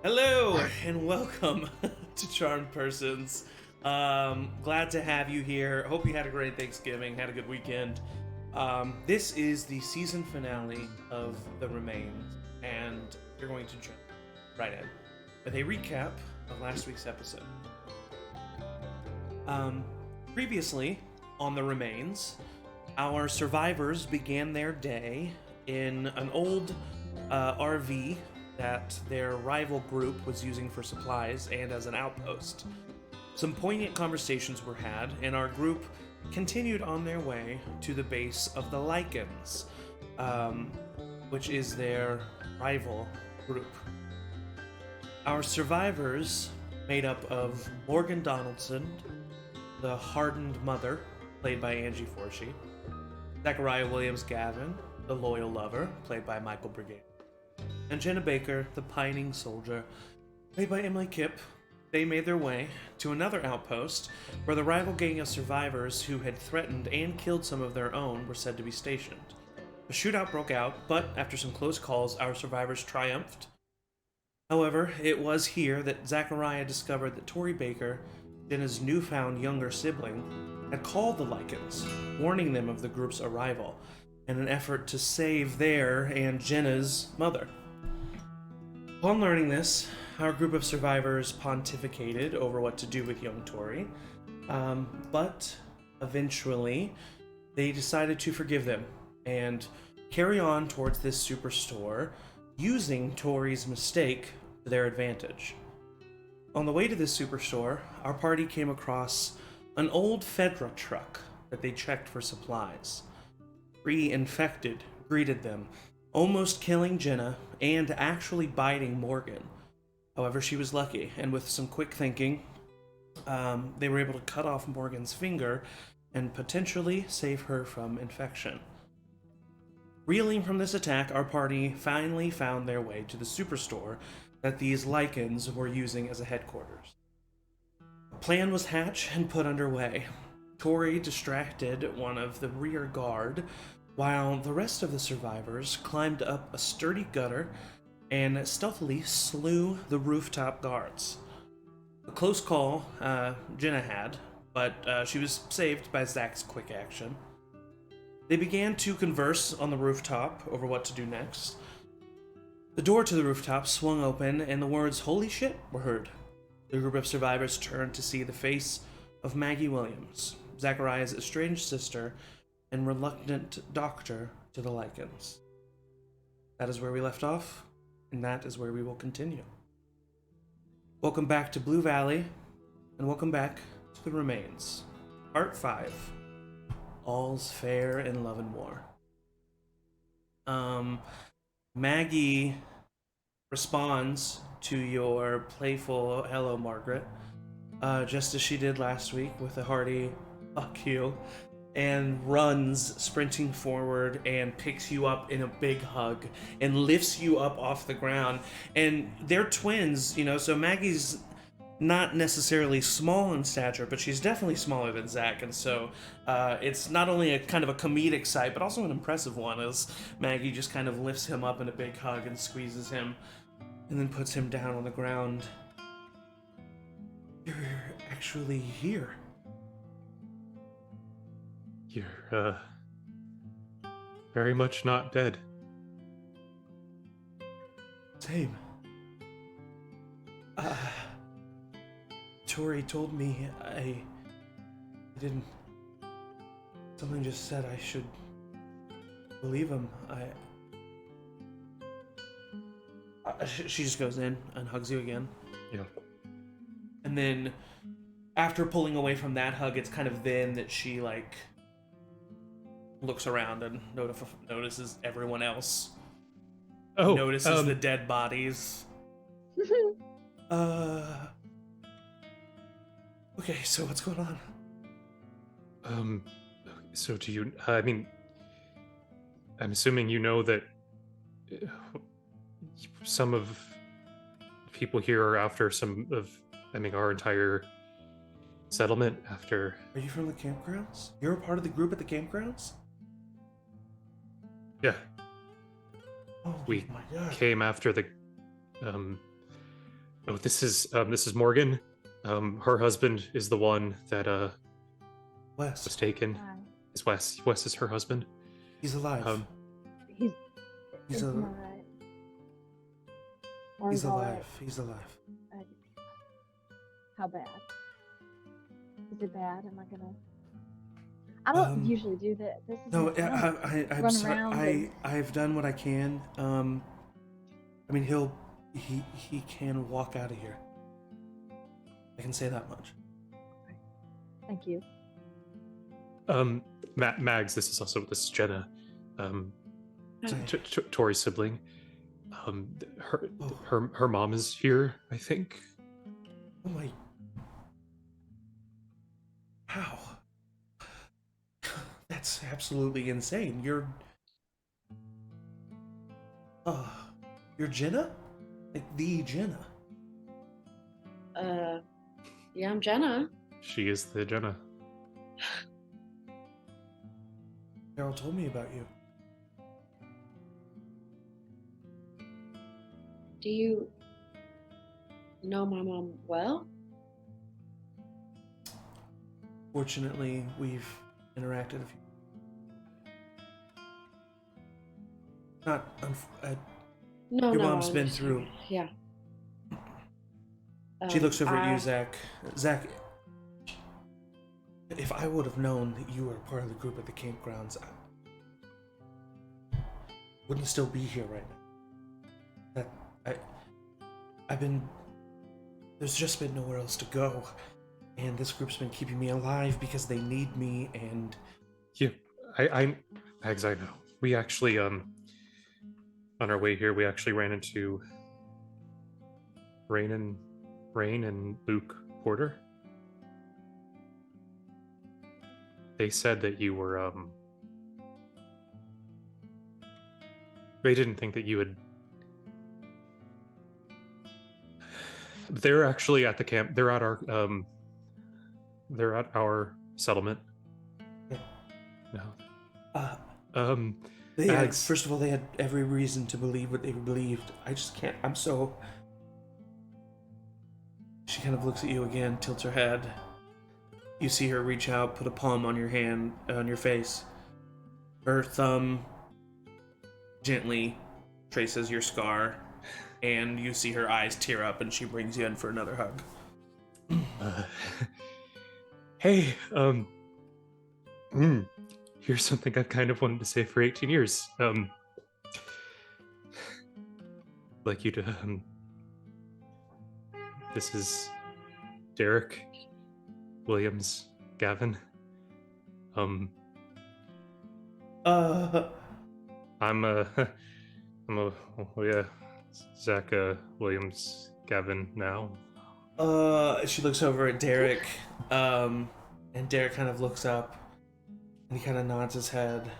Hello and welcome to Charmed Persons. Glad to have you here. Hope you had a great Thanksgiving, had a good weekend. This is the season finale of The Remains, and you're going to jump right in with a recap of last week's episode. Previously on The Remains, our survivors began their day in an old RV that their rival group was using for supplies and as an outpost. Some poignant conversations were had, and our group continued on their way to the base of the Lycans, which is their rival group. Our survivors, made up of Morgan Donaldson, the hardened mother, played by Angie Forshee, Zachariah Williams-Gavin, the loyal lover, played by Brigance, and Jenna Baker, the pining soldier, played by Kipp. They made their way to another outpost where the rival gang of survivors who had threatened and killed some of their own were said to be stationed. A shootout broke out, but after some close calls, our survivors triumphed. However, it was here that Zachariah discovered that Tori Baker, Jenna's newfound younger sibling, had called the Lycans, warning them of the group's arrival in an effort to save their and Jenna's mother. Upon learning this, our group of survivors pontificated over what to do with young Tori, but eventually they decided to forgive them and carry on towards this superstore, using Tori's mistake to their advantage. On the way to this superstore, our party came across an old Fedra truck that they checked for supplies. 3 infected greeted them, almost killing Jenna and actually biting Morgan. However, she was lucky, and with some quick thinking, they were able to cut off Morgan's finger and potentially save her from infection. Reeling from this attack, our party finally found their way to the superstore that these Lycans were using as a headquarters. A plan was hatched and put underway. Tori distracted one of the rear guard, while the rest of the survivors climbed up a sturdy gutter and stealthily slew the rooftop guards. A close call Jenna had, but she was saved by Zach's quick action. They began to converse on the rooftop over what to do next. The door to the rooftop swung open, and the words, "Holy shit," were heard. The group of survivors turned to see the face of Maggie Williams, Zachariah's estranged sister and reluctant doctor to the Lycans. That is where we left off, and that is where we will continue. Welcome back to Blue Valley, and welcome back to The Remains, Part 5, All's Fair in Love and War. Maggie responds to your playful "Hello, Margaret," just as she did last week with a hearty "fuck you," and runs sprinting forward and picks you up in a big hug and lifts you up off the ground. And they're twins, so Maggie's not necessarily small in stature, but she's definitely smaller than Zach, and so it's not only a kind of a comedic sight, but also an impressive one, as Maggie just kind of lifts him up in a big hug and squeezes him, and then puts him down on the ground. "You're actually here." You're, very much not dead. Same. Tori told me I didn't... Someone just said I should believe him. She just goes in and hugs you again. Yeah. And then, after pulling away from that hug, it's kind of then that she, looks around and notices everyone else. Oh, notices the dead bodies. Okay, so what's going on? So do you, I'm assuming you know that some of people here are after our entire settlement after... Are you from the campgrounds? You're a part of the group at the campgrounds? Yeah. Oh We my God. came after Oh, this is Morgan. Her husband is the one that Wes. was taken. Is Wes? Wes is her husband. He's alive. He's He's all alive. right. Or He's all alive. right. He's alive. How bad? Is it bad? Am I gonna? I don't usually do that. This is No, my I'm run sorry. around I've done what I can. I mean, he can walk out of here. I can say that much. Thank you. Mags. This is Jenna. Tori's sibling. Her mom is here, I think. Oh my! How? That's absolutely insane. You're Jenna? Like the Jenna? Yeah, I'm Jenna. She is the Jenna. Carol told me about you. Do you know my mom well? Fortunately, we've interacted a few. No, your no, mom's I been understand. through. Yeah. She looks over at you, Zach. Zach, if I would have known that you were part of the group at the campgrounds, I wouldn't still be here right now. There's just been nowhere else to go, and this group's been keeping me alive because they need me. And yeah, Mags, I know. We actually on our way here, we actually ran into Rain and Luke Porter. They said that you were they didn't think that you would. They're actually at the camp. They're at our settlement. No. They had, first of all, they had every reason to believe what they believed. I just can't. I'm so. She kind of looks at you again, tilts her head. You see her reach out, put a palm on your hand, on your face. Her thumb gently traces your scar, and you see her eyes tear up, and she brings you in for another hug. Hey, here's something I've kind of wanted to say for 18 years. Like you to, this is Derek Williams-Gavin. I'm Zach Williams-Gavin now. She looks over at Derek, and Derek kind of looks up, and he kind of nods his head,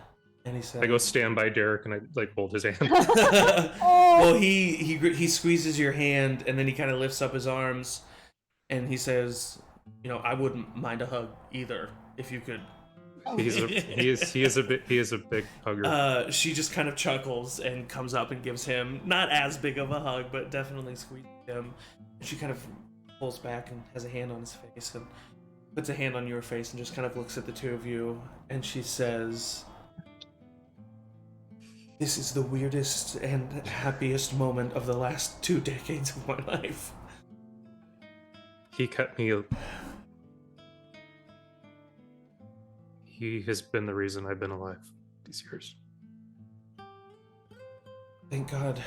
and he says, I go stand by Derek and I hold his hand. Well, he squeezes your hand, and then he kind of lifts up his arms, and he says, I wouldn't mind a hug either, if you could. He is a big hugger. She just kind of chuckles and comes up and gives him not as big of a hug, but definitely squeezes him. She kind of pulls back and has a hand on his face and puts a hand on your face and just kind of looks at the two of you, and she says, "This is the weirdest and happiest moment of the last 2 decades of my life." He cut me. He has been the reason I've been alive these years. Thank God.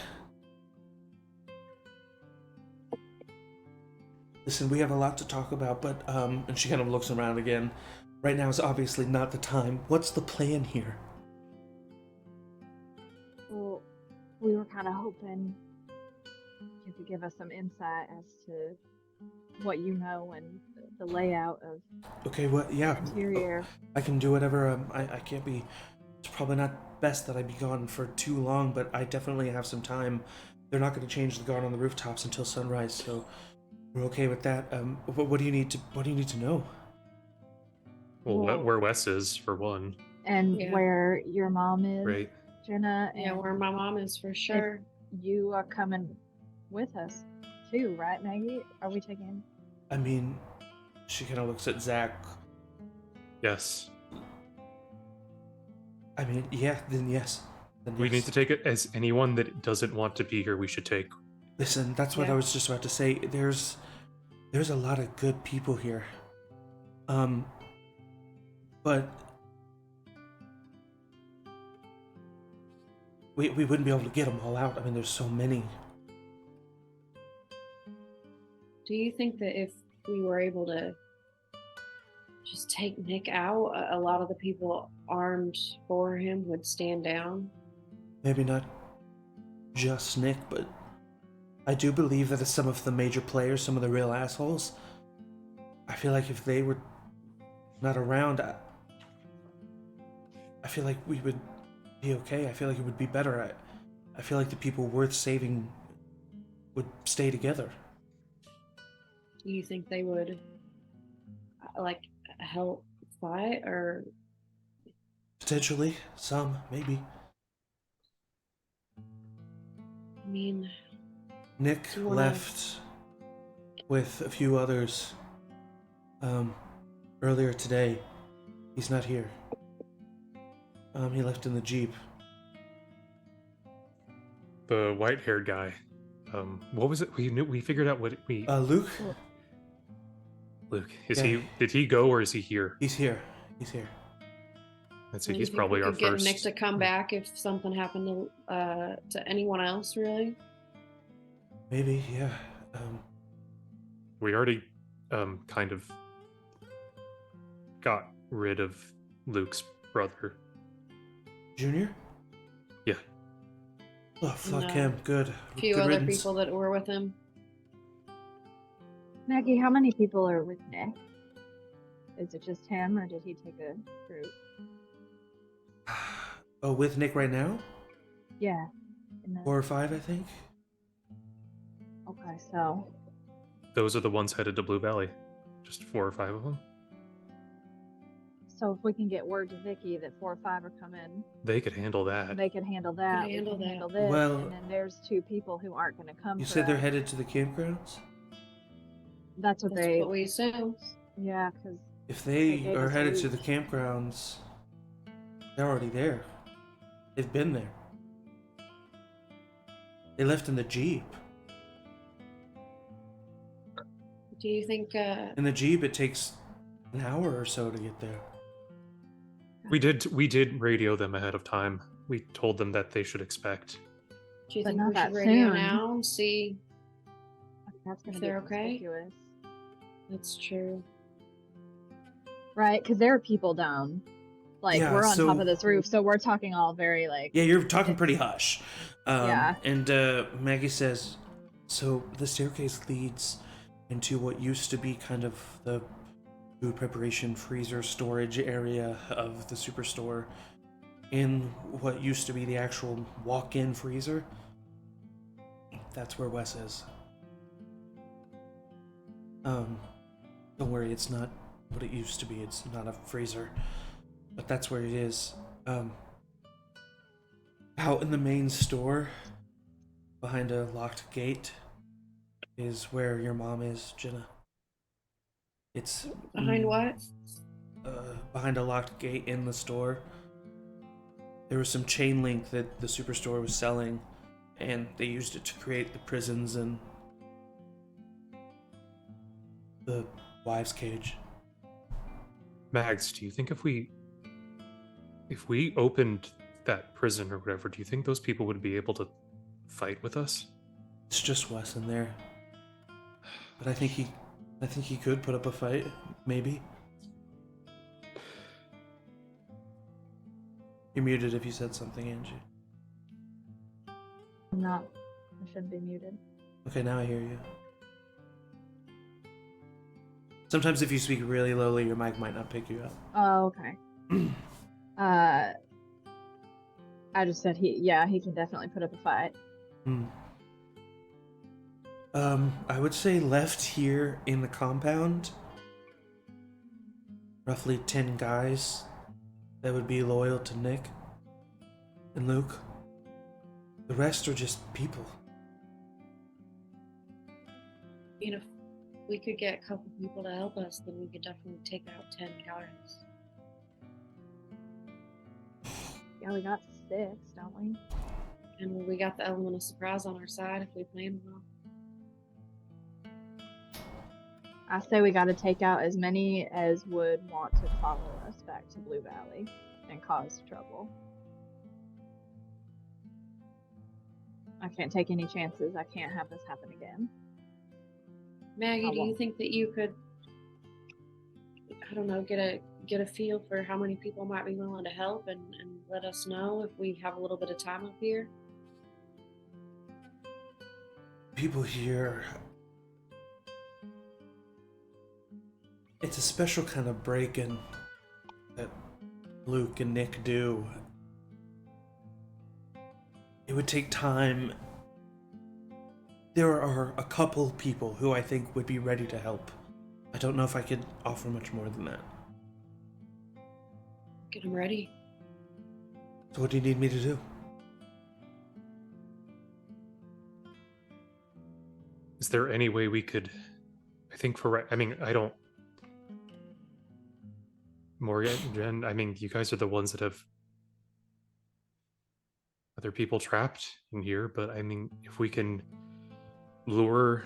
Listen, we have a lot to talk about, but, and she kind of looks around again. Right now is obviously not the time. What's the plan here? Well, we were kind of hoping you could give us some insight as to what you know and the layout of Okay, yeah. interior. I can do whatever. I can't be. It's probably not best that I be gone for too long, but I definitely have some time. They're not going to change the guard on the rooftops until sunrise, so we're okay with that. What do you need to know? Well, where Wes is for one, and where your mom is, right? Jenna. Yeah, where my mom is for sure. You are coming with us too, right, Maggie? Are we taking? I mean, she kind of looks at Zach. Yes. I mean, yeah, then yes. Then We yes. need to take it as anyone that doesn't want to be here, we should take. Listen, that's what Yeah. I was just about to say. There's a lot of good people here. But we wouldn't be able to get them all out. I mean, there's so many. Do you think that if we were able to just take Nick out, a lot of the people armed for him would stand down? Maybe not just Nick, but I do believe that some of the major players, some of the real assholes, I feel like if they were not around, I feel like we would be okay. I feel like it would be better. I feel like the people worth saving would stay together. Do you think they would, like, help fight, or? Potentially, some, maybe. I mean, Nick You wanna- left with a few others earlier today. He's not here. He left in the Jeep. The white-haired guy. What was it? We figured out what we. Luke? Luke, is yeah. he? Did he go or is he here? He's here. He's here. I'd do say you he's think probably we our could get first. Nick to come back if something happened to anyone else, really? Maybe, yeah. We already kind of got rid of Luke's brother. Junior? Yeah. Oh, fuck No. him. Good. A few Good other riddance. people that were with him. Maggie, how many people are with Nick? Is it just him, or did he take a group? Oh, with Nick right now? Yeah. in the- 4 or 5, I think. Okay, so Those are the ones headed to Blue Valley. Just 4 or 5 of them. if we can get word to Vicky that 4 or 5 are coming, They could handle that. they can handle that. Could handle we can that. handle this, Well- and then there's 2 people who aren't going to come. You for said they're us. headed to the campgrounds? That's what That's they. what we assume. Yeah, because If They they gave are us headed to route. the campgrounds, they're already there. They've been there. They left in the Jeep. Do you think? In the Jeep, it takes an hour or so to get there. We did radio them ahead of time. We told them that they should expect. Do you But think not we should that radio soon. now and see? that's going If to be they're okay? conspicuous, That's true. right? Because there are people down. Like Yeah, we're on so- top of this roof, so we're talking all very like. Yeah, you're talking pretty hush. Yeah. And Maggie says, so the staircase leads into what used to be kind of the food preparation freezer storage area of the superstore. In what used to be the actual walk-in freezer. That's where Wes is. Don't worry, it's not what it used to be. It's not a freezer. But that's where it is. Out in the main store, behind a locked gate, is where your mom is, Jenna. It's Behind what? behind a locked gate in the store. There was some chain link that the superstore was selling, and they used it to create the prisons and the wives' cage. Mags, do you think if we opened that prison or whatever, do you think those people would be able to fight with us? It's just Wes in there, but I think he could put up a fight, maybe. You're muted if you said something, Angie. I'm not. I shouldn't be muted. Okay, now I hear you. Sometimes if you speak really lowly, your mic might not pick you up. Oh, okay. I just said he can definitely put up a fight. I would say left here in the compound, roughly 10 guys that would be loyal to Nick and Luke. The rest are just people. You know, if we could get a couple people to help us, then we could definitely take out 10 guards. Yeah, we got 6, don't we? And we got the element of surprise on our side if we plan well. I say we got to take out as many as would want to follow us back to Blue Valley and cause trouble. I can't take any chances. I can't have this happen again. Maggie, I do you won't. think that you could, I don't know, get a feel for how many people might be willing to help and let us know if we have a little bit of time up here? People here. It's a special kind of break-in that Luke and Nick do. It would take time. There are a couple people who I think would be ready to help. I don't know if I could offer much more than that. Get them ready. So what do you need me to do? Is there any way we could? I think I mean, I don't. Morgan, Jen, I mean, you guys are the ones that have other people trapped in here, but I mean, if we can lure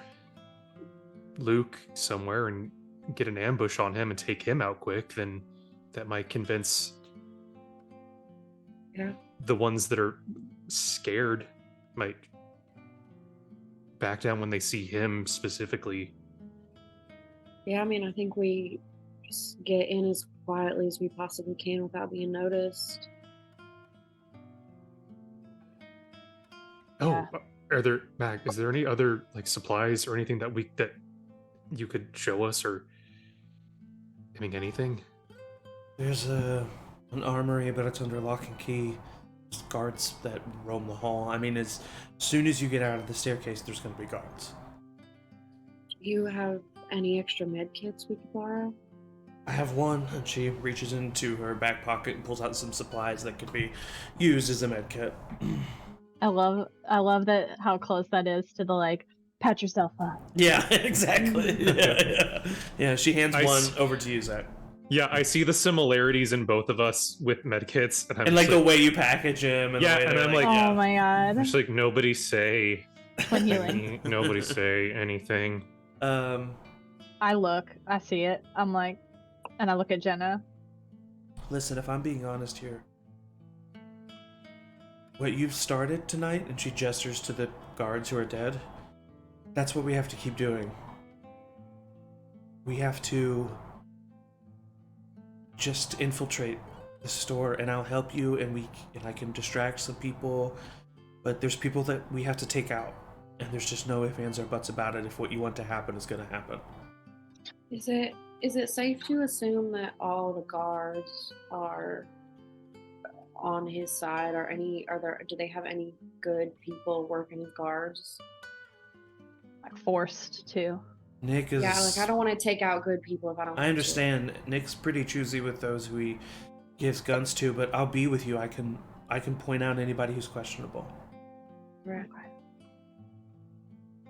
Luke somewhere and get an ambush on him and take him out quick, then that might convince the ones that are scared might back down when they see him specifically. Yeah, I mean, I think we just get in as quietly as we possibly can without being noticed. Yeah. Oh, are there, Mag, is there any other like supplies or anything that you could show us, or I mean anything? There's an armory, but it's under lock and key. There's guards that roam the hall. I mean, as soon as you get out of the staircase, there's going to be guards. Do you have any extra med kits we could borrow? I have one, and she reaches into her back pocket and pulls out some supplies that could be used as a med kit. I love that how close that is to the like pat yourself up. Yeah, exactly. Yeah. She hands one over to you, Zach. Yeah, I see the similarities in both of us with medkits, and I'm And like just the way you package them, and Yeah, the way and they're I'm like, like- Oh my god. just like nobody say Twin healing. nobody say anything. I see it. I'm like, and I look at Jenna. Listen, if I'm being honest here, what you've started tonight, and she gestures to the guards who are dead, that's what we have to keep doing. We have to just infiltrate the store, and I'll help you, and I can distract some people, but there's people that we have to take out, and there's just no ifs, ands, or buts about it if what you want to happen is going to happen. Is it safe to assume that all the guards are on his side, or do they have any good people working as guards? Like forced to. Nick is... Yeah, like I don't want to take out good people if I don't. I understand. Nick's pretty choosy with those who he gives guns to, but I'll be with you. I can point out anybody who's questionable. Right.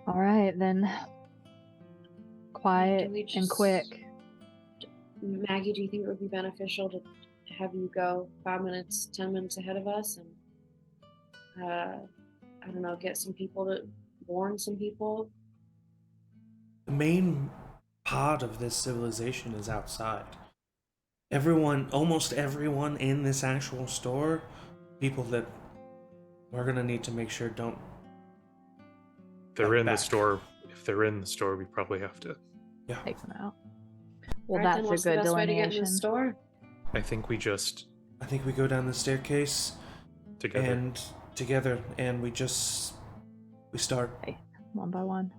All right then. Quiet Do we and just- quick. Maggie, do you think it would be beneficial to have you go 5 minutes, 10 minutes ahead of us, and I don't know, get some people to warn some people? The main part of this civilization is outside. Almost everyone in this actual store, people that we're gonna need to make sure don't. If they're in back. the store, we probably have to. Yeah. Take them out. Well, Right, then that's what's a good the best way to get in delineation. the store? I think we just I think we go down the staircase together. and we start. One by one.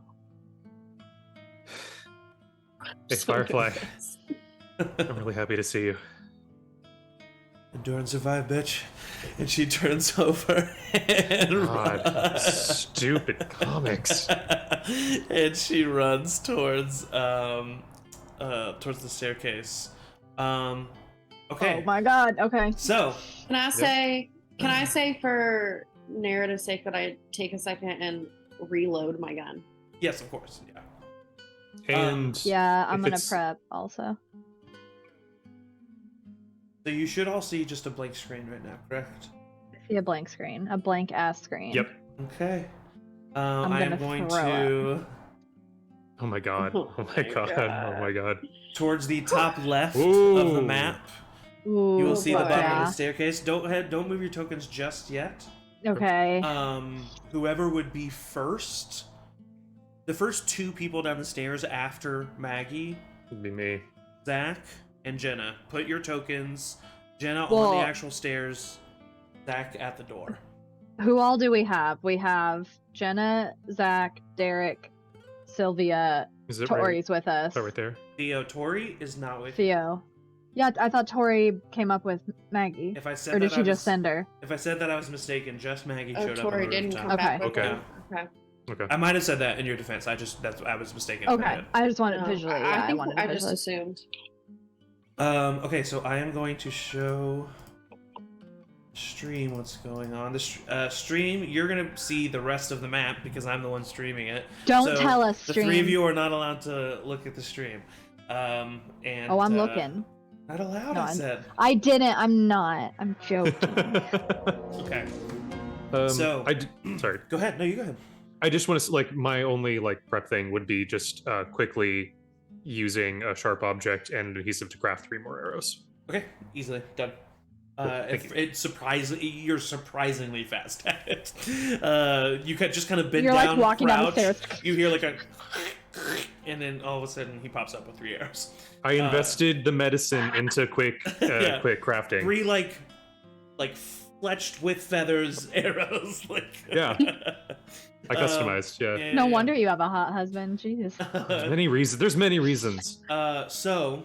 Hey, So Firefly, nervous. I'm really happy to see you. Endure and survive, bitch. And she turns over and God, runs. stupid comics. And she runs towards the staircase. Okay. Oh my god. Okay. So Can I say for narrative's sake that I take a second and reload my gun? yes, of course. Yeah. And Yeah, I'm if gonna it's- prep also. So you should all see just a blank screen right now, correct? I see a blank screen, a blank ass screen. Yep. Okay. I'm I am gonna going throw to Oh my god. Oh Oh my my god. God. Oh my god. towards the top left of the Ooh. map. Ooh, You will see the boy. bottom of yeah. the staircase. Don't move your tokens just yet. Okay. Whoever would be first, the first two people down the stairs after Maggie, It'd be me. Zach, and Jenna. Put your tokens. Jenna on Well- the actual stairs. Zach at the door. Who all do we have? We have Jenna, Zach, Derek, Sylvia, Is it Tori's with us. right there? Theo Tori is not with you. Theo. Yeah, I thought Tori came up with Maggie. If I said Or did that she I just was, send her? If I said that I was mistaken, just Maggie Oh, showed up. Tori on the didn't rooftop. come back Okay. with Okay. them. Okay. Okay. I might have said that in your defense. I was mistaken. Okay. I just wanted No, visually. Yeah, I think wanted to I just visually. assumed. Okay, so I am going to show stream what's going on. The stream, you're gonna see the rest of the map because I'm the one streaming it. Don't So tell us, The stream. three of you are not allowed to look at the stream. And Oh, I'm looking. Not allowed. No, I said. I didn't. I'm not. I'm joking. Okay. So sorry. Go ahead. No, you go ahead. I just want to like my only like prep thing would be just quickly using a sharp object and adhesive to craft 3 more arrows. Okay, easily done. Thank If it's you're surprisingly fast at it. You can just kind of bend You're down, like walking down the crouch. stairs. You hear like a, and then all of a sudden he pops up with 3 arrows. I invested the medicine into quick Yeah. quick crafting. 3 like fletched with feathers arrows. Like Yeah. I customized, yeah. No wonder you have a hot husband. Jesus. There's many reasons. There's many reasons. So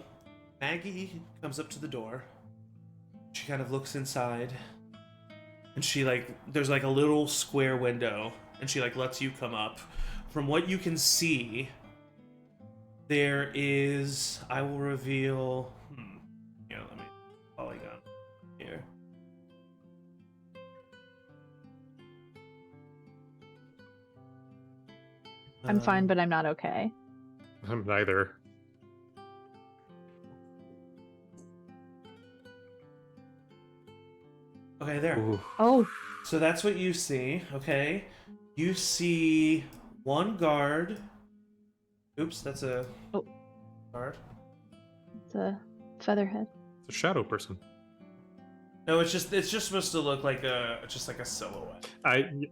Maggie comes up to the door. She kind of looks inside, and she there's like a little square window, and she lets you come up. From what you can see, there is. I will reveal. Yeah, let me polygon here. I'm fine, but I'm not okay. I'm neither. Okay, there. Ooh. Oh, So that's what you see, okay? You see one guard. Oops, that's a guard. it's a featherhead. It's a shadow person. No, it's just supposed to look like a silhouette.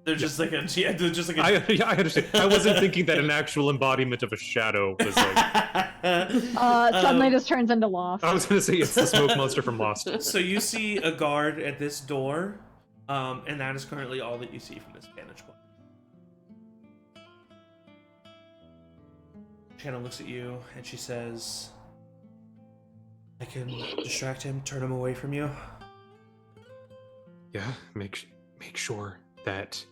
They're just like a I understand. I wasn't thinking that an actual embodiment of a shadow was like. Suddenly just turns into Lost. I was gonna say it's the smoke monster from Lost. So you see a guard at this door, and that is currently all that you see from this vantage point. She kind of looks at you and she says, "I can distract him, turn him away from you." Yeah, make sure that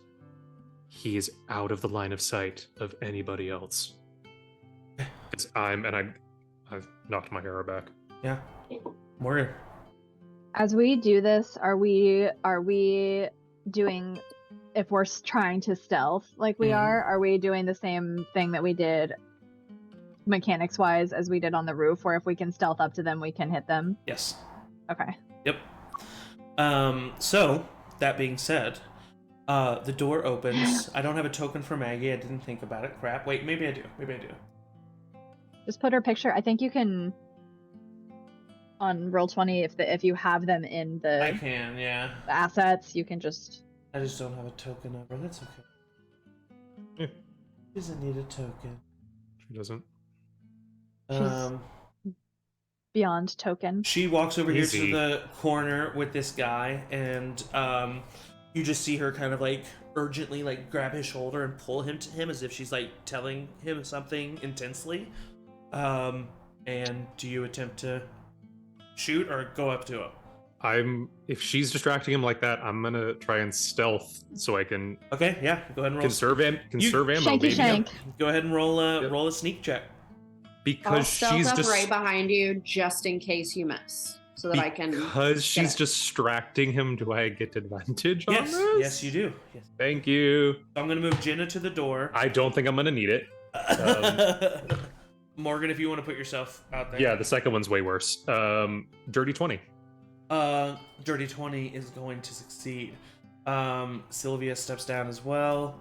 he is out of the line of sight of anybody else. Because I've knocked my arrow back. Yeah, Morgan. As we do this, are we doing, if we're trying to stealth like we Mhm. are we doing the same thing that we did mechanics wise as we did on the roof, where if we can stealth up to them, we can hit them? Yes. Okay. Yep. So that being said, the door opens. I don't have a token for Maggie. I didn't think about it. Crap. Wait, maybe I do. Just put her picture. I think you can on Roll20 if you have them in I the can, yeah. assets, you can just. I just don't have a token of her. That's okay. Yeah. She doesn't need a token. She doesn't. Um, Beyond token. she walks over here Easy. to the corner with this guy, and you just see her kind of urgently grab his shoulder and pull him to him as if she's telling him something intensely. And do you attempt to shoot or go up to him? If she's distracting him like that, I'm gonna try and stealth so I can Okay, yeah, go ahead and roll. conserve ammo, Shanky baby. shank. Go ahead and roll Yep. roll a sneak check. I'll Because stealth she's up just right behind you just in case you miss, so that I can. because she's it. distracting him. Do I get advantage on Yes, this? yes, you do. Yes. Thank you. So I'm gonna move Jenna to the door. I don't think I'm gonna need it. Morgan, if you want to put yourself out there. Yeah, the second one's way worse. Dirty 20. Dirty 20 is going to succeed. Sylvia steps down as well.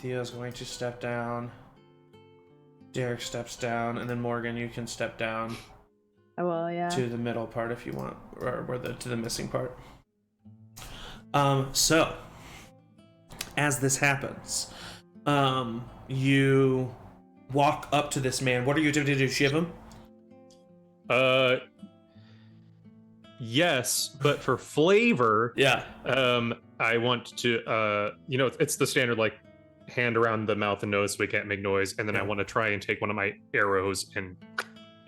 Theo's going to step down. Derek steps down, and then Morgan, you can step down. I will, yeah. To the middle part if you want, or to the missing part. So as this happens, you walk up to this man. What are you attempting to do? Shiv him? Yes, but for flavor, Yeah. I want to, it's the standard like hand around the mouth and nose so we can't make noise, and then I want to try and take one of my arrows and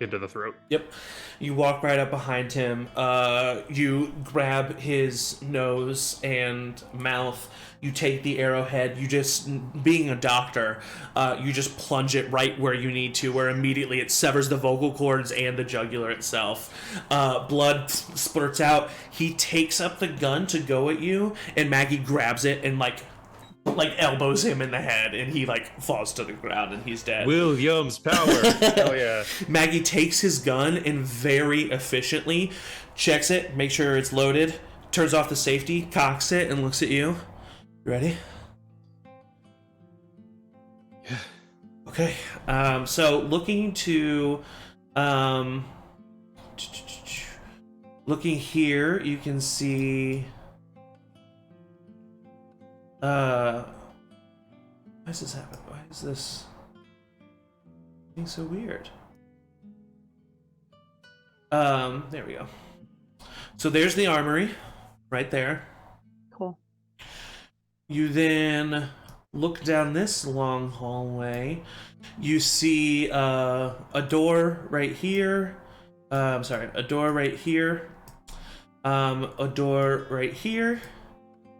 into the throat. Yep. You walk right up behind him. You grab his nose and mouth. You take the arrowhead. You just, being a doctor, you just plunge it right where you need to, where immediately it severs the vocal cords and the jugular itself. Blood splurts out. He takes up the gun to go at you, and Maggie grabs it and like elbows him in the head, and he like falls to the ground and he's dead. Williams power. Hell yeah. Maggie takes his gun and very efficiently checks it, makes sure it's loaded, turns off the safety, cocks it, and looks at you. Ready? Yeah. Okay. So looking here, you can see. Why does this happen? Why is this being so weird? There we go. So there's the armory, right there. Cool. You then look down this long hallway. You see a door right here. A door right here. A door right here.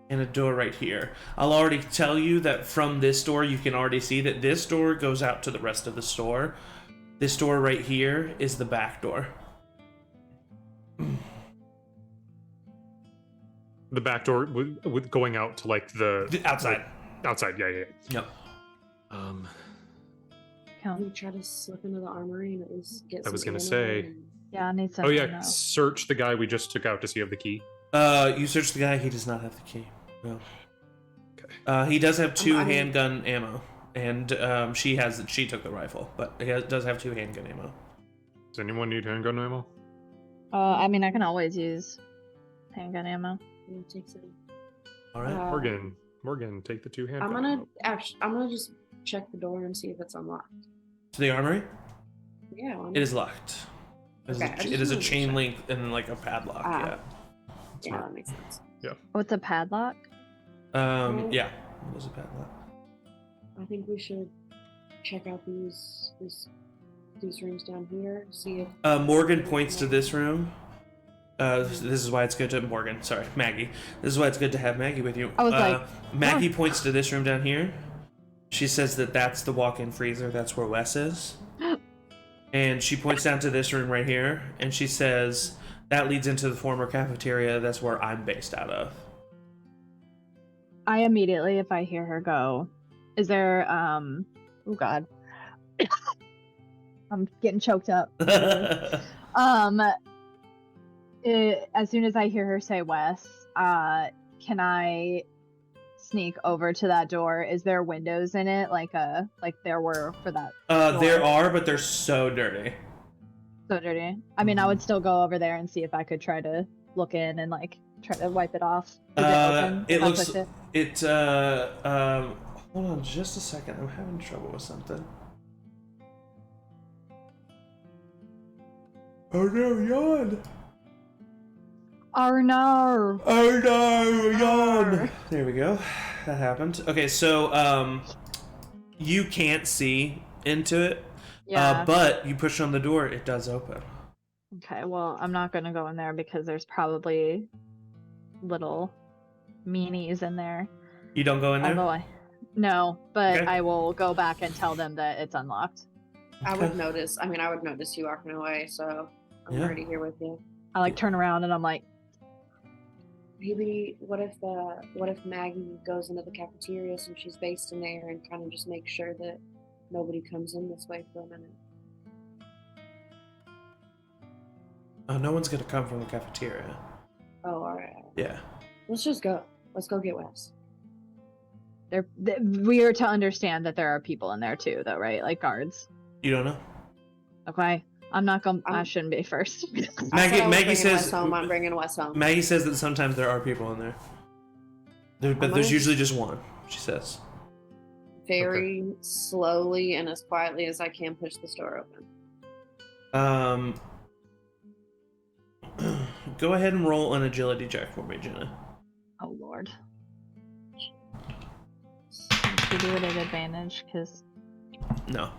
And a door right here. I'll already tell you that from this door, you can already see that this door goes out to the rest of the store. This door right here is the back door. The back door with going out to like the outside. Outside, yeah. Yep. Can we try to slip into the armory and at least get? I was gonna ammo say. and- Yeah, I need some. Oh yeah, ammo. search the guy we just took out to see if the key. You search the guy. He does not have the key. No. Okay. He does have two I mean- handgun ammo, and she took the rifle, but he does have two handgun ammo. Does anyone need handgun ammo? I mean, I can always use handgun ammo. Yeah, take some. All right. Morgan, take the two handgun. I'm gonna just check the door and see if it's unlocked. To the armory. Yeah. It is locked. Okay, It is a chain link and like a padlock. Yeah. Yeah, that makes sense. What's a padlock? Yeah. It is a padlock. I think we should check out these rooms down here. See if Morgan points to this room. This is why it's good to Maggie. This is why it's good to have Maggie with you. I was like, Maggie points to this room down here. She says that that's the walk-in freezer. That's where Wes is. And she points down to this room right here, and she says that leads into the former cafeteria. That's where I'm based out of. I immediately, if I hear her go, is there, oh god. I'm getting choked up. As soon as I hear her say Wes, can I sneak over to that door? Is there windows in it, like there were for that? There are, but they're so dirty. So dirty. I mean, I would still go over there and see if I could try to look in and like try to wipe it off. Is it open? It If I looks. push it? Hold on just a second. I'm having trouble with something. Oh no, yawn! Oh no! Oh no, yawn! There we go. That happened. Okay, so you can't see into it. Yeah. But you push on the door, it does open. Okay, well, I'm not gonna go in there because there's probably little meanies in there. You don't go in there? No, but Okay. I will go back and tell them that it's unlocked. I would notice. I mean, I would notice you walking away, so I'm Yeah. right here with you. I like turn around and I'm like, Maybe what if Maggie goes into the cafeteria since she's based in there and kind of just makes sure that nobody comes in this way for a minute. No one's gonna come from the cafeteria. Oh, all right. Yeah. Let's just go. Let's go get Wes. We are to understand that there are people in there too, though, right? Like guards. You don't know? Okay. I shouldn't be first. Maggie says I'm bringing Wes home. Maggie says that sometimes there are people in there. But there's usually just one, she says. Very slowly and as quietly as I can push this door open. Go ahead and roll an agility check for me, Jenna. Oh, Lord. Should we do it at advantage? Because... No.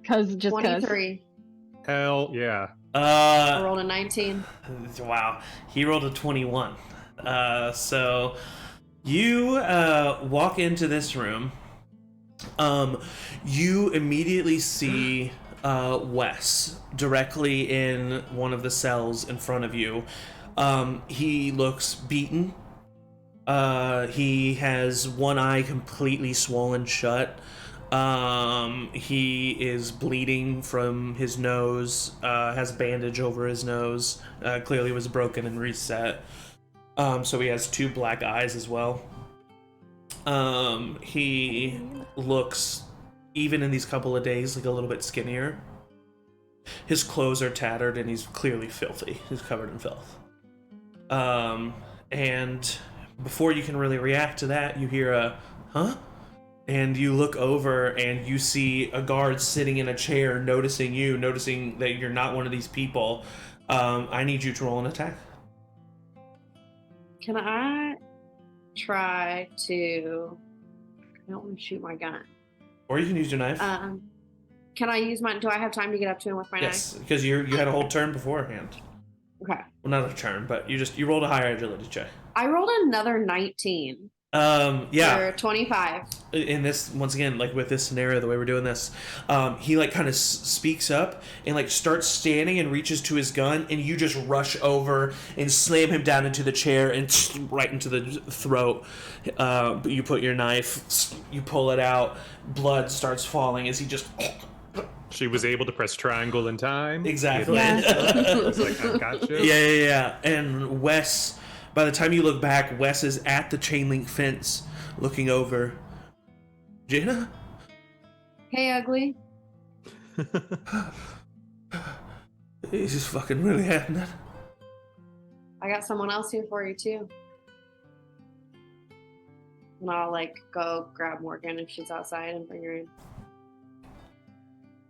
Because just 23. Hell yeah. I rolled a 19. Wow. He rolled a 21. So you walk into this room. You immediately see Wes directly in one of the cells in front of you. He looks beaten. He has one eye completely swollen shut. He is bleeding from his nose, has a bandage over his nose, clearly was broken and reset. So he has 2 black eyes as well. He looks, even in these couple of days, like a little bit skinnier. His clothes are tattered and he's clearly filthy. He's covered in filth. And before you can really react to that, you hear a, huh? And you look over and you see a guard sitting in a chair, noticing that you're not one of these people. I need you to roll an attack. Can I try to... I don't want to shoot my gun. Or you can use your knife. Can I use my... Do I have time to get up to him with my knife? Yes, because you had a whole turn beforehand. Okay. Well, not a turn, but you rolled a higher agility check. I rolled another 19. Yeah. For 25. In this, once again, like with this scenario, the way we're doing this, he like kind of speaks up and like starts standing and reaches to his gun, and you just rush over and slam him down into the chair and right into the throat. You put your knife, you pull it out, blood starts falling as he just... She was able to press triangle in time. Exactly. Yeah. I was like, I gotcha. Yeah. And Wes, by the time you look back, Wes is at the chain link fence looking over. Jenna? Hey, ugly. Is this fucking really happening? I got someone else here for you, too. And I'll, like, go grab Morgan if she's outside and bring her in.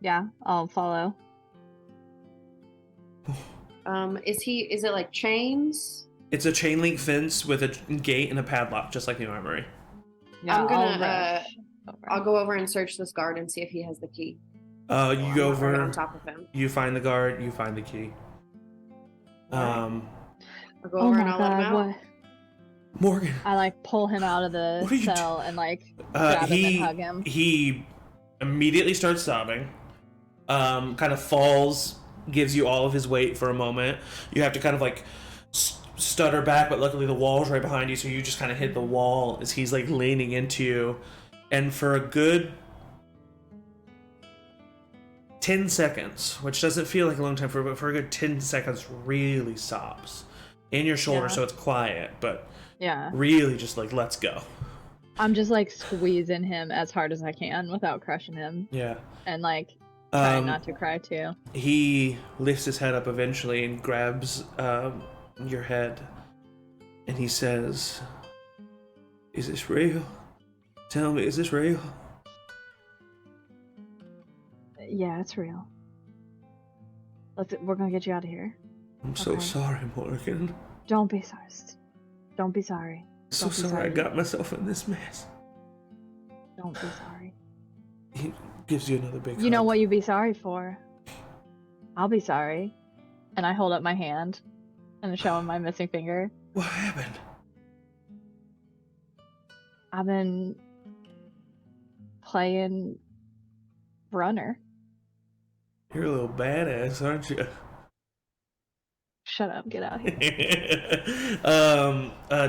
Yeah, I'll follow. Is it like chains? It's a chain link fence with a gate and a padlock, just like the armory. Yeah, I'm gonna, rush over. I'll go over and search this guard and see if he has the key. You I'm go not right over, on top of him. you find the guard, you find the key. I'll go Oh over my and I'll let him god, out. what? Morgan. I like pull him out of the What are you cell and like grab him and hug him. He immediately starts sobbing. Kind of falls, gives you all of his weight for a moment. You have to kind of like stutter back, but luckily the wall's right behind you, so you just kind of hit the wall as he's like leaning into you. And for a good 10 seconds, which doesn't feel like a long time, but for a good 10 seconds, really sobs in your shoulder, Yeah. so it's quiet, but Yeah. really just like, let's go. I'm just like squeezing him as hard as I can without crushing him. Yeah. And like trying not to cry too. He lifts his head up eventually and grabs your head, and he says, "Is this real? Tell me, is this real?" Yeah, it's real. We're gonna get you out of here. I'm so Okay. sorry, Morgan. Don't be sorry. Don't be sorry. So Don't be sorry I sorry. got myself in this mess. Don't be sorry. He gives you another big You know hug. what you'd be sorry for? I'll be sorry. And I hold up my hand and I show him my missing finger. What happened? I've been playing runner. You're a little badass, aren't you? Shut up, get out of here.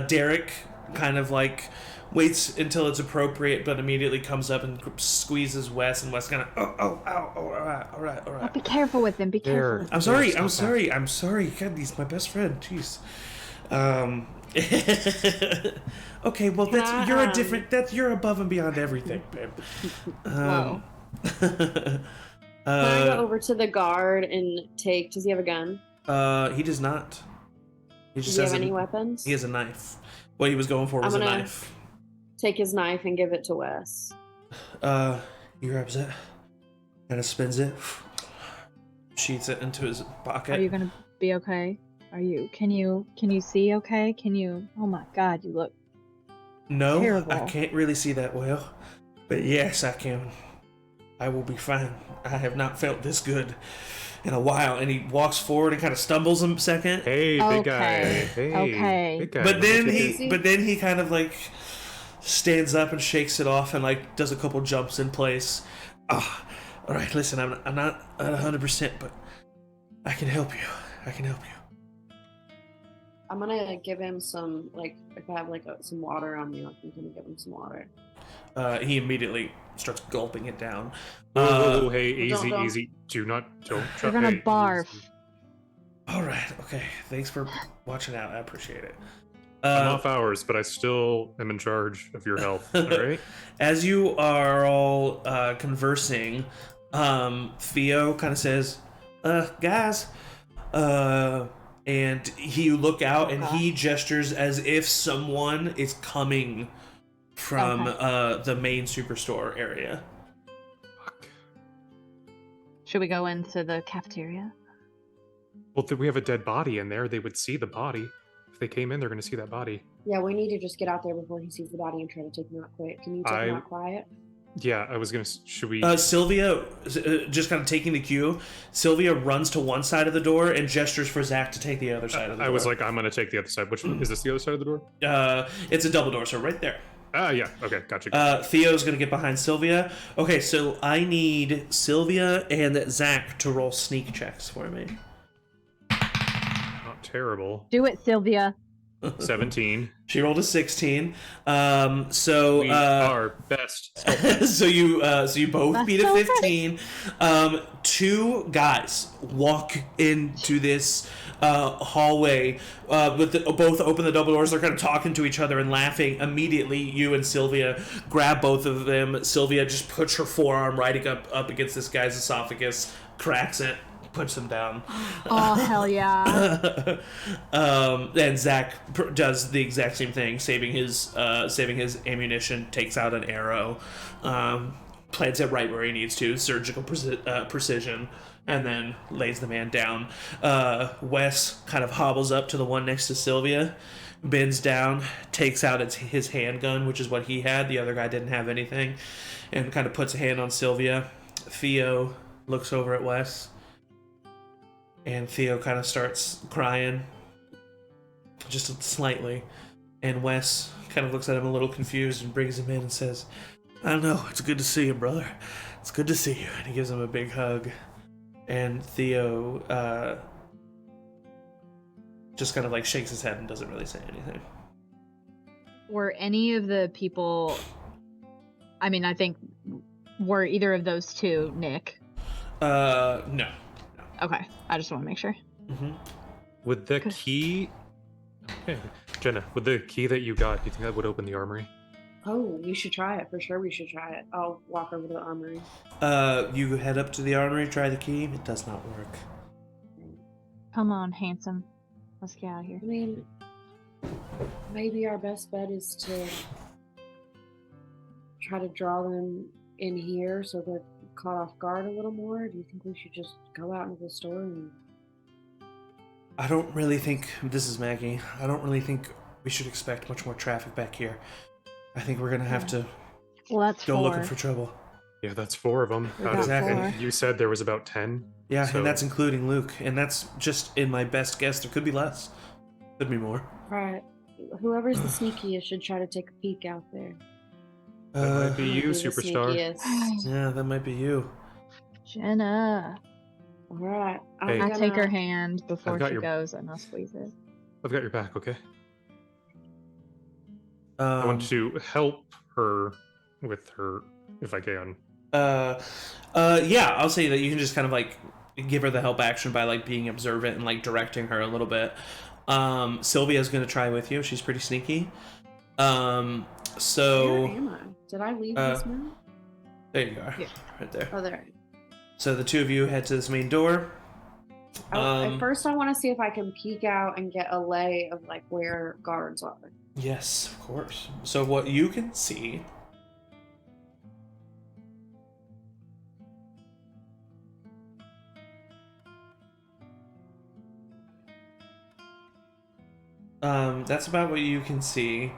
Derek kind of like waits until it's appropriate, but immediately comes up and squeezes Wes, and Wes kind of, ow, all right. Oh, be careful with him. Be careful. With him. I'm sorry. God, he's my best friend. Jeez. Okay, well you're above and beyond everything, babe. Whoa. Can I go over to the guard and does he have a gun? He does not. Does he have any weapons? He has a knife. What he was going for was a knife. Take his knife and give it to Wes. He grabs it, kind of spins it, sheets it into his pocket. Are you gonna be okay? Can you see okay? Oh my God, you look terrible. I can't really see that well, but yes, I can. I will be fine. I have not felt this good in a while. And he walks forward and kind of stumbles a second. Hey, big guy. Hey, okay. Big guy. But then he kind of like stands up and shakes it off and like does a couple jumps in place. All right, listen, I'm not at 100%, but I can help you. I'm gonna give him some, like, if I have like some water on me, I'm gonna give him some water. He immediately starts gulping it down. Whoa, hey, easy. Don't. You're gonna barf. Easy. All right, okay. Thanks for watching out. I appreciate it. I'm off hours, but I still am in charge of your health. All right. As you are all conversing, Theo kind of says, "Guys," and you look out, and he gestures as if someone is coming from the main superstore area. Fuck. Should we go into the cafeteria? Well, if we have a dead body in there, they would see the body. If they came in, they're going to see that body. Yeah, we need to just get out there before he sees the body and try to take him out quick. Can you take him out quiet? Yeah, I was going to... Should we... Sylvia, just kind of taking the cue, Sylvia runs to one side of the door and gestures for Zach to take the other side of the door. I was like, I'm going to take the other side. Which one? Is this the other side of the door? It's a double door, so right there. Yeah. Okay, gotcha. Theo's going to get behind Sylvia. Okay, so I need Sylvia and Zach to roll sneak checks for me. Not terrible. Do it, Sylvia. 17. She rolled a 16. So we are best. so you both beat a 15. Two guys walk into this hallway both open the double doors. They're kind of talking to each other and laughing. Immediately, you and Sylvia grab both of them. Sylvia just puts her forearm right up against this guy's esophagus, cracks it, puts him down. Oh, hell yeah. And Zach does the exact same thing, saving his ammunition, takes out an arrow, plants it right where he needs to, surgical precision, and then lays the man down. Wes kind of hobbles up to the one next to Sylvia, bends down, takes out his handgun, which is what he had. The other guy didn't have anything, and kind of puts a hand on Sylvia. Theo looks over at Wes, and Theo kind of starts crying, just slightly. And Wes kind of looks at him a little confused and brings him in and says, "I don't know, it's good to see you, brother. It's good to see you." And he gives him a big hug. And Theo just kind of like shakes his head and doesn't really say anything. Were any of the people... I mean, I think... Were either of those two Nick? No. Okay, I just want to make sure. Mm-hmm. With the key... Hey, Jenna, with the key that you got, do you think that would open the armory? Oh, we should try it. For sure we should try it. I'll walk over to the armory. You head up to the armory, try the key. It does not work. Come on, handsome. Let's get out of here. I mean, maybe our best bet is to try to draw them in here so they're caught off guard a little more. Do you think we should just go out into the store and... I don't really think... This is Maggie. I don't really think we should expect much more traffic back here. I think we're going to have to go looking for trouble. Yeah, that's 4 of them. Exactly. You said there was about 10. Yeah, so... and that's including Luke. And that's just in my best guess. There could be less. Could be more. Alright. Whoever's the sneakiest should try to take a peek out there. That might be you, Be the superstar. sneakiest. Yeah, that might be you. Jenna. Alright. Hey. I take her hand before I've got she your- goes and I'll squeeze it. I've got your back, okay? I want to help her with her, if I can. Yeah, I'll say that you can just kind of like give her the help action by like being observant and like directing her a little bit. Sylvia's gonna try with you. She's pretty sneaky. So Where am I? Did I leave this room? there you are, Yeah. right there. Oh, there. So the two of you head to this main door. At first, I want to see if I can peek out and get a lay of like where guards are. Yes, of course. So what you can see that's about what you can see.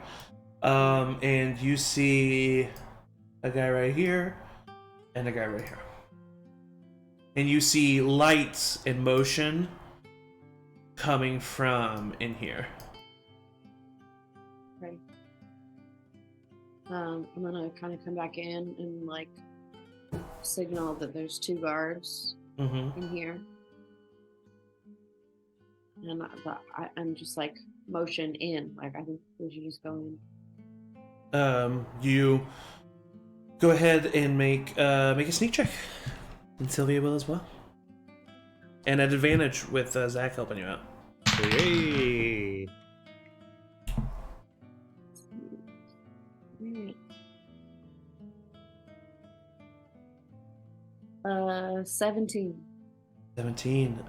And you see a guy right here and a guy right here. And you see lights in motion coming from in here. Okay. I'm gonna kind of come back in and like signal that there's 2 guards Mm-hmm. in here, and I'm just like motion in. Like I think we should just go in. You go ahead and make a sneak check, and Sylvia will as well, and at advantage with Zach helping you out. Hey. Right. 17. 17.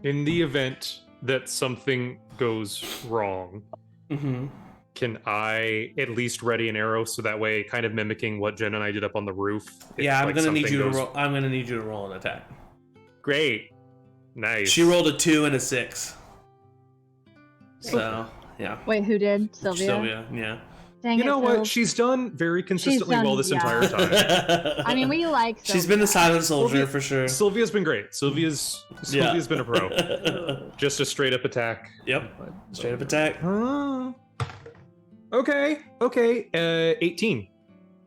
In the event that something goes wrong, Mm-hmm. can I at least ready an arrow so that way, kind of mimicking what Jen and I did up on the roof? if, Yeah, I'm like, gonna need something you to goes- roll. I'm gonna need you to roll an attack. Great. Nice. She rolled a 2 and a 6. So yeah, Wait, who did? Sylvia? Sylvia. Yeah. Dang You it, know what? Syl. She's done very consistently done- well this yeah. entire time. I mean, we like Sylvia. She's been the silent soldier Sylvia- for sure. Sylvia's been great. Sylvia's been a pro. Just a straight up attack. Yep. Straight up attack. Okay. 18.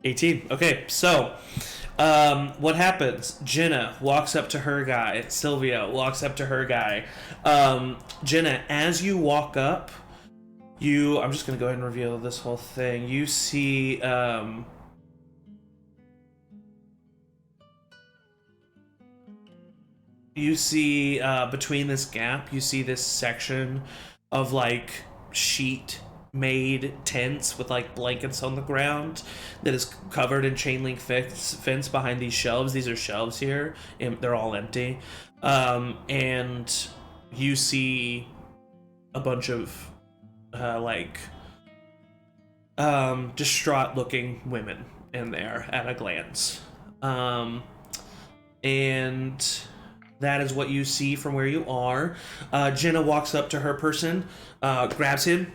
18. Okay, so what happens? Jenna walks up to her guy. Sylvia walks up to her guy. Jenna, as you walk up, I'm just gonna go ahead and reveal this whole thing. You see between this gap, you see this section of like sheet made tents with like blankets on the ground that is covered in chain link fence behind these shelves. These are shelves here, and they're all empty. And you see a bunch of distraught looking women in there at a glance. And that is what you see from where you are. Jenna walks up to her person, grabs him,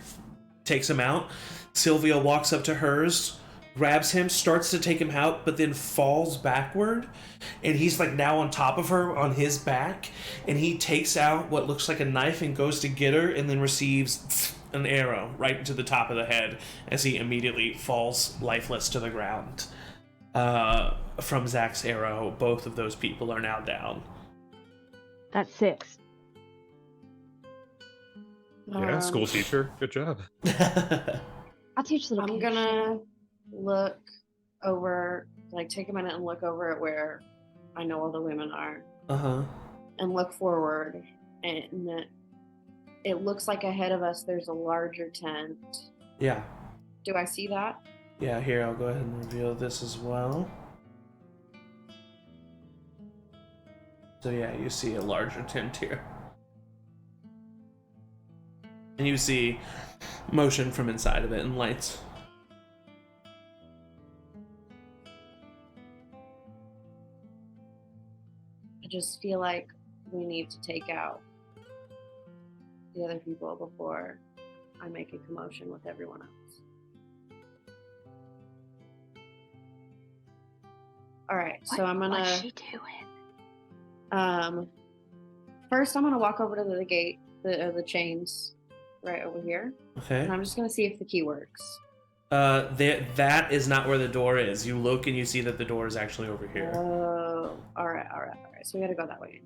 takes him out. Sylvia walks up to hers, grabs him, starts to take him out, but then falls backward. And he's like now on top of her on his back. And he takes out what looks like a knife and goes to get her, and then receives an arrow right into the top of the head as he immediately falls lifeless to the ground. From Zach's arrow, both of those people are now down. That's 6. Yeah, school teacher. Good job. I'll teach little I'm kids. gonna look over, like take a minute and look over at where I know all the women are, Uh-huh. and look forward, and it looks like ahead of us there's a larger tent. Yeah. Do I see that? Yeah, here, I'll go ahead and reveal this as well. So yeah, you see a larger tent here. And you see motion from inside of it and lights. I just feel like we need to take out the other people before I make a commotion with everyone else. All right, so I'm gonna. What's she doing? First, I'm gonna walk over to the gate, the chains, right over here, Okay. and I'm just gonna see if the key works. That is not where the door is. You look and you see that the door is actually over here. Oh, all right. So we gotta go that way.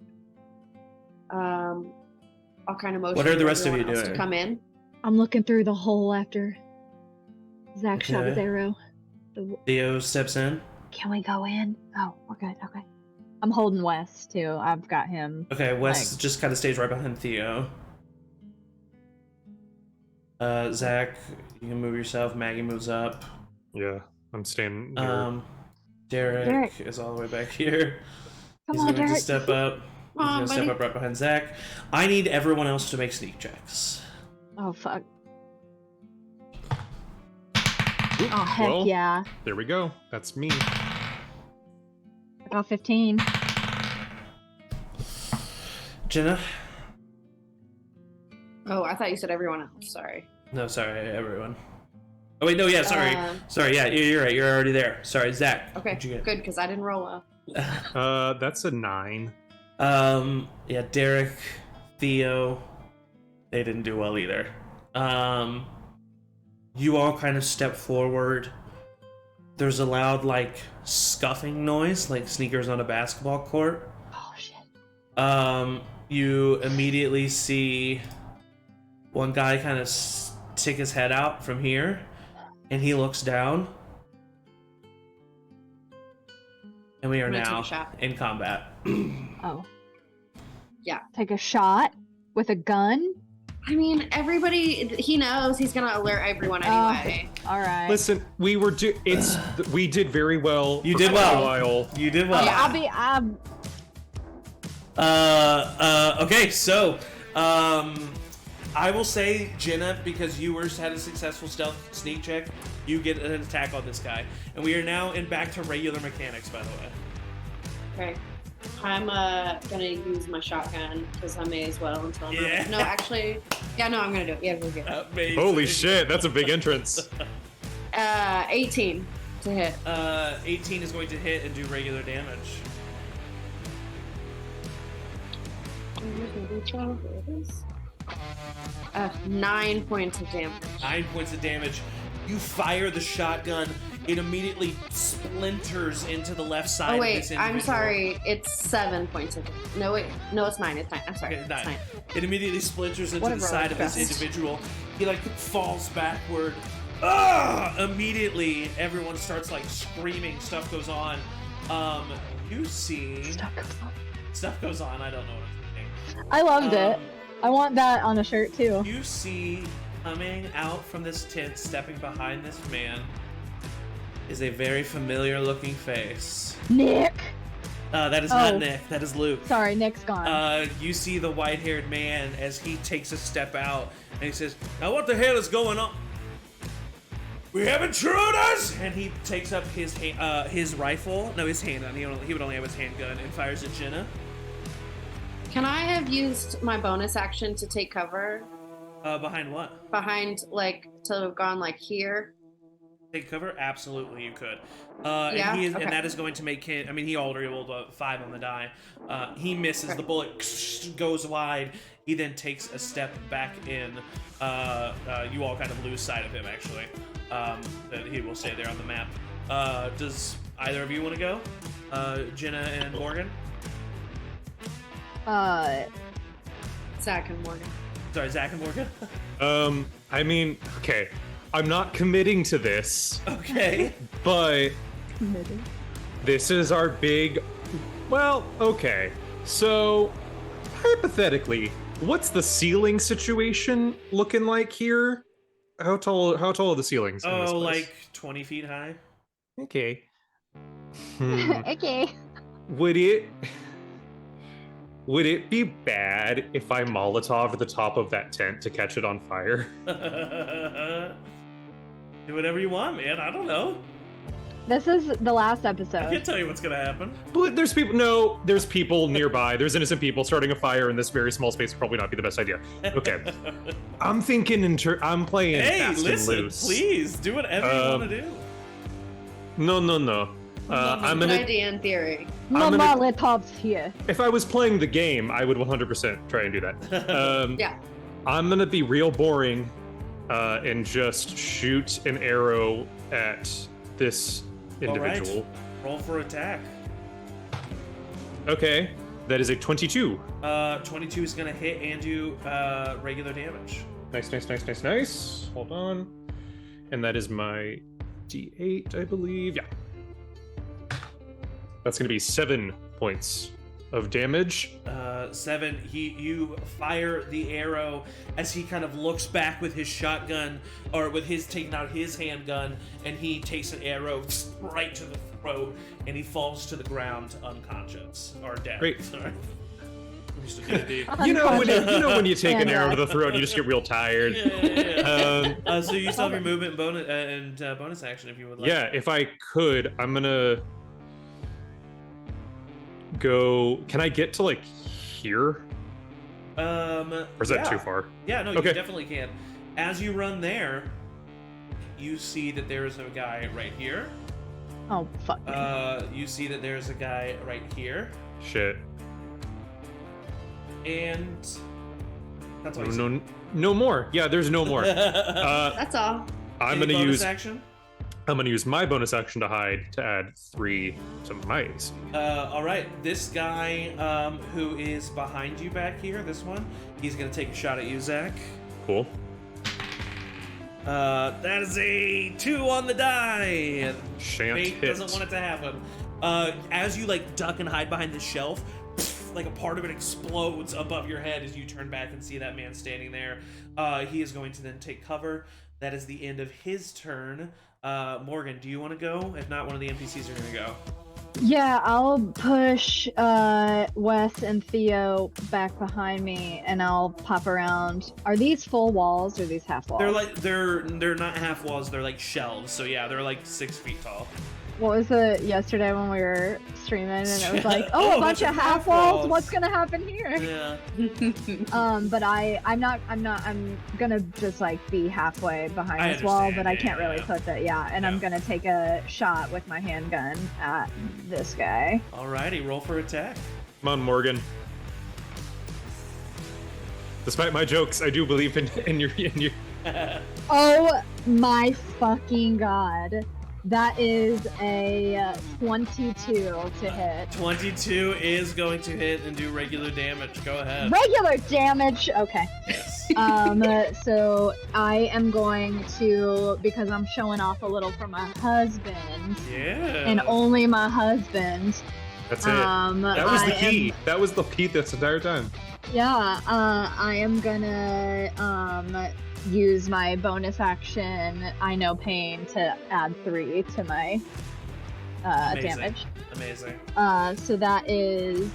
I'll kind of motion. What are the for rest of you everyone else doing? To come in. I'm looking through the hole after Zach shot his Okay. arrow. Theo steps in. Can we go in? Oh, we're good. Okay. I'm holding Wes too. I've got him. Okay, Wes just kind of stays right behind Theo. Zach, you can move yourself. Maggie moves up. Yeah, I'm standing here. Derek is all the way back here. Come He's on, going to Derek. step up. He's going to step up right behind Zach. I need everyone else to make sneak checks. Oh fuck. Oop, Oh heck well, yeah. There we go. That's me. I got 15. Jenna? Oh, I thought you said everyone else. Sorry. No, sorry, everyone. Oh wait, no, yeah, sorry. Sorry, yeah, you're right. You're already there. Sorry, Zach. Okay, What'd you get? good, because I didn't roll well. That's a 9. Yeah, Derek, Theo, they didn't do well either. You all kind of step forward. There's a loud, like, scuffing noise, like sneakers on a basketball court. Oh shit. You immediately see one guy kind of stick his head out from here, and he looks down. And we are I'm gonna now take a shot. in combat. Oh. Yeah. Take a shot with a gun? I mean, everybody, he knows he's gonna alert everyone anyway. All right. Listen, we did very well. You for did quite well. a while. You did well. Yeah, Okay, so, I will say, Jenna, because you had a successful stealth sneak check, you get an attack on this guy. And we are now back to regular mechanics, by the way. Okay. I'm gonna use my shotgun because I may as well until I'm Yeah. No, actually, yeah, no, I'm gonna do it. Yeah, we're good. Amazing. Holy shit, that's a big entrance. 18 to hit. 18 is going to hit and do regular damage. 9 points of damage. 9 points of damage. You fire the shotgun. It immediately splinters into the left side Oh of wait, this individual. I'm sorry. It's 7 points of damage. No wait, no, it's 9. It's 9. I'm sorry. Okay, It's 9. 9. It immediately splinters into Whatever, the side of this best. individual. He like falls backward. Ah! Immediately, everyone starts like screaming. Stuff goes on. You see stuff goes on. I don't know what I'm saying. I loved it. I want that on a shirt too. You see coming out from this tent, stepping behind this man, is a very familiar looking face. Nick! That is Oh. not Nick. That is Luke. Sorry, Nick's gone. You see the white-haired man as he takes a step out, and he says, "Now what the hell is going on? We have intruders!" And he takes up his rifle. No, his handgun. He would only have his handgun and fires at Jenna. Can I have used my bonus action to take cover Behind what? behind, like, to have gone like here? Take cover? Absolutely, you could. Yeah? And, Okay. and that is going to make him. I mean, he already rolled a 5 on the die. He misses. Okay. The bullet goes wide. He then takes a step back in. You all kind of lose sight of him, actually. That he will stay there on the map. Does either of you want to go? Jenna and Morgan? Zach and Morgan. Sorry, Zach and Morgan? I mean, okay. I'm not committing to this, Okay. but this is our big. Well, okay. So, hypothetically, what's the ceiling situation looking like here? How tall are the ceilings? in this Oh, place? like 20 feet high? Okay. Okay. Would it be bad if I Molotov the top of that tent to catch it on fire? Do whatever you want, man. I don't know. This is the last I episode. can't tell you what's gonna happen. But there's people. No, there's people nearby. There's innocent people. Starting a fire in this very small space would probably not be the best idea. Okay, I'm thinking. I'm playing Hey, fast listen, and loose. please do whatever you want to do. No. I'm Good gonna. idea in theory. No I'm gonna- Molotovs here. If I was playing the game, I would 100% try and do that. Yeah. I'm gonna be real boring, and just shoot an arrow at this individual. Roll for attack. Okay. That is a 22. 22 is gonna hit and do regular damage. Nice. Hold on. And that is my D8, I believe. Yeah. That's gonna be 7 points of damage. 7. You fire the arrow as he kind of looks back with his shotgun, or with his taking out his handgun, and he takes an arrow right to the throat, and he falls to the ground unconscious or dead. Great. Sorry. You know when you take an arrow to the throat, and you just get real tired. Yeah. So you still have your movement and bonus action if you would like. Yeah, if I could, I'm gonna go. Can I get to like here? Or is that too far? Yeah, no, Okay. you definitely can. As you run there, you see that there is a guy right here. Oh, fuck. You see that there's a guy right here. Shit. And that's all you see. No more. Yeah, there's no more. That's all. I'm Any gonna bonus use. action. I'm gonna use my bonus action to hide to add 3 to my AC. All right, this guy who is behind you back here, this one, he's gonna take a shot at you, Zach. Cool. That is a 2 on the die. Shan't Fate hit. doesn't want it to happen. As you like duck and hide behind the shelf, like a part of it explodes above your head as you turn back and see that man standing there. He is going to then take cover. That is the end of his turn. Morgan, do you want to go? If not, one of the NPCs are going to go. Yeah, I'll push Wes and Theo back behind me, and I'll pop around. Are these full walls or are these half walls? They're not half walls. They're like shelves. So yeah, they're like 6 feet tall. What was it yesterday when we were streaming, and it was like, Oh, a bunch bunch of of half half walls. walls. What's gonna happen here? Yeah. But I'm gonna just like be halfway behind I this wall, understand, but I can't yeah, really yeah. put that. Yeah, and Yeah. I'm gonna take a shot with my handgun at this guy. Alrighty, roll for attack. Come on, Morgan. Despite my jokes, I do believe in your. Oh my fucking god. That is a 22 to hit. 22 is going to hit and do regular damage. Go ahead. Regular damage. Okay. Yes. So I am going to, because I'm showing off a little for my husband, Yeah. and only my husband. That's it. That was the key. That was the key this entire time. Yeah. I am gonna use my bonus action. I know pain to add 3 to my Amazing. damage. Amazing. So that is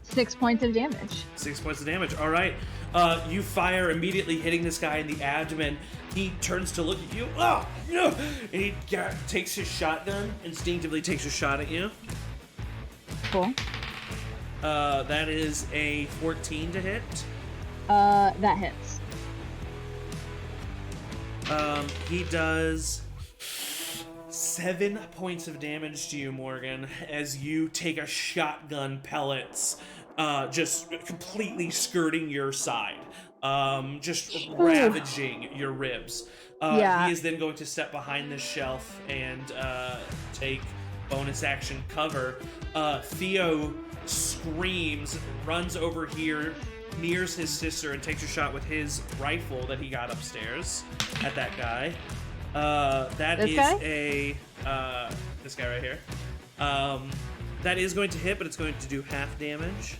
6 points of damage. 6 points of damage. All right. You fire, immediately hitting this guy in the abdomen. He turns to look at you. Oh, no! And he takes his shotgun, instinctively takes a shot at you. Cool. That is a 14 to hit. That hits. He does 7 points of damage to you, Morgan, as you take a shotgun pellets, just completely skirting your side, just ravaging your ribs. Yeah. He is then going to step behind this shelf and take bonus action cover. Theo screams, runs over here, nears his sister, and takes a shot with his rifle that he got upstairs at that guy. This guy? This guy right here. That is going to hit, but it's going to do half damage.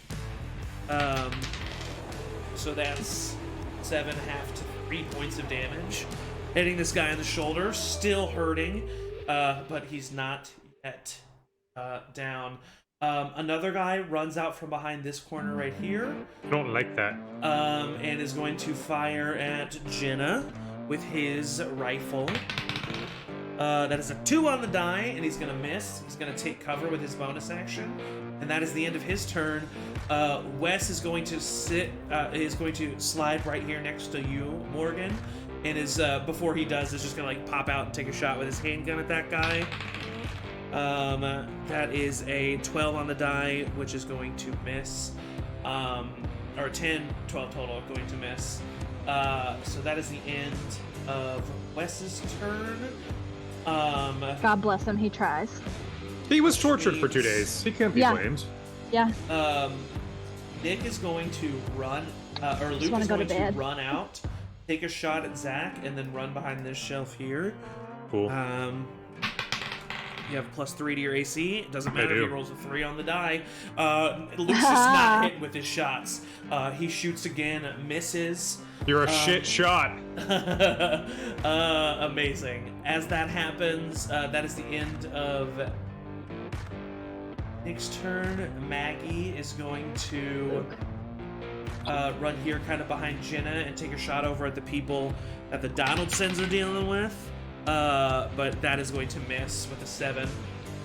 So that's 7.5 to 3 points of damage. Hitting this guy in the shoulder, still hurting, but he's not yet down. Another guy runs out from behind this corner right here. I don't like that. And is going to fire at Jenna with his rifle. That is a 2 on the die, and he's going to miss. He's going to take cover with his bonus action. And that is the end of his turn. Wes is going to slide right here next to you, Morgan. And before he does, is just going to like pop out and take a shot with his handgun at that guy. That is a 12 on the die, which is going to miss. Or 10, 12 total, going to miss. So that is the end of Wes's turn. God bless him, he tries. He was tortured for 2 days. He can't be Yeah. blamed. Yeah. Nick is going to run, or Luke wanna is go to going to bed. run out, take a shot at Zach, and then run behind this shelf here. Cool. You have a +3 to your AC. It doesn't I matter if do. he rolls a 3 on the die. Luke's just not hitting with his shots. He shoots again, misses. You're a shit shot. Amazing. As that happens, that is the end of Nick's turn. Maggie is going to run here kind of behind Jenna and take a shot over at the people that the Donaldsons are dealing with. But that is going to miss with a 7.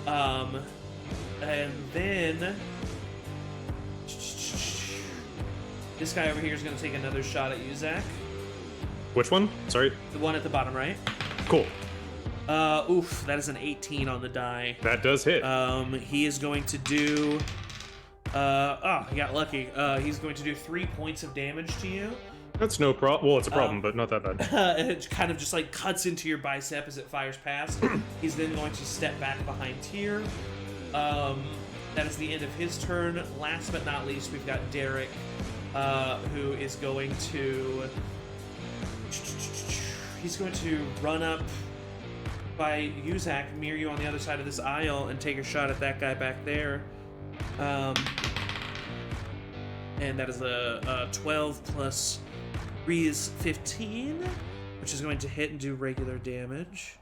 And then this guy over here is going to take another shot at you, Zach. Which one? Sorry. The one at the bottom right. Cool. Oof, that is an 18 on the die. That does hit. He is going to do... he got lucky. He's going to do 3 points of damage to you. That's no problem. Well, it's a problem, but not that bad. It kind of just like cuts into your bicep as it fires past. He's then going to step back behind Tyr. That is the end of his turn. Last but not least, we've got Derek, who is going to... He's going to run up by you, Zach, mirror you on the other side of this aisle, and take a shot at that guy back there. And that is a 12 plus 3 is 15, which is going to hit and do regular damage.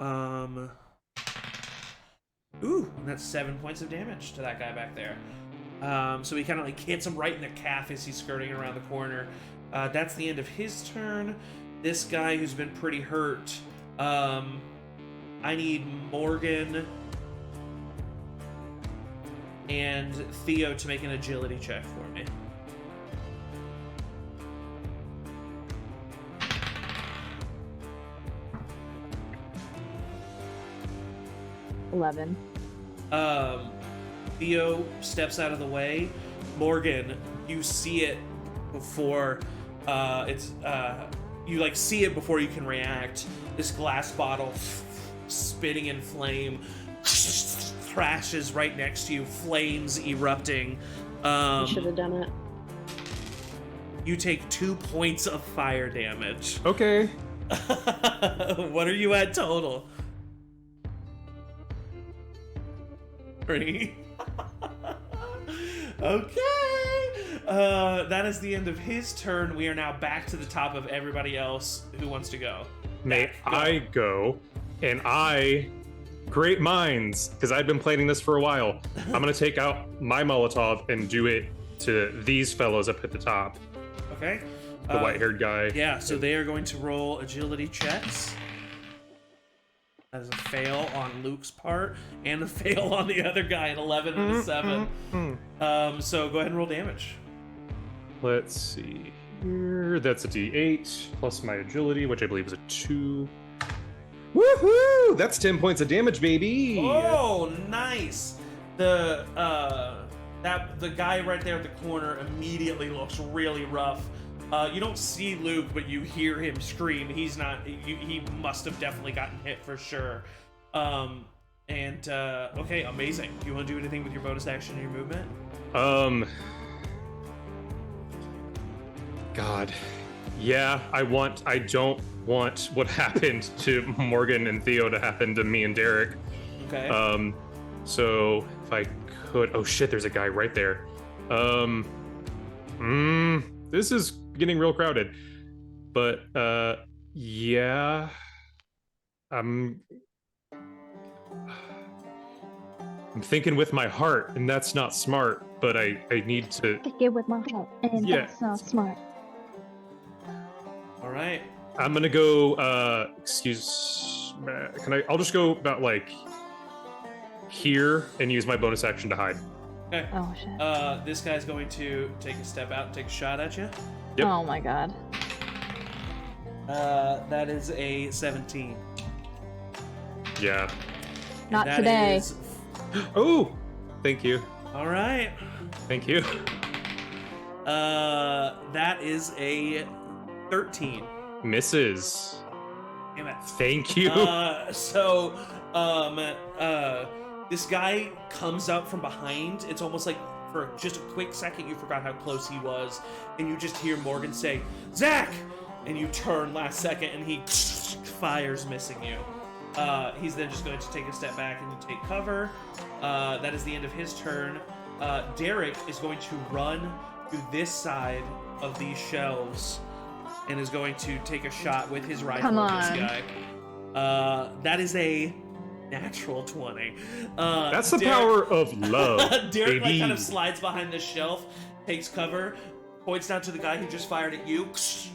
Ooh, and that's 7 points of damage to that guy back there. So he kind of like hits him right in the calf as he's skirting around the corner. That's the end of his turn. This guy who's been pretty hurt, I need Morgan and Theo to make an agility check for me. $11. Theo steps out of the way. Morgan, you see it before you like see it before you can react. This glass bottle spitting in flame crashes right next to you, flames erupting. You should have done it. You take 2 points of fire damage. Okay. What are you at total? 3. Okay. That is the end of his turn. We are now back to the top of everybody else who wants to go. May I go? And great minds, because I've been planning this for a while. I'm gonna take out my Molotov and do it to these fellows up at the top. Okay. The white-haired guy. Yeah, so they are going to roll agility checks. That is a fail on Luke's part, and a fail on the other guy, an 11 and a 7. So go ahead and roll damage. Let's see here. That's a D8 plus my agility, which I believe is a 2. Woohoo! That's 10 points of damage, baby. Oh, nice. The guy right there at the corner immediately looks really rough. You don't see Luke, but you hear him scream. He's not. He must have definitely gotten hit for sure. Okay, amazing. Do you want to do anything with your bonus action and your movement? God. Yeah, I don't want what happened to Morgan and Theo to happen to me and Derek. Okay. So if I could, oh shit, there's a guy right there. This is getting real crowded, but yeah, I'm thinking with my heart, and that's not smart. But I need to Get with my heart, and Yeah. that's not smart. All right. I'm gonna go. I'll just go about like here and use my bonus action to hide. Okay. Oh shit. This guy's going to take a step out and take a shot at you. Yep. Oh my god. That is a 17. Yeah. Not That today. is- Oh, thank you. All right. Thank you. That is a 13. Misses. Damn it. Thank you. This guy comes up from behind. It's almost like for just a quick second you forgot how close he was, and you just hear Morgan say, "Zach!" And you turn last second, and he fires, missing you. He's then just going to take a step back and take cover. That is the end of his turn. Derek is going to run to this side of these shelves and is going to take a shot with his rifle at this guy. That is a natural 20. That's the power of love. Derek like kind of slides behind the shelf, takes cover, points down to the guy who just fired at you.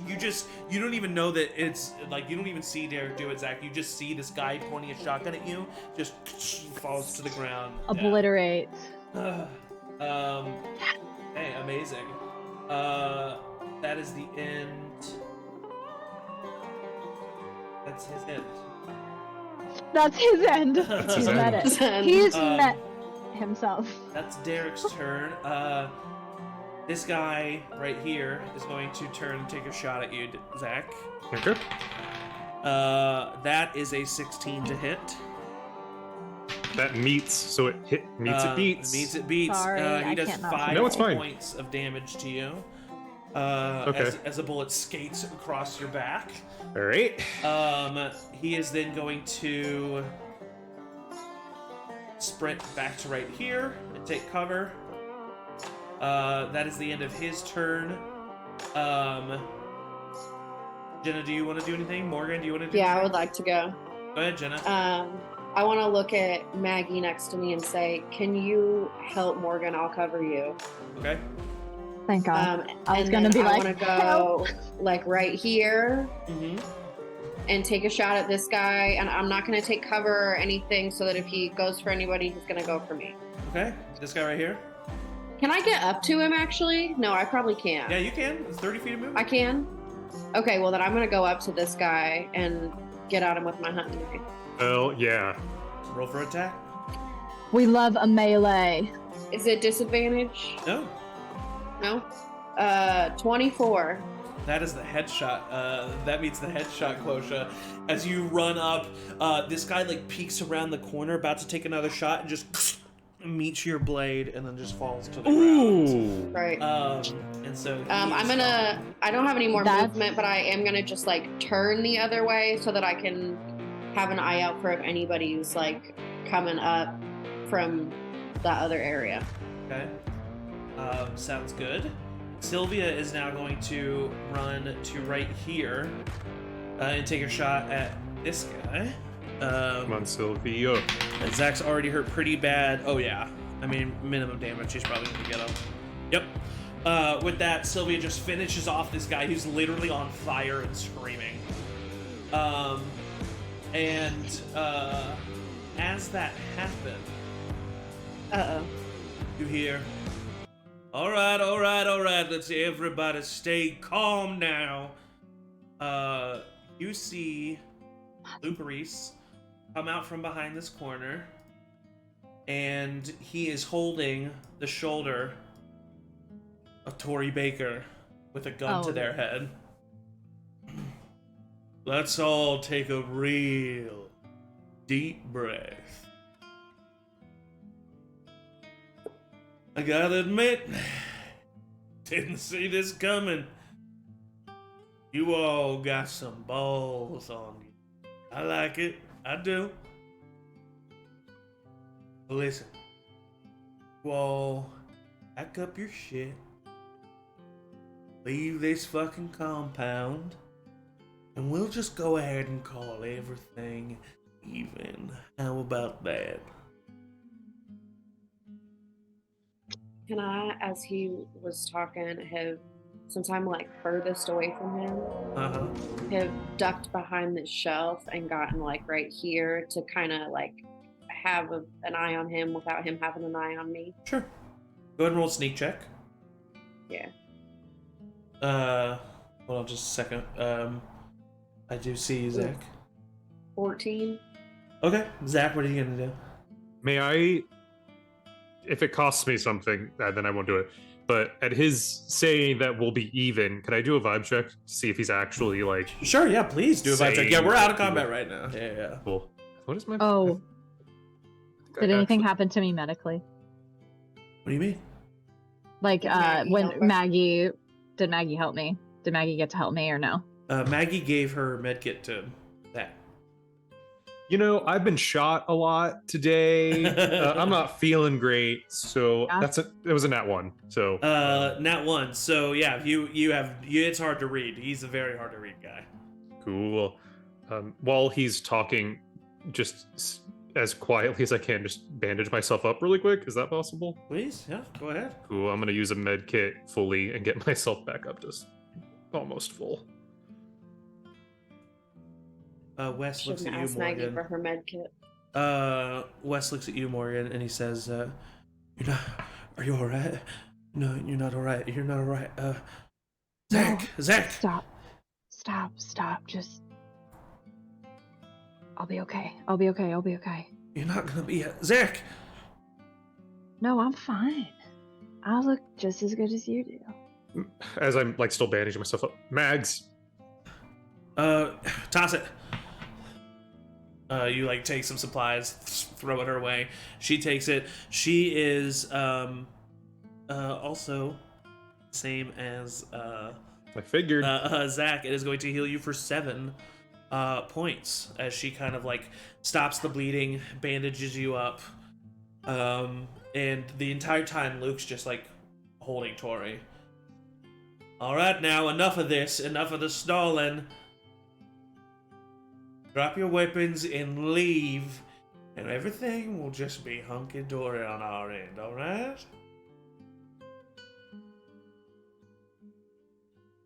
You don't even know that it's like, you don't even see Derek do it, Zach. You just see this guy pointing a shotgun at you, just falls to the ground. Obliterate. Hey, amazing. That is the end. That's his end. That's his end. That's his He's met end. it. He's met himself. That's Derek's turn. This guy right here is going to turn and take a shot at you, Zach. Okay. That is a 16 to hit. That meets, so it meets it beats. Meets it beats. Sorry, He I does can't 5 No, it's fine. points of damage to you. Okay. As a bullet skates across your back. All right. He is then going to sprint back to right here and take cover. That is the end of his turn. Jenna, do you want to do anything? Morgan, do you want to do anything? I would like to go. Go ahead, Jenna. I want to look at Maggie next to me and say, "Can you help Morgan? I'll cover you." Okay. Thank God. I was and gonna then be I like, want to go like right here Mm-hmm. and take a shot at this guy. And I'm not going to take cover or anything, so that if he goes for anybody, he's going to go for me. Okay. This guy right here. Can I get up to him? Actually, no, I probably can't. Yeah, you can. It's 30 feet of movement. I can. Okay, well then I'm going to go up to this guy and get at him with my hunting knife. Well, yeah. Roll for attack. we love a melee. Is it disadvantage? No. No. 24. That is the headshot. That meets the headshot quotient. As you run up, this guy like peeks around the corner, about to take another shot, and just meets your blade, and then just falls to the ground. Ooh. Right. And so I'm gonna. I don't have any more That's- movement, but I am gonna just like turn the other way so that I can have an eye out for if anybody who's like coming up from that other area. Okay. Sounds good. Sylvia is now going to run to right here and take a shot at this guy. Come on, Sylvia. And Zach's already hurt pretty bad. Oh yeah. I mean, minimum damage. She's probably gonna get him. Yep. With that, Sylvia just finishes off this guy who's literally on fire and screaming. As that happened, Uh-oh. you hear, all right, let's everybody stay calm now. You see Luke Reese come out from behind this corner, and he is holding the shoulder of Tori Baker with a gun to their head. Let's all take a real deep breath. I gotta admit, didn't see this coming. You all got some balls on you. I like it. I do. But listen, you all pack up your shit. Leave this fucking compound. And we'll just go ahead and call everything even. How about that? Can I, as he was talking, have, since I'm like furthest away from him, Uh-huh. have ducked behind this shelf and gotten like right here to kind of like have an eye on him without him having an eye on me? Sure. Go ahead and roll a sneak check. Yeah. Hold on just a second. I do see you, Zach. 14. Okay. Zach, what are you gonna do? May I, if it costs me something, then I won't do it. But at his saying that we'll be even, can I do a vibe check to see if he's actually like? Sure, yeah, please do a vibe check. Yeah, Same. we're out of combat right now. Yeah. Cool. What is my? Oh. I think Did anything happen to me medically? What do you mean? Like, Did Maggie when help her? did Maggie help me? Did Maggie get to help me or no? Maggie gave her medkit to Zach. You know, I've been shot a lot today. I'm not feeling great, so Yeah. it was a nat 1. So Nat 1. So yeah, it's hard to read. He's a very hard to read guy. cool. While he's talking, just as quietly as I can, just bandage myself up really quick. Is that possible? Please, yeah, go ahead. Cool. I'm gonna use a med kit fully and get myself back up to almost full. Wes looks Shouldn't at you, ask Maggie Morgan. for her med kit. Wes looks at you, Morgan, and he says, "You're not. Are you all right? No, you're not all right. You're not all right. Zach, No, Zach. Stop. Just. I'll be okay. I'll be okay. You're not gonna be Zach. No, I'm fine. I look just as good as you do. As I'm like still bandaging myself up, Mags. Toss it. You like take some supplies, throw it her way. She takes it. She is also same as I figured. Zach. It is going to heal you for 7 points as she kind of like stops the bleeding, bandages you up, and the entire time Luke's just like holding Tori. All right, now enough of this. Enough of the stalling. Drop your weapons and leave, and everything will just be hunky-dory on our end, alright?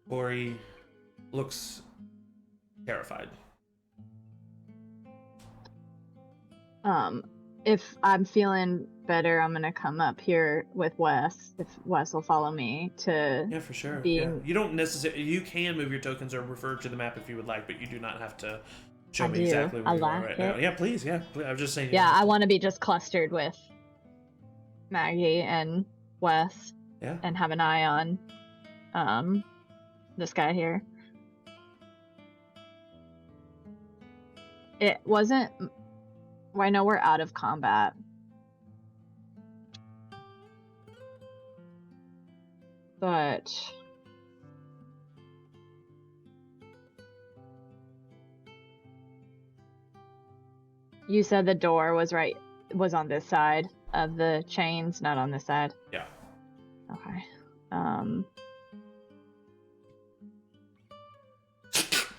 Tori looks terrified. If I'm feeling better, I'm gonna come up here with Wes. If Wes will follow me to. Yeah, for sure. Being- Yeah. You don't necessarily. You can move your tokens or refer to the map if you would like, but you do not have to show I me do. exactly where I you are like right now. it. Yeah, please. Yeah, I was just saying. Yeah, I want to be just clustered with Maggie and Wes Yeah. and have an eye on this guy here. It wasn't. Well, I know we're out of combat. But you said the door was on this side of the chains, not on this side. Yeah. Okay.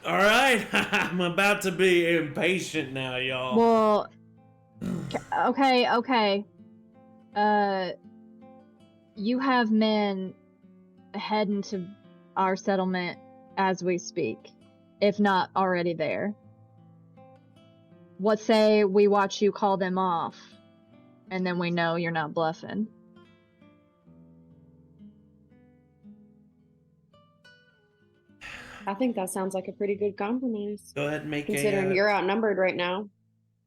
All right. I'm about to be impatient now, y'all. Well, okay. You have men heading to our settlement as we speak, if not already there. What say we watch you call them off, and then we know you're not bluffing? I think that sounds like a pretty good compromise. Go ahead and make Considering you're outnumbered right now.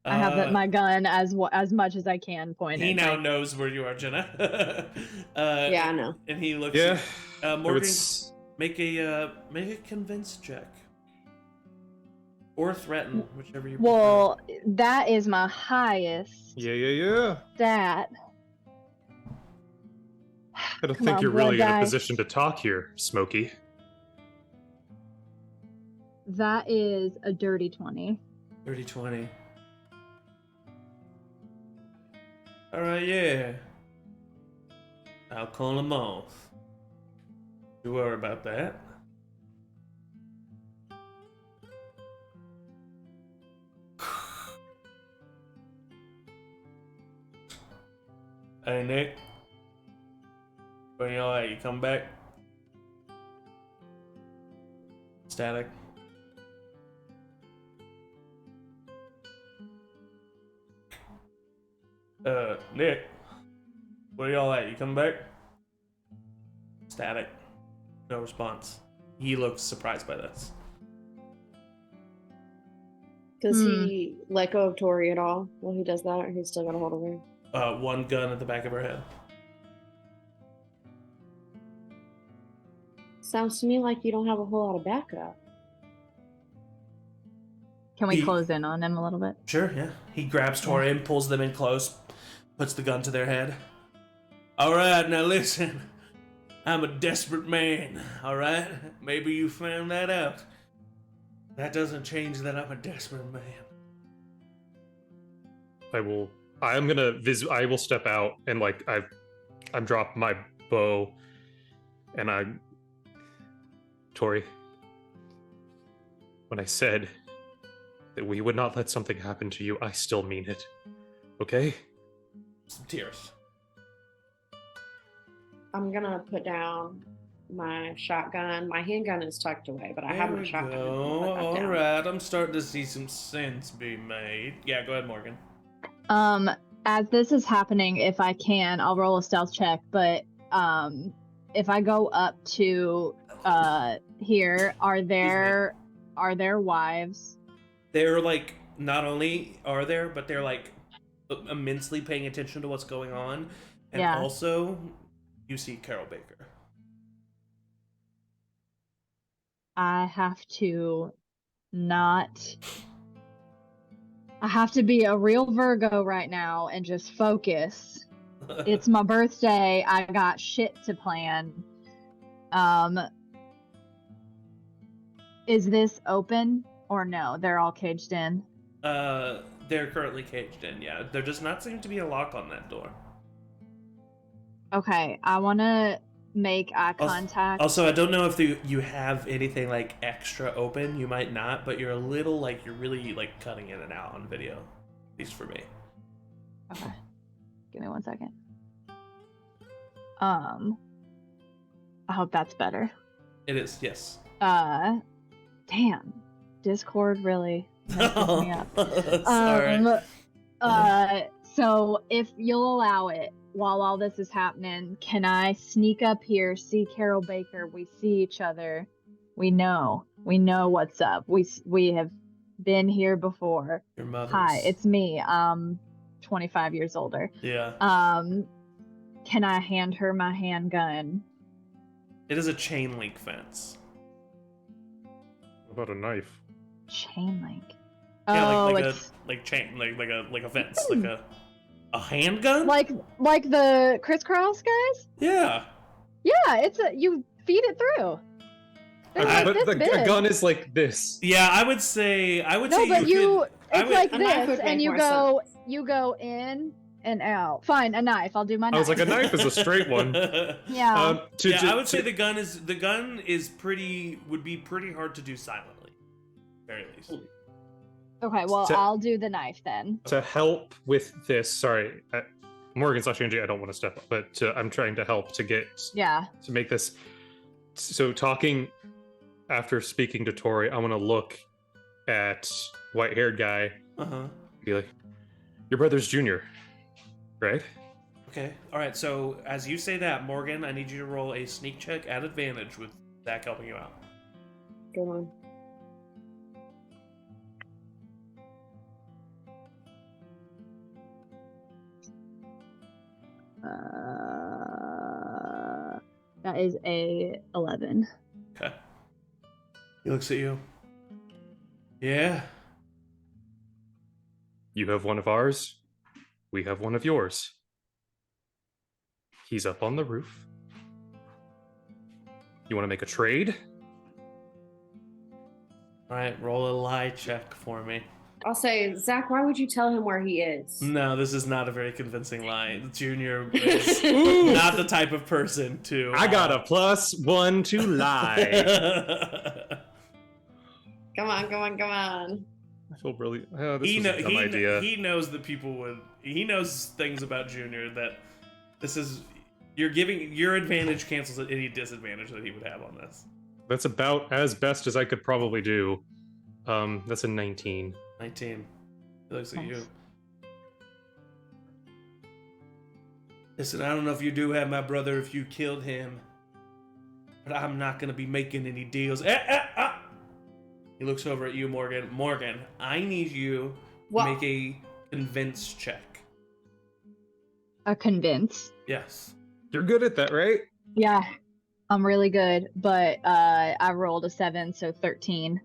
I have my gun as much as I can pointed. He now like- knows where you are, Jenna. Yeah, I know. And he looks. Yeah. Morgan, make a convince check. Or threaten, whichever you prefer. Well, that is my highest Yeah. stat. I don't Come think on, you're really blood in a guy. position to talk here, Smokey. That is a dirty 20. 30-20. Alright, yeah. I'll call him off. Don't worry about that. Hey, Nick. Where y'all at? You come back? Static. Nick. Where y'all at? You come back? Static. No response. He looks surprised by this. Does he let go of Tori at all while he does that, or he's still got a hold of her? One gun at the back of her head. Sounds to me like you don't have a whole lot of backup. Can we He- close in on him a little bit? Sure, yeah. He grabs Tori and pulls them in close, puts the gun to their head. All right, now listen. I'm a desperate man, all right? Maybe you found that out. That doesn't change that I'm a desperate man. I will step out and I'm dropping my bow and Tori, when I said that we would not let something happen to you, I still mean it. Okay? Some tears. I'm gonna put down my shotgun. My handgun is tucked away, but I have my shotgun. All right, I'm starting to see some sense be made. Yeah, go ahead, Morgan. As this is happening, if I can, I'll roll a stealth check, but if I go up to here, are there wives? They're like, not only are there, but they're like immensely paying attention to what's going on. And also, you see Carol Baker. I have to be a real Virgo right now and just focus. It's my birthday. I got shit to plan. Is this open or no? They're all caged in. They're currently caged in, yeah. There does not seem to be a lock on that door. Okay, I want to make eye contact. Also, I don't know if you have anything like extra open. You might not, but you're a little like you're really like cutting in and out on video, at least for me. Okay, give me 1 second. I hope that's better. It is, yes. Damn, Discord really messes me up. Sorry. So if you'll allow it, while all this is happening, can I sneak up here, see Carol Baker? We see each other. We know what's up. We have been here before. Your mother's. Hi, it's me. 25 years older. Yeah. Can I hand her my handgun? It is a chain link fence. What about a knife? Chain link. Yeah, like a fence, like a handgun? Like the crisscross guys? Yeah. Yeah, you feed it through. But a gun is like this. Yeah, I would say But it's like this, and you go in and out. Fine, a knife. I'll do my knife. I was like, a knife is a straight one. Yeah. I would say the gun would be pretty hard to do silently, very least. Okay, well, I'll do the knife then. To help with this, sorry, Morgan/Angie, I don't want to step up, but I'm trying to help to make this. So talking after speaking to Tori, I want to look at white-haired guy. Be like, your brother's Junior, right? Okay. All right. So as you say that, Morgan, I need you to roll a sneak check at advantage with Zach helping you out. Go on. That is a 11. Okay. He looks at you. Yeah. You have one of ours. We have one of yours. He's up on the roof. You want to make a trade? All right. Roll a lie check for me. I'll say, Zach, why would you tell him where he is? No, this is not a very convincing lie. Junior is not the type of person to... I got a +1 to lie. Come on. I feel really... Oh, this is a dumb idea. He knows that people would... He knows things about Junior that this is... You're giving... Your advantage cancels any disadvantage that he would have on this. That's about as best as I could probably do. That's a 19. 19. He looks at you. Listen, I don't know if you do have my brother, if you killed him, but I'm not going to be making any deals. He looks over at you, Morgan. Morgan, I need you to make a convince check. A convince? Yes. You're good at that, right? Yeah, I'm really good, but I rolled a 7, so 13.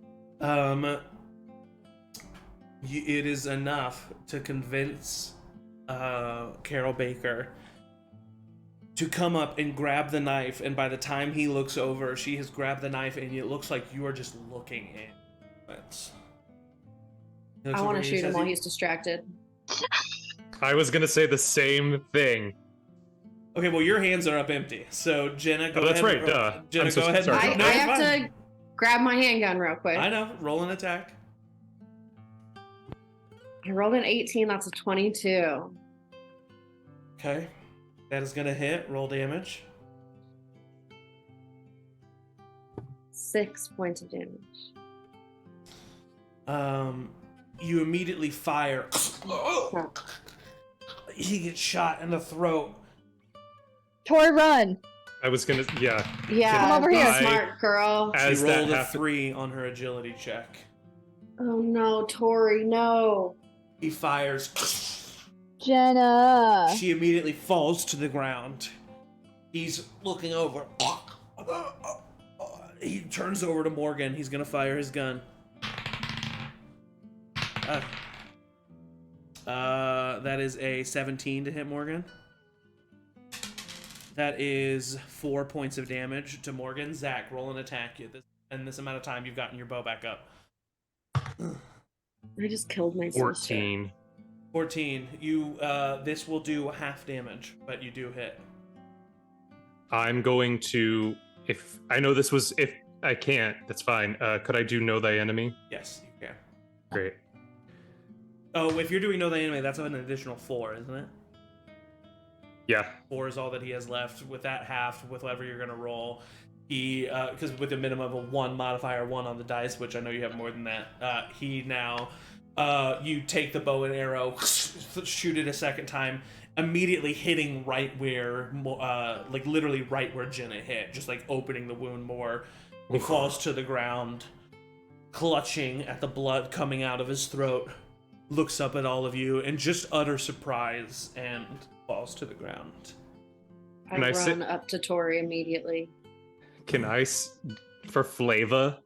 It is enough to convince Carol Baker to come up and grab the knife, and by the time he looks over, she has grabbed the knife, and it looks like you are just looking in. I want to shoot him while he's distracted. I was gonna say the same thing. Okay, well, your hands are up empty, so Jenna, go Oh, that's ahead. right, duh. Jenna, I'm so go ahead. sorry. I have to grab my handgun real quick. I know. Roll an attack. I rolled an 18. That's a 22. Okay, that is gonna hit. Roll damage. 6 points of damage. You immediately fire. He gets shot in the throat. Tori, run! I was gonna, yeah. Yeah, Come over here. Smart girl. As She that rolled a happened, 3 on her agility check. Oh no, Tori, no. He fires. Jenna! She immediately falls to the ground. He's looking over. He turns over to Morgan. He's gonna fire his gun. That is a 17 to hit Morgan. That is 4 points of damage to Morgan. Zach, roll an attack. In this amount of time, you've gotten your bow back up. I just killed my sister. 14. 14. You, this will do half damage, but you do hit. I'm going to, if I know this was, if I can't, that's fine. Could I do Know Thy Enemy? Yes, you can. Great. Oh, if you're doing Know Thy Enemy, that's an additional 4, isn't it? Yeah. 4 is all that he has left. With that half, with whatever you're gonna roll, he because with a minimum of a 1 modifier, 1 on the dice, which I know you have more than that. He now, you take the bow and arrow, shoot it a second time, immediately hitting right where, like literally right where Jenna hit, just like opening the wound more. He falls to the ground, clutching at the blood coming out of his throat. Looks up at all of you in just utter surprise and falls to the ground. I Can I run up to Tori immediately. Can I, for flavor,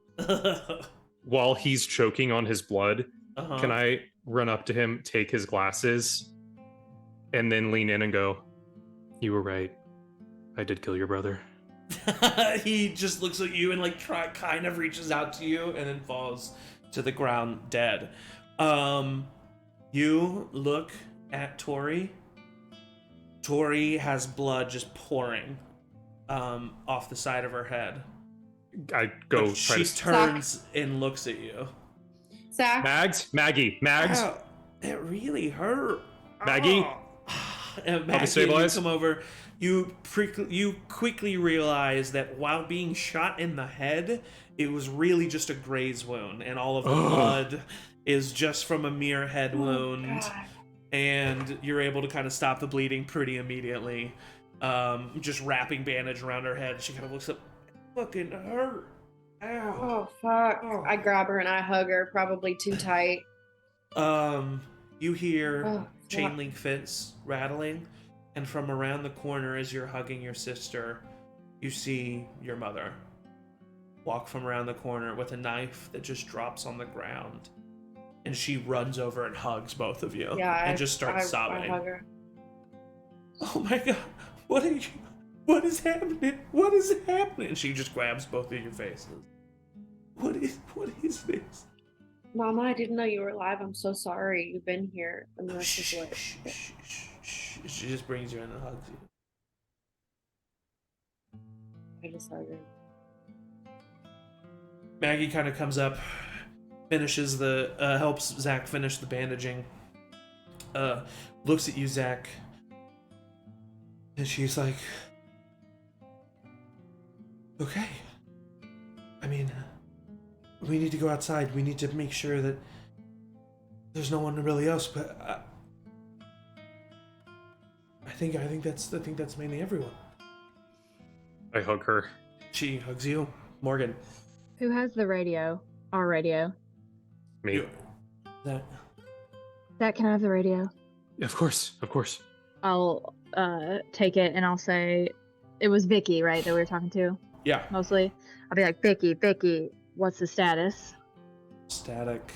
while he's choking on his blood, can I run up to him, take his glasses, and then lean in and go, "You were right. I did kill your brother." He just looks at you and like kind of reaches out to you and then falls to the ground dead. You look at Tori. Tori has blood just pouring off the side of her head. I go But try she to... turns and looks at you. Zach? Maggie! Ow, it really hurt. Maggie? And Maggie, you stabilize? come over. You quickly realize that while being shot in the head, it was really just a graze wound, and all of the blood is just from a mere head wound. God. And you're able to kind of stop the bleeding pretty immediately. Just wrapping bandage around her head. She kind of looks up. It fucking hurt. Ow. Oh, fuck. Oh. I grab her and I hug her, probably too tight. You hear Oh, chain fuck. link fence rattling, and from around the corner as you're hugging your sister, you see your mother walk from around the corner with a knife that just drops on the ground. And she runs over and hugs both of you and just starts sobbing. I hug her. Oh my god, what is happening? What is happening? And she just grabs both of your faces. What is this? Mama, I didn't know you were alive. I'm so sorry. You've been here. And the rest is what? She just brings you in and hugs you. I just hug her. Maggie kind of comes up, finishes helps Zach finish the bandaging. Looks at you, Zach, and she's like, "Okay. I mean, we need to go outside. We need to make sure that there's no one really else. But I think that's mainly everyone." I hug her. She hugs you, Morgan. Who has the radio? Our radio. Me. That. Zach, can I have the radio? Of course. I'll take it and I'll say, it was Vicky, right, that we were talking to? Yeah. Mostly. I'll be like, Vicky, what's the status? Static.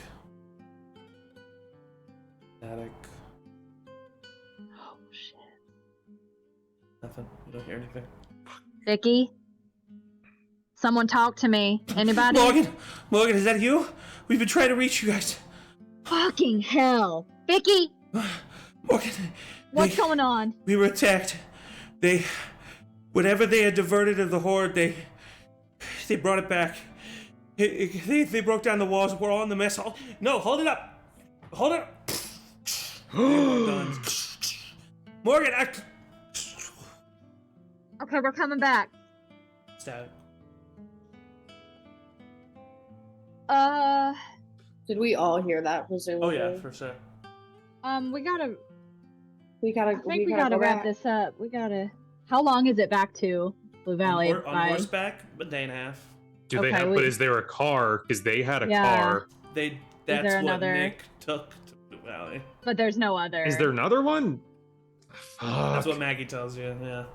Nothing. You don't hear anything. Vicky? Someone talk to me. Anybody? Morgan, is that you? We've been trying to reach you guys. Fucking hell. Vicky? Morgan. What's going on? We were attacked. Whatever they had diverted of the horde, they brought it back. They broke down the walls. We're all in the mess hall. No, hold it up. Hold it up. Morgan, Okay, we're coming back. Stab. Did we all hear that? Presumably. Oh yeah, for sure. We gotta I think we gotta wrap this up. How long is it back to Blue Valley? On horseback, a day and a half. Do they have? But is there a car? Because they had a car. That's there what another? Nick took to Blue Valley. But there's no other. Is there another one? Fuck. That's what Maggie tells you. Yeah.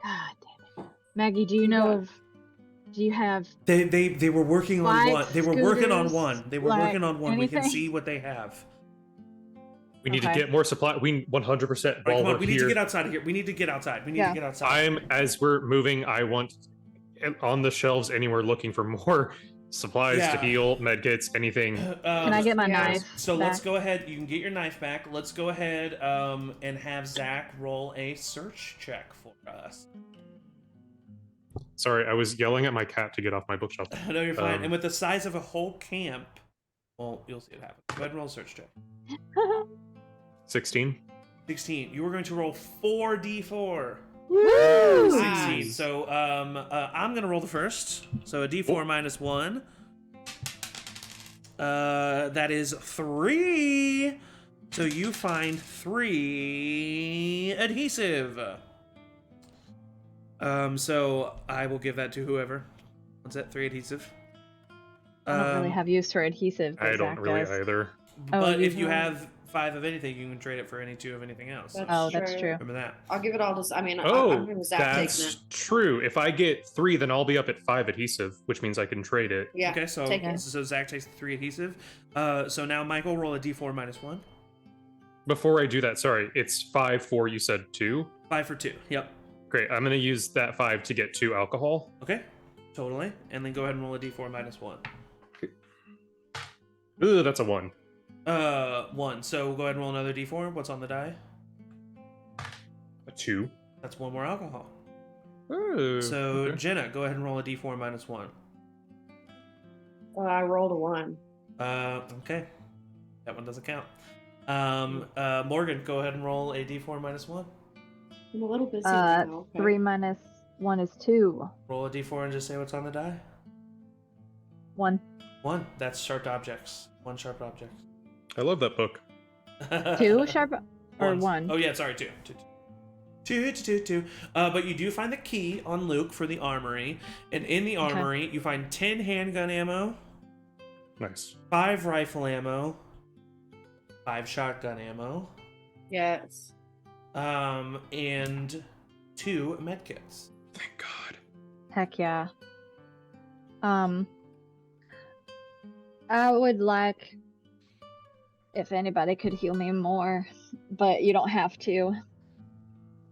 God damn it, Maggie. Do you have? They were working on one. They were working on scooters, one. They were working on one. We can anything? see what they have. We need to get more supply. We 100% while Come on, we're we need here. to get outside of here. We need to get outside. As we're moving, I want on the shelves anywhere looking for more supplies to heal, medkits, anything. Can I get my knife? So back? let's go ahead. You can get your knife back. Let's go ahead and have Zach roll a search check for us. Sorry, I was yelling at my cat to get off my bookshelf. No, you're fine. And with the size of a whole camp, well, you'll see it happen. Go ahead and roll a search check. 16. 16. You were going to roll 4d4. Woo! 16. So I'm gonna roll the first. So a d4 minus 1. That is 3. So you find 3 adhesive. So I will give that to whoever. What's that? 3 adhesive. I don't really have use for adhesive. I don't really either. But if you have 5 of anything, you can trade it for any 2 of anything else. That's true. Remember that. I'll give it all to. I'm Oh, going to Zach taking that's it. true. If I get 3, then I'll be up at 5 adhesive, which means I can trade it. Yeah. Okay, so take it. Zach takes 3 adhesive. So now Michael, roll a d4 minus 1. Before I do that, sorry, it's 5, 4, you said 2? 5 for 2. Yep. Great, I'm going to use that 5 to get 2 alcohol. Okay, totally. And then go ahead and roll a d4 minus 1. Ooh, that's a 1. 1. So go ahead and roll another d4. What's on the die? A 2. That's 1 more alcohol. Ooh, So okay. Jenna, go ahead and roll a d4 minus 1. I rolled a 1. Okay. That one doesn't count. Morgan, go ahead and roll a d4 minus 1. I'm a little busy now. Okay. 3 minus 1 is 2. Roll a d4 and just say what's on the die. 1. 1. That's sharp objects. 1 sharp object. I love that book. 2 sharp or Ones. 1? Oh yeah, sorry, 2. 2. But you do find the key on Luke for the armory, and in the armory you find 10 handgun ammo, Nice. 5 rifle ammo, 5 shotgun ammo, Yes. and 2 medkits. Thank God. Heck yeah. I would like if anybody could heal me more, but you don't have to.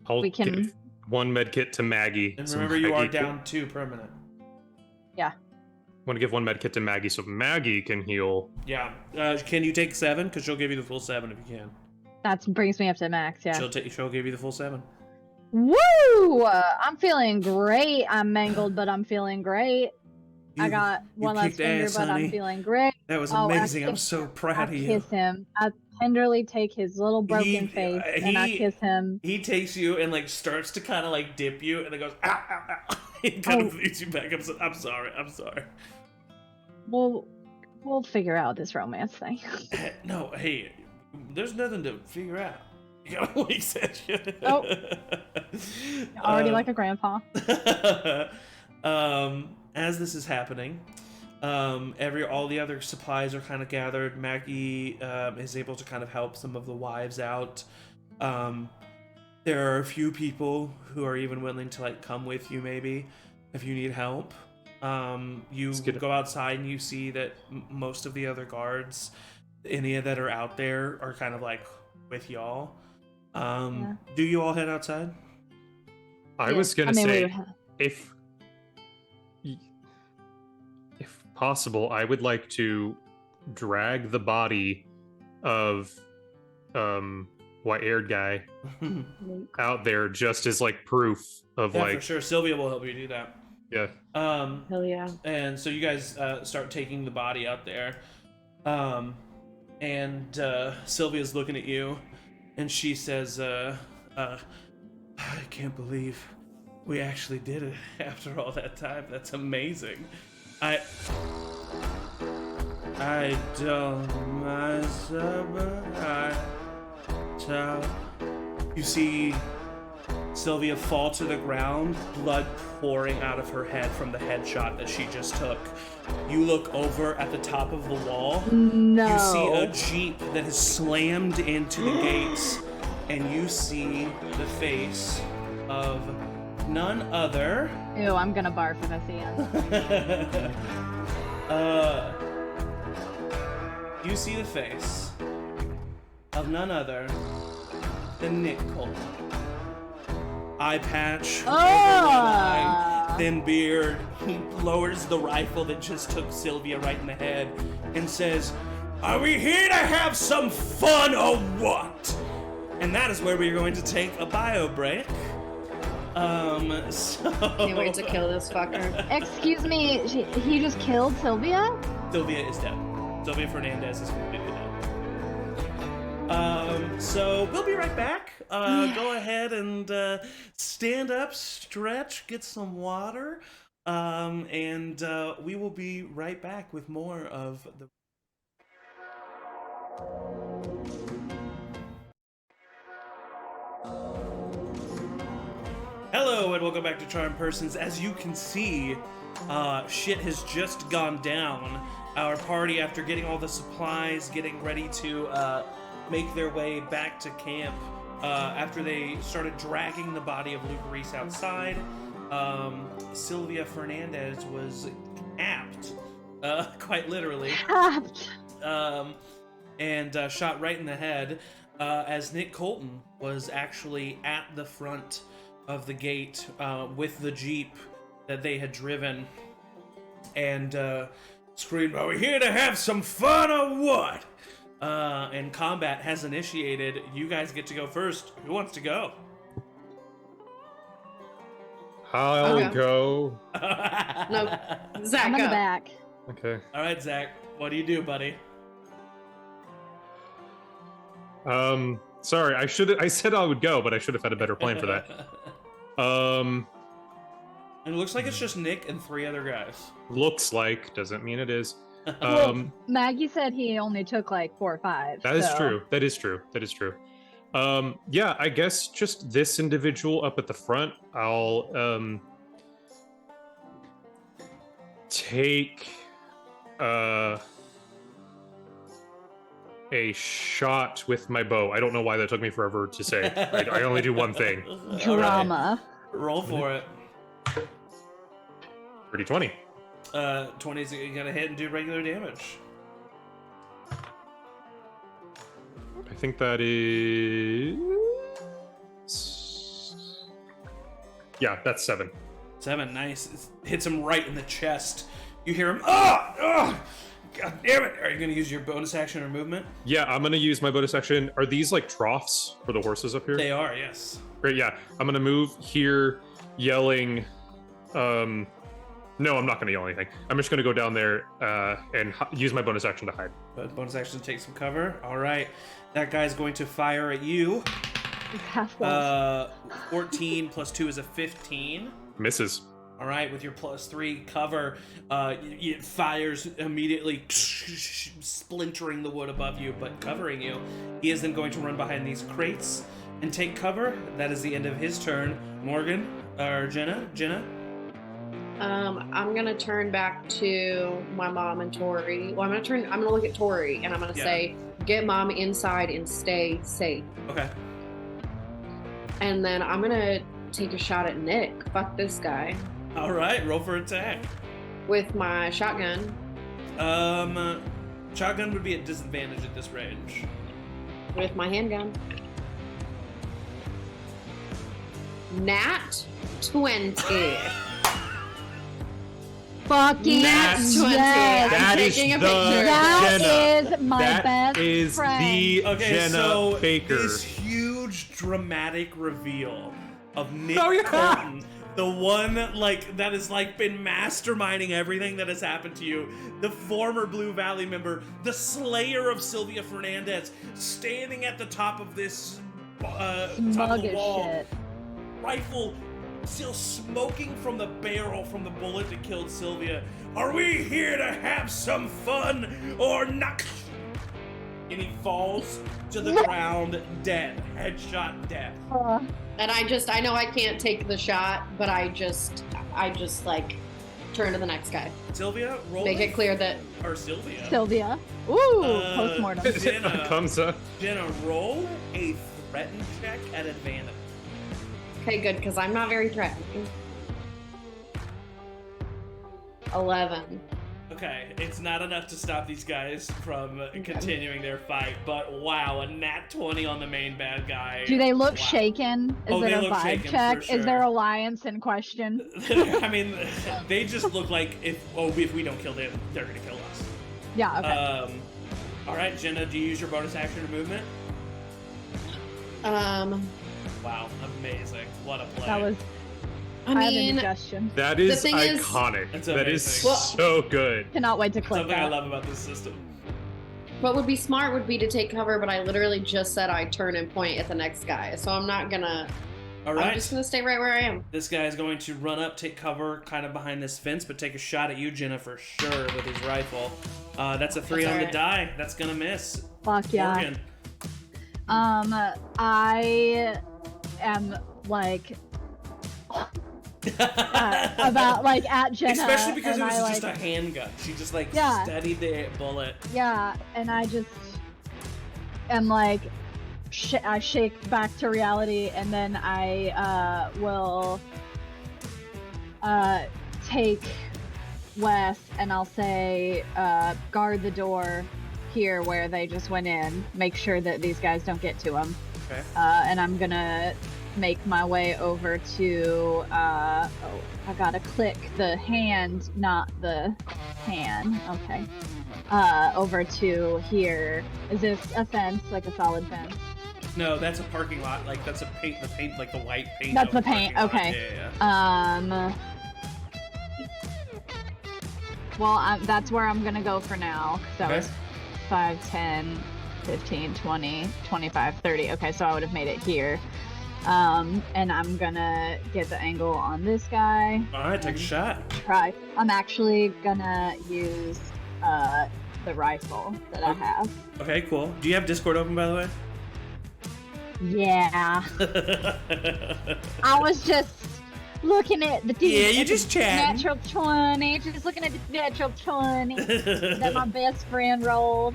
I'll We can- give 1 medkit to Maggie. And so remember, you are Maggie down 2 permanent. Yeah. Want to give 1 medkit to Maggie so Maggie can heal. Yeah. Can you take 7? Because she'll give you the full 7 if you can. That brings me up to max, yeah. She'll give you the full 7. Woo! I'm feeling great. I'm mangled, but I'm feeling great. I got one less kicked finger, ass, but honey. I'm feeling great. That was Oh, I amazing. I'm kiss- so I proud of you. kiss him. I tenderly take his little broken face, and I kiss him. He takes you and like starts to kind of like dip you, and then goes ow, ow, ow. He kind of leads you back. I'm sorry. We'll figure out this romance thing. No, hey, there's nothing to figure out. You gotta wait session. Oh. Already like a grandpa. As this is happening, all the other supplies are kind of gathered. Maggie is able to kind of help some of the wives out. There are a few people who are even willing to like come with you, maybe if you need help. You go outside and you see that most of the other guards, any that are out there, are kind of like with y'all. Do you all head outside? I Yeah. was gonna I mean, say, we would if possible, I would like to drag the body of white-haired guy out there just as like proof of Yeah, like for sure. Sylvia will help you do that. yeah. Hell yeah. And so you guys start taking the body out there. And Sylvia's looking at you, and she says, I can't believe we actually did it after all that time. That's amazing. I don't myself, but I tell. You see Sylvia fall to the ground, blood pouring out of her head from the headshot that she just took. You look over at the top of the wall. No. You see a Jeep that has slammed into the gates, and you see the face of none other. Ew, I'm gonna barf if I see him. You see the face of none other than Nick Colton. Eye patch, over one eye, thin beard. He lowers the rifle that just took Sylvia right in the head and says, "Are we here to have some fun or what?" And that is where we are going to take a bio break. So Can't wait to kill this fucker. Excuse me, he just killed Sylvia? Sylvia is dead. Sylvia Fernandez is completely dead. So we'll be right back. Go ahead and stand up, stretch, get some water, and we will be right back with more of the. Hello and welcome back to Charmed Persons. As you can see, shit has just gone down. Our party, after getting all the supplies, getting ready to make their way back to camp, after they started dragging the body of Luke Reese outside, Sylvia Fernandez was capped, quite literally, and shot right in the head, as Nick Colton was actually at the front of the gate with the Jeep that they had driven, and screamed, "Are we here to have some fun or what?" And combat has initiated. You guys get to go first. Who wants to go? I'll Okay. go. No, Zach, I'm in go. the back. Okay. All right, Zach. What do you do, buddy? Sorry, I said I would go, but I should have had a better plan for that. And it looks like it's just Nick and 3 other guys. Looks like, doesn't mean it is. Well, Maggie said he only took like 4 or 5. That is so- true. That is true. That is true. Yeah, I guess just this individual up at the front, I'll take a shot with my bow. I don't know why that took me forever to say. I only do one thing. Drama. Roll for it. 30-20. 20's gonna hit and do regular damage. I think that is... Yeah, that's 7. 7, nice. It hits him right in the chest. You hear him, God damn it! Are you gonna use your bonus action or movement? Yeah, I'm gonna use my bonus action. Are these like troughs for the horses up here? They are, yes. Great, yeah. I'm gonna move here, yelling. No, I'm not gonna yell anything. I'm just gonna go down there and use my bonus action to hide. But bonus action to take some cover. All right, that guy's going to fire at you. Half wolf. 14 plus 2 is a 15. Misses. All right, with your +3 cover, it fires immediately, splintering the wood above you, but covering you. He is then going to run behind these crates and take cover. That is the end of his turn. Morgan, or Jenna? I'm gonna turn back to my mom and Tori. Well, I'm gonna look at Tori and I'm gonna say, get mom inside and stay safe. Okay. And then I'm gonna take a shot at Nick. Fuck this guy. All right, roll for attack. With my shotgun. Shotgun would be at disadvantage at this range. With my handgun. Nat 20. Fucking Nat 20. yes. I'm That is taking a the picture. That Jenna. is my That best is friend. the Okay, Jenna so Baker. this huge dramatic reveal of Nick Oh, yeah. Colton, the one like that has like been masterminding everything that has happened to you, the former Blue Valley member, the slayer of Sylvia Fernandez, standing at the top of this top of Smug the as wall, shit. rifle still smoking from the barrel from the bullet that killed Sylvia. Are we here to have some fun or not? And he falls to the ground dead. Headshot dead. And I know I can't take the shot, but I just like turn to the next guy. Sylvia, roll Make it clear that or Sylvia. Sylvia. Ooh, postmortem. Jenna, Jenna, roll a threaten check at advantage. okay, good, because I'm not very threatening. 11. Okay, it's not enough to stop these guys from continuing their fight, but wow, a nat 20 on the main bad guy. Do they look Wow. shaken? Is Oh, it they a look vibe shaken, check? for sure. Is their alliance in question? I mean, they just look like if we don't kill them, they're gonna kill us. Yeah, okay. All right, Jenna, do you use your bonus action or movement? Wow, amazing! What a play. That was I I have mean, indigestion. That is thing is- iconic. That's That is amazing. so good. Cannot wait to click Something I that. love about this system. what would be smart would be to take cover, but I literally just said I turn and point at the next guy, so I'm not gonna. All I'm right, just gonna stay right where I am. this guy is going to run up, take cover, kind of behind this fence, but take a shot at you, Jenna, for sure with his rifle. That's a 3 That's on the alright. die. That's gonna miss. Fuck yeah. Morgan. I am like about like at Jenna. Especially because it and was I, just like, a handgun. She just like Yeah. studied the bullet. Yeah, and I just am like, I shake back to reality, and then I will take Wes, and I'll say, guard the door here where they just went in. Make sure that these guys don't get to them. Okay. And I'm gonna make my way over to, I gotta click the hand, not the pan. Okay. Over to here. Is this a fence, like a solid fence? No, that's a parking lot. Like that's a paint. The paint, like the white paint. That's of the a paint, parking lot. okay. Yeah. Well, that's where I'm gonna go for now. So Okay. it's 5, 10, 15, 20, 25, 30. Okay, so I would have made it here. And I'm gonna get the angle on this guy. All right, take a shot. Try. I'm actually gonna use the rifle that I have. Okay, cool. Do you have Discord open, by the way? Yeah. I was just looking at the Yeah, you just chatting. natural 20. Just looking at the natural 20 that my best friend rolled.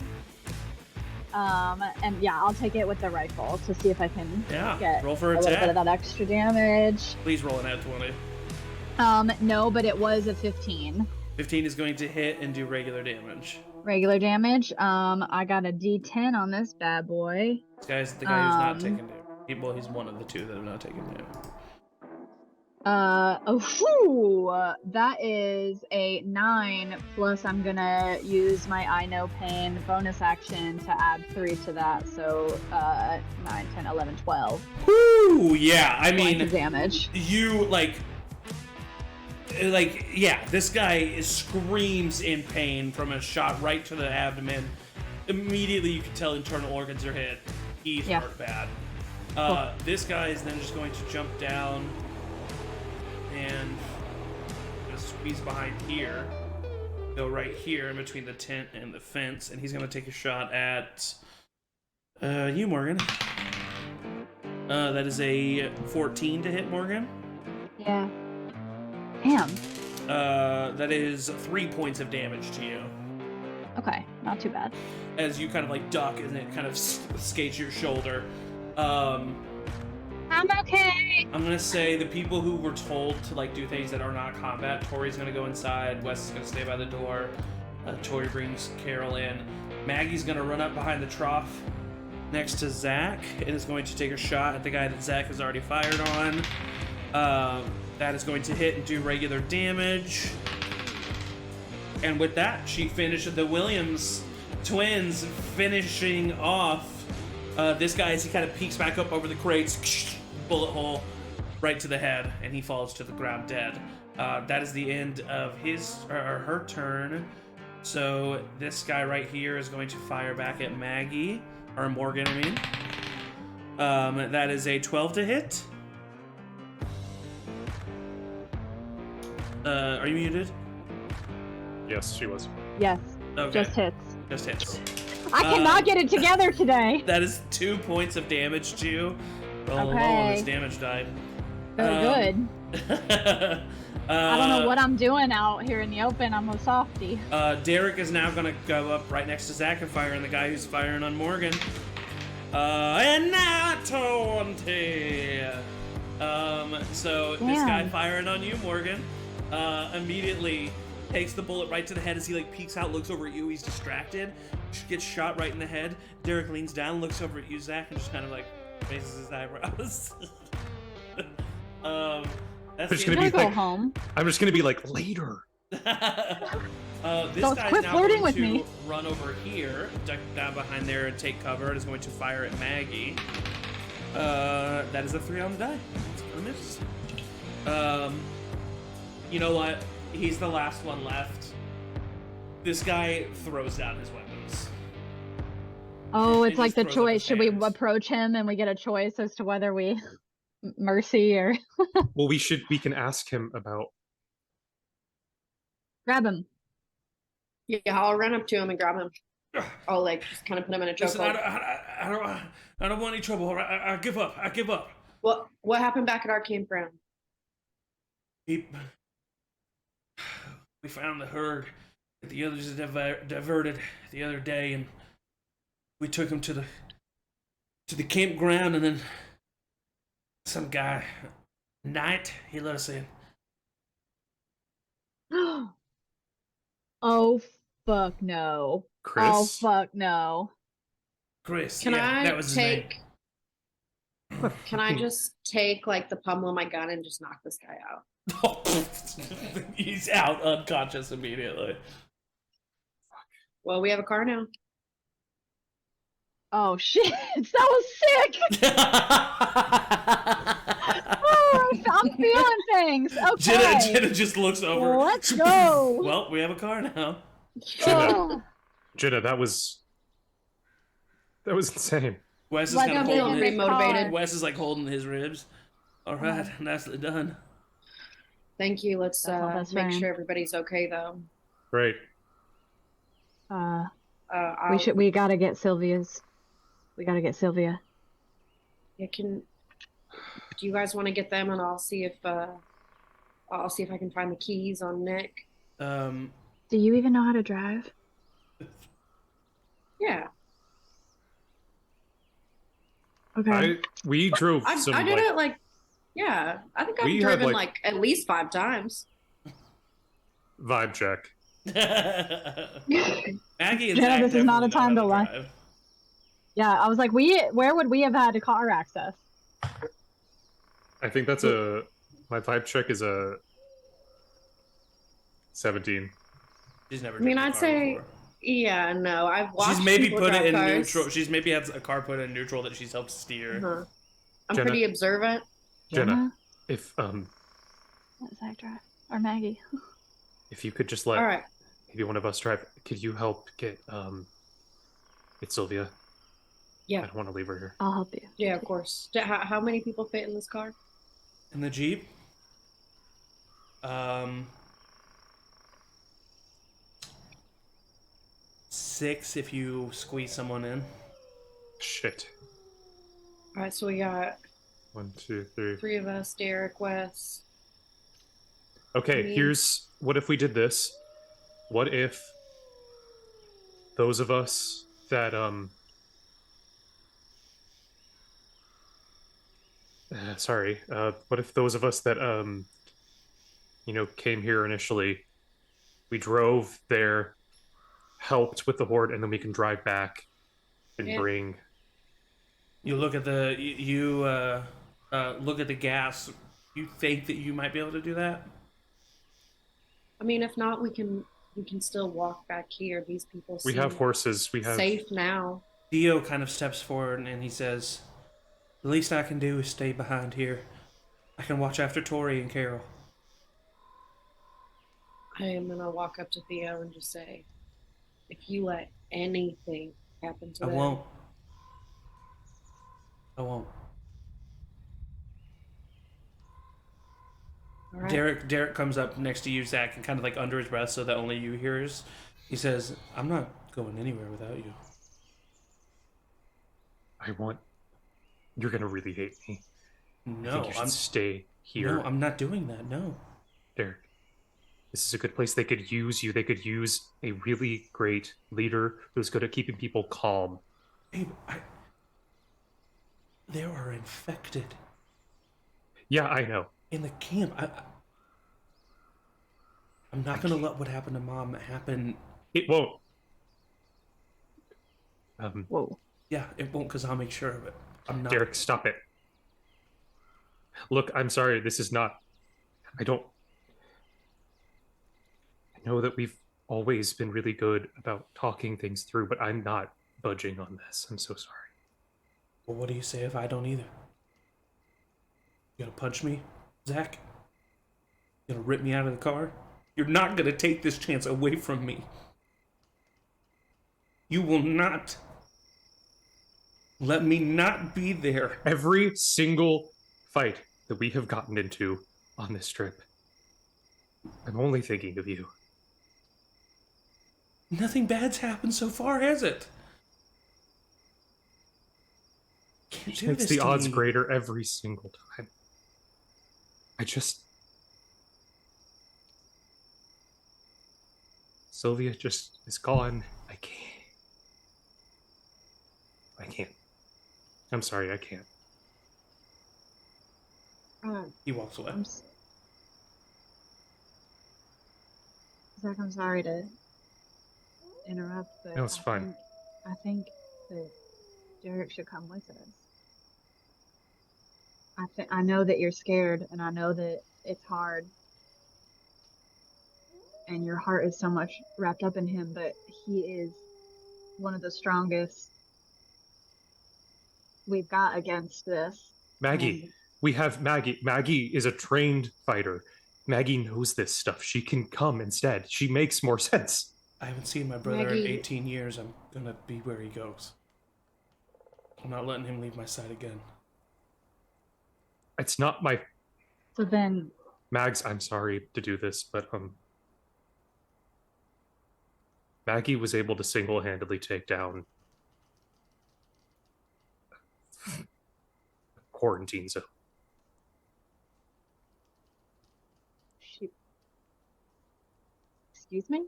And yeah, I'll take it with the rifle to see if I can Yeah, get roll for a little bit attack. of that extra damage. Please roll an at 20. No, but it was a 15. 15 is going to hit and do regular damage. Regular damage. I got a D10 on this bad boy. This guy's the guy who's not taking damage. Well, he's one of the two that are not taking damage. That is a 9, plus I'm gonna use my I Know Pain bonus action to add 3 to that, so 9, 10, 11, 12 Woo! Yeah, I points mean, of damage. you yeah, this guy screams in pain from a shot right to the abdomen. Immediately, you can tell internal organs are hit. He's Yeah. hurt bad. This guy is then just going to jump down and just squeeze behind here. Go right here in between the tent and the fence, and he's going to take a shot at you, Morgan. That is a 14 to hit, Morgan. Yeah. Damn. That is 3 points of damage to you. Okay, not too bad. As you kind of like duck and it kind of skates your shoulder. I'm okay. I'm gonna say the people who were told to like do things that are not combat. Tori's gonna go inside. Wes is gonna stay by the door. Tori brings Carol in. Maggie's gonna run up behind the trough next to Zach and is going to take a shot at the guy that Zach has already fired on. That is going to hit and do regular damage. And with that, she finished the Williams twins, finishing off this guy as he kind of peeks back up over the crates. Bullet hole right to the head, and he falls to the ground dead. That is the end of his or her turn. So this guy right here is going to fire back at Maggie, or Morgan, I mean. That is a 12 to hit. Are you muted? Yes, she was. Yes. Okay. Just hits. Just hits. I cannot get it together today. That is 2 points of damage to you. Roll low on Okay. this damage die. Very good. I don't know what I'm doing out here in the open. I'm a softie. Derek is now going to go up right next to Zach and fire on the guy who's firing on Morgan. And now 20. So this guy Damn. firing on you, Morgan, immediately takes the bullet right to the head as he like peeks out, looks over at you. He's distracted, gets shot right in the head. Derek leans down, looks over at you, Zach, and just kind of like raises his eyebrows. That's Just the gonna I'm be gonna go like- home. I'm just gonna be like, later. This Don't guy's quit now flirting going with to me. run over here, duck down behind there and take cover. It is going to fire at Maggie. That is a 3 on the die. It's gonna miss. You know what? He's the last one left. This guy throws down his weapons. Oh, He it's like just the throws up choice. his Should we hands. approach him and we get a choice as to whether we mercy or Well, we can ask him about. grab him? Yeah, I'll run up to him and grab him. I'll like just kind of put him in a Listen, chokehold. I don't want any trouble. I give up. I give up. What happened back at our campground? We found the herd that the others had diverted the other day, and we took them to the campground, and then some guy, Knight, he let us in. Oh fuck no. Chris. Oh fuck no. Chris, Can yeah, I that was his name. take? Can I just take like the pummel of my gun and just knock this guy out? He's out unconscious immediately. Well, we have a car now. Oh shit. That was sick. Oh, I'm feeling things. Okay. Jenna just looks over. Let's go. Well, we have a car now. Oh. Jenna, that was insane. Wes is Like kind I'm of feeling holding very this motivated. car. Wes is like holding his ribs. All right, nicely done. Thank you. Let's That's all best make friend. sure everybody's okay though. Right. We gotta get Sylvia's. We gotta get Sylvia. Do you guys want to get them, and I'll see if I can find the keys on Nick. Do you even know how to drive? Yeah, Okay. We drove I some. did it like, yeah. I think I've We had, driven like- like at least 5 times. Vibe check. Maggie and Jenna, Zach this is not a definitely know time how to lie. drive. Yeah, I was like, where would we have had a car access? I think that's my vibe check is a 17. She's never. I mean, driven a I'd car say before. Yeah, no, I've watched. She's maybe people put it drive in cars. neutral. She's maybe had a car put in neutral that she's helped steer. Uh-huh. I'm Jenna. pretty observant. Jenna, if Let Zach drive. Or Maggie. if you could just let All right. maybe one of us drive, could you help get Sylvia? Yeah. I don't want to leave her here. I'll help you. Yeah, of course. How many people fit in this car? In the Jeep. 6 if you squeeze someone in. Shit. All right, so we got 1, 2, 3. 3 of us: Derek, Wes. Okay, Me. here's what if we did this? What if those of us that what if those of us that came here initially, we drove there, helped with the horde, and then we can drive back and Yeah. bring. You look at the look at the gas You think that you might be able to do that? I mean, if not, we can still walk back here. These people We seem have horses. We have. safe now. Dio kind of steps forward and he says, "The least I can do is stay behind here. I can watch after Tori and Carol." I am gonna walk up to Theo and just say, if you let anything happen to I them, won't. I won't. all right. Derek comes up next to you, Zach, and kind of like under his breath so that only you hear his. He says, "I'm not going anywhere without you." You're gonna really hate me. I No, think you should stay here. No, I'm not doing that. No. Derek, this is a good place. They could use you. They could use a really great leader who's good at keeping people calm. Babe, there are infected Yeah, I know. in the camp. I'm not going to let what happened to Mom happen. It won't. Whoa. Yeah, it won't, because I'll make sure of it. I'm not. Derek, stop it. Look, I'm sorry. This is not. I know that we've always been really good about talking things through, but I'm not budging on this. I'm so sorry. Well, what do you say if I don't either? You gonna punch me, Zach? You gonna rip me out of the car? You're not gonna take this chance away from me. You will not let me not be there. Every single fight that we have gotten into on this trip, I'm only thinking of you. Nothing bad's happened so far, has it? Can't do Makes this the to odds me. greater every single time. Sylvia just is gone. I can't. I'm sorry, I can't. He walks away. Zach, I'm sorry to interrupt, but No, it's fine. I think that Derek should come with us. I know that you're scared, and I know that it's hard, and your heart is so much wrapped up in him, but he is one of the strongest we've got against this. Maggie, we have Maggie. Maggie is a trained fighter. Maggie knows this stuff. She can come instead. She makes more sense. I haven't seen my brother Maggie. in 18 years. I'm gonna be where he goes. I'm not letting him leave my side again. It's not my So then, Mags, I'm sorry to do this, but Maggie was able to single-handedly take down a quarantine zone. excuse me?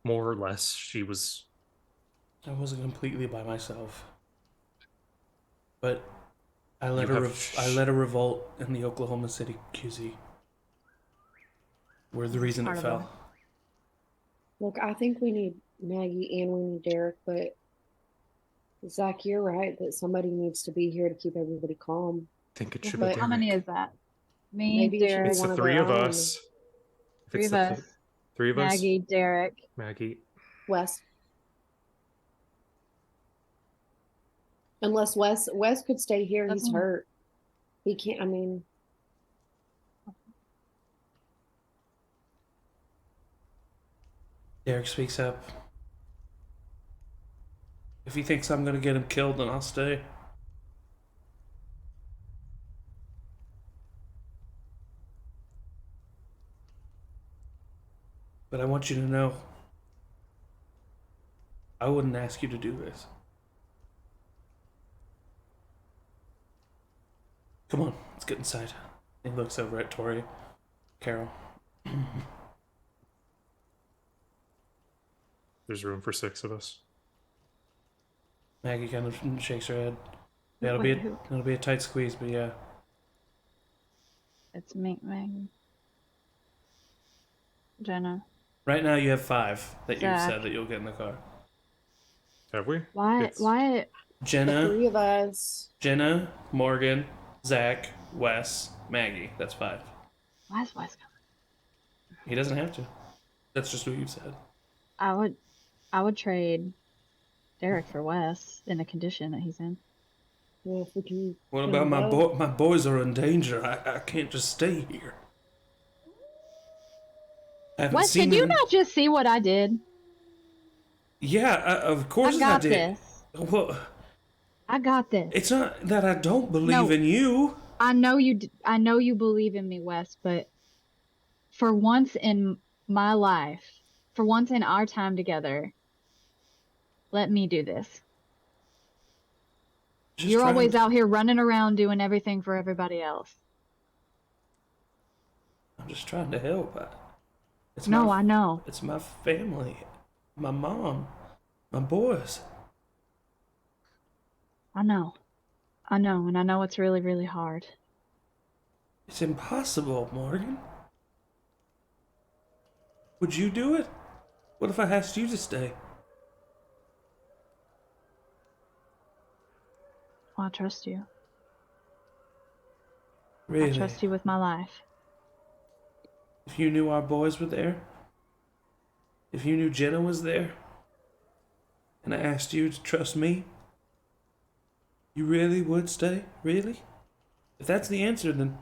More or less, she was. I wasn't completely by myself, but I led You a have I led a revolt in the Oklahoma City QZ. We're the reason it Part of fell. Look, I think we need Maggie and we need Derek, but Zach, you're right that somebody needs to be here to keep everybody calm. I think it should But be. How many Derek. is that? Me, Maybe it should be Derek, It's one the of three their of own. us. If three it's of the us. Three of us. Maggie, Derek. Maggie. Wes. Unless Wes could stay here, he's Doesn't- hurt. He can't. I mean, Derek speaks up. If he thinks I'm gonna get him killed, then I'll stay. But I want you to know, I wouldn't ask you to do this. Come on, let's get inside. He looks over at Tori, Carol. There's room for 6 of us. Maggie kind of shakes her head. Yeah, Wait, who? it'll be a tight squeeze, but yeah. It's me, Maggie. Jenna. Right now you have 5 that you've Zach. said that you'll get in the car. Have we? Why? It's- Why? the Jenna, 3 of us. Morgan, Zach, Wes, Maggie. That's 5. Why is Wes coming? He doesn't have to. That's just what you said. I would trade Derek for Wes in the condition that he's in. Well, if we can. What about my boy? My boys are in danger. I can't just stay here. I haven't Wes, seen did you them- not just see what I did? Yeah, of course I got did. this. Well, I got this. it's not that I don't believe No. in you. I know you believe in me, Wes, but for once in my life, for once in our time together, let me do this. Just You're trying always to- out here running around doing everything for everybody else. I'm just trying to help. It's No, my, I know. It's my family, my mom, my boys. I know, and I know it's really, really hard. It's impossible, Morgan. Would you do it? What if I asked you to stay? Well, I trust you. Really? I trust you with my life. If you knew our boys were there, if you knew Jenna was there, and I asked you to trust me, you really would stay? Really? If that's the answer, then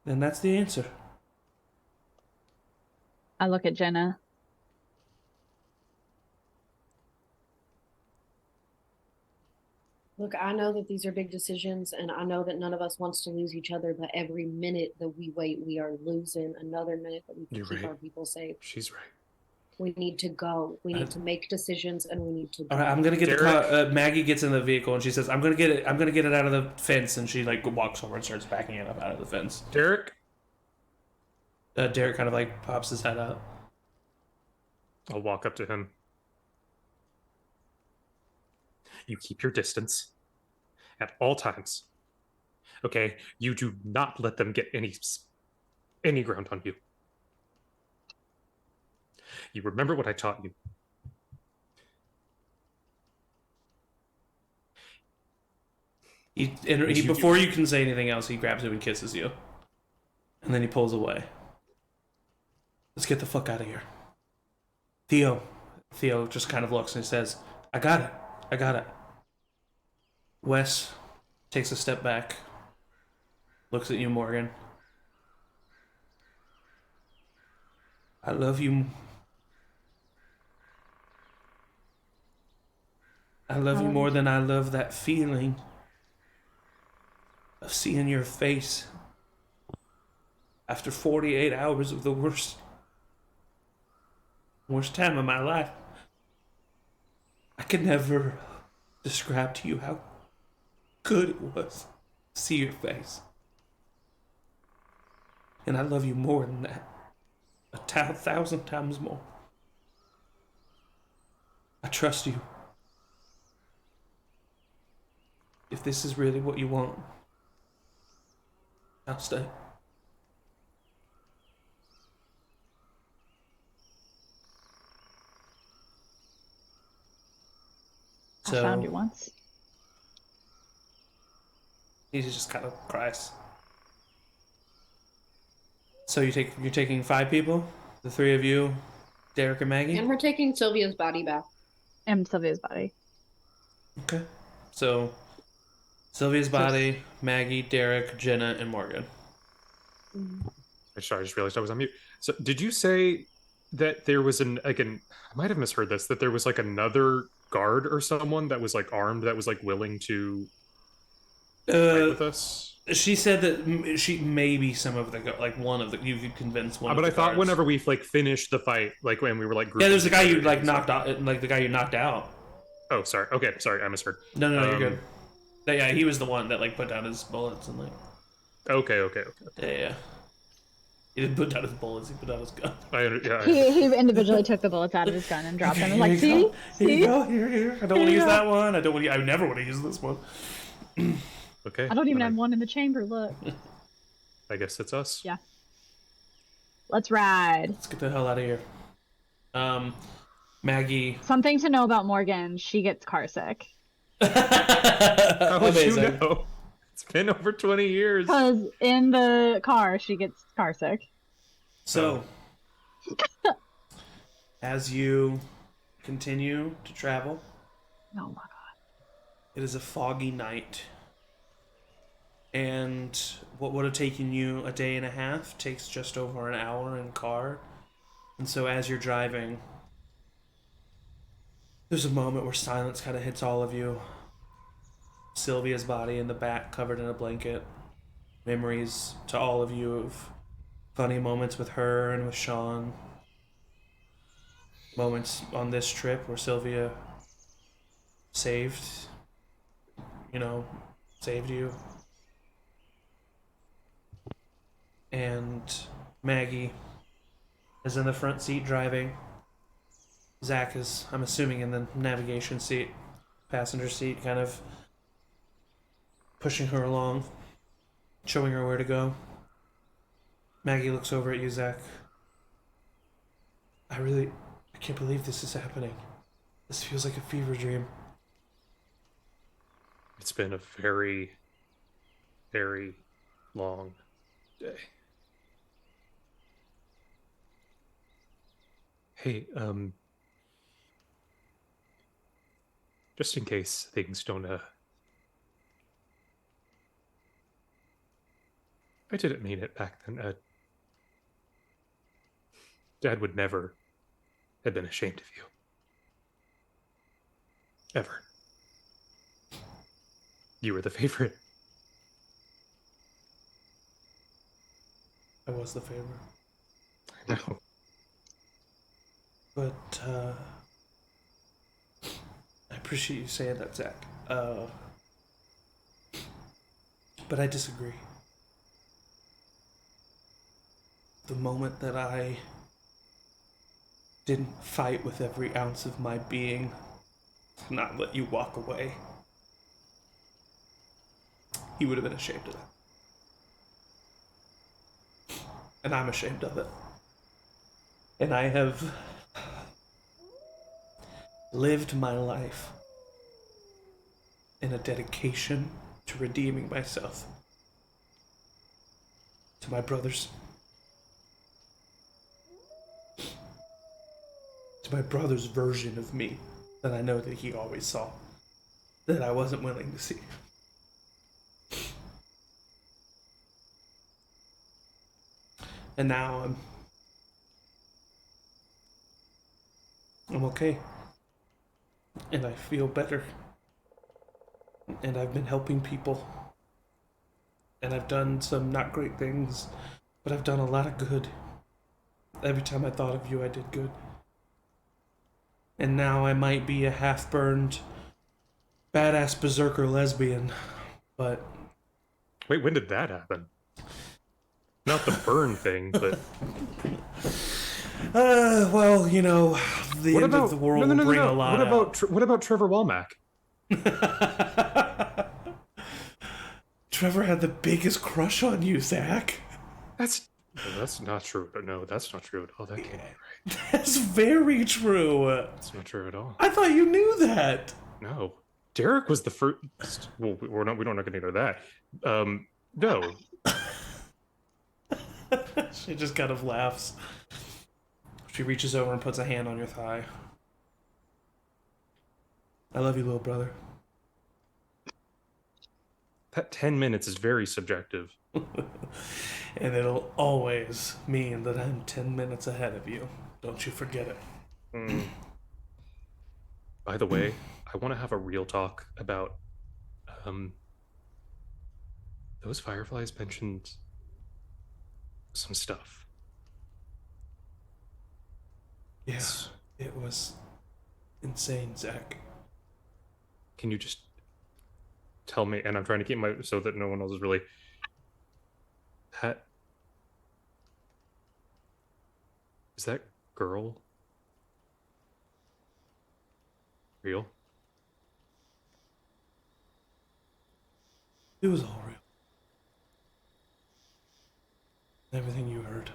that's the answer. I look at Jenna. Look, I know that these are big decisions, and I know that none of us wants to lose each other, but every minute that we wait, we are losing another minute that we can You're keep right. our people safe. She's right. We need to go. We need to make decisions, and we need to go. All right, I'm gonna get the Derek? car. Maggie gets in the vehicle and she says, "I'm gonna get it. I'm gonna get it out of the fence." And she like walks over and starts backing it up out of the fence. Derek? Derek kind of like pops his head out. I'll walk up to him. You keep your distance at all times. Okay? You do not let them get any ground on you. You remember what I taught you. Before you can say anything else, he grabs you and kisses you, and then he pulls away. Let's get the fuck out of here. Theo just kind of looks and he says, I got it. Wes takes a step back, looks at you, Morgan. I love you. I love you more than I love that feeling of seeing your face after 48 hours of the worst time of my life. I could never describe to you how good it was to see your face. And I love you more than that. 1,000 times more. I trust you. If this is really what you want, I'll stay. I found you once. He just kind of cries. So you're taking 5 people? The 3 of you, Derek and Maggie? And we're taking Sylvia's body back. And Sylvia's body. Okay. So Sylvia's body, Maggie, Derek, Jenna, and Morgan. Sorry, I just realized I was on mute. So did you say that there was I might have misheard this, that there was like another guard or someone that was like armed that was like willing to fight with us? She said that she maybe some of the like one of the you could convince one. But of I the thought guards. whenever we like finished the fight, like when we were like Yeah, there's a guy you grouping like together, knocked out, like the guy you knocked out. Oh, sorry. Okay, sorry, I misheard. No, you're good. Yeah, he was the one that like put down his bullets and like. Okay. Yeah. He didn't put down his bullets. He put down his gun. He individually took the bullets out of his gun and dropped them. And like, Here you see? go. Here. I don't want to use that one. I never want to use this one. Okay. I don't even have one in the chamber. Look. I guess it's us. Yeah. Let's ride. Let's get the hell out of here. Maggie. Something to know about Morgan: she gets car sick. How would you Amazing. know? It's been over 20 years. Because in the car, she gets car sick. So, as you continue to travel, Oh my god. it is a foggy night. And what would have taken you a day and a half takes just over an hour in car. And so as you're driving, there's a moment where silence kind of hits all of you. Sylvia's body in the back covered in a blanket. Memories to all of you of funny moments with her and with Sean. Moments on this trip where Sylvia saved you. And Maggie is in the front seat driving. Zach is, I'm assuming, in the navigation seat, passenger seat, kind of pushing her along, showing her where to go. Maggie looks over at you, Zach. I can't believe this is happening. This feels like a fever dream. It's been a very, very long day. Hey, just in case things don't, I didn't mean it back then. Dad would never have been ashamed of you. Ever. You were the favorite. I was the favorite. I know. But, I appreciate you saying that, Zach. But I disagree. The moment that I didn't fight with every ounce of my being to not let you walk away, he would have been ashamed of that. And I'm ashamed of it. And I have lived my life in a dedication to redeeming myself to my brothers. To my brother's version of me that I know that he always saw, that I wasn't willing to see. And now I'm okay. And I feel better. And I've been helping people. And I've done some not great things, but I've done a lot of good. Every time I thought of you, I did good. And now I might be a half-burned, badass berserker lesbian, but... Wait, when did that happen? Not the burn thing, but... well, you know, the end of the world will bring a lot What about Trevor Walmack? Trevor had the biggest crush on you, Zach. That's not true. No, that's not true at all. That can't be right. That's very true. That's not true at all. I thought you knew that. No. Derek was the first... Well, we're not going to get into that. No. She just kind of laughs. She reaches over and puts a hand on your thigh. I love you, little brother. That 10 minutes is very subjective. And it'll always mean that I'm 10 minutes ahead of you. Don't you forget it. By the way, I want to have a real talk about those fireflies mentioned some stuff. Yes, it was insane, Zach. Can you just tell me, and I'm trying to keep my, so that no one else is really, is that girl real? It was all real. Everything you heard.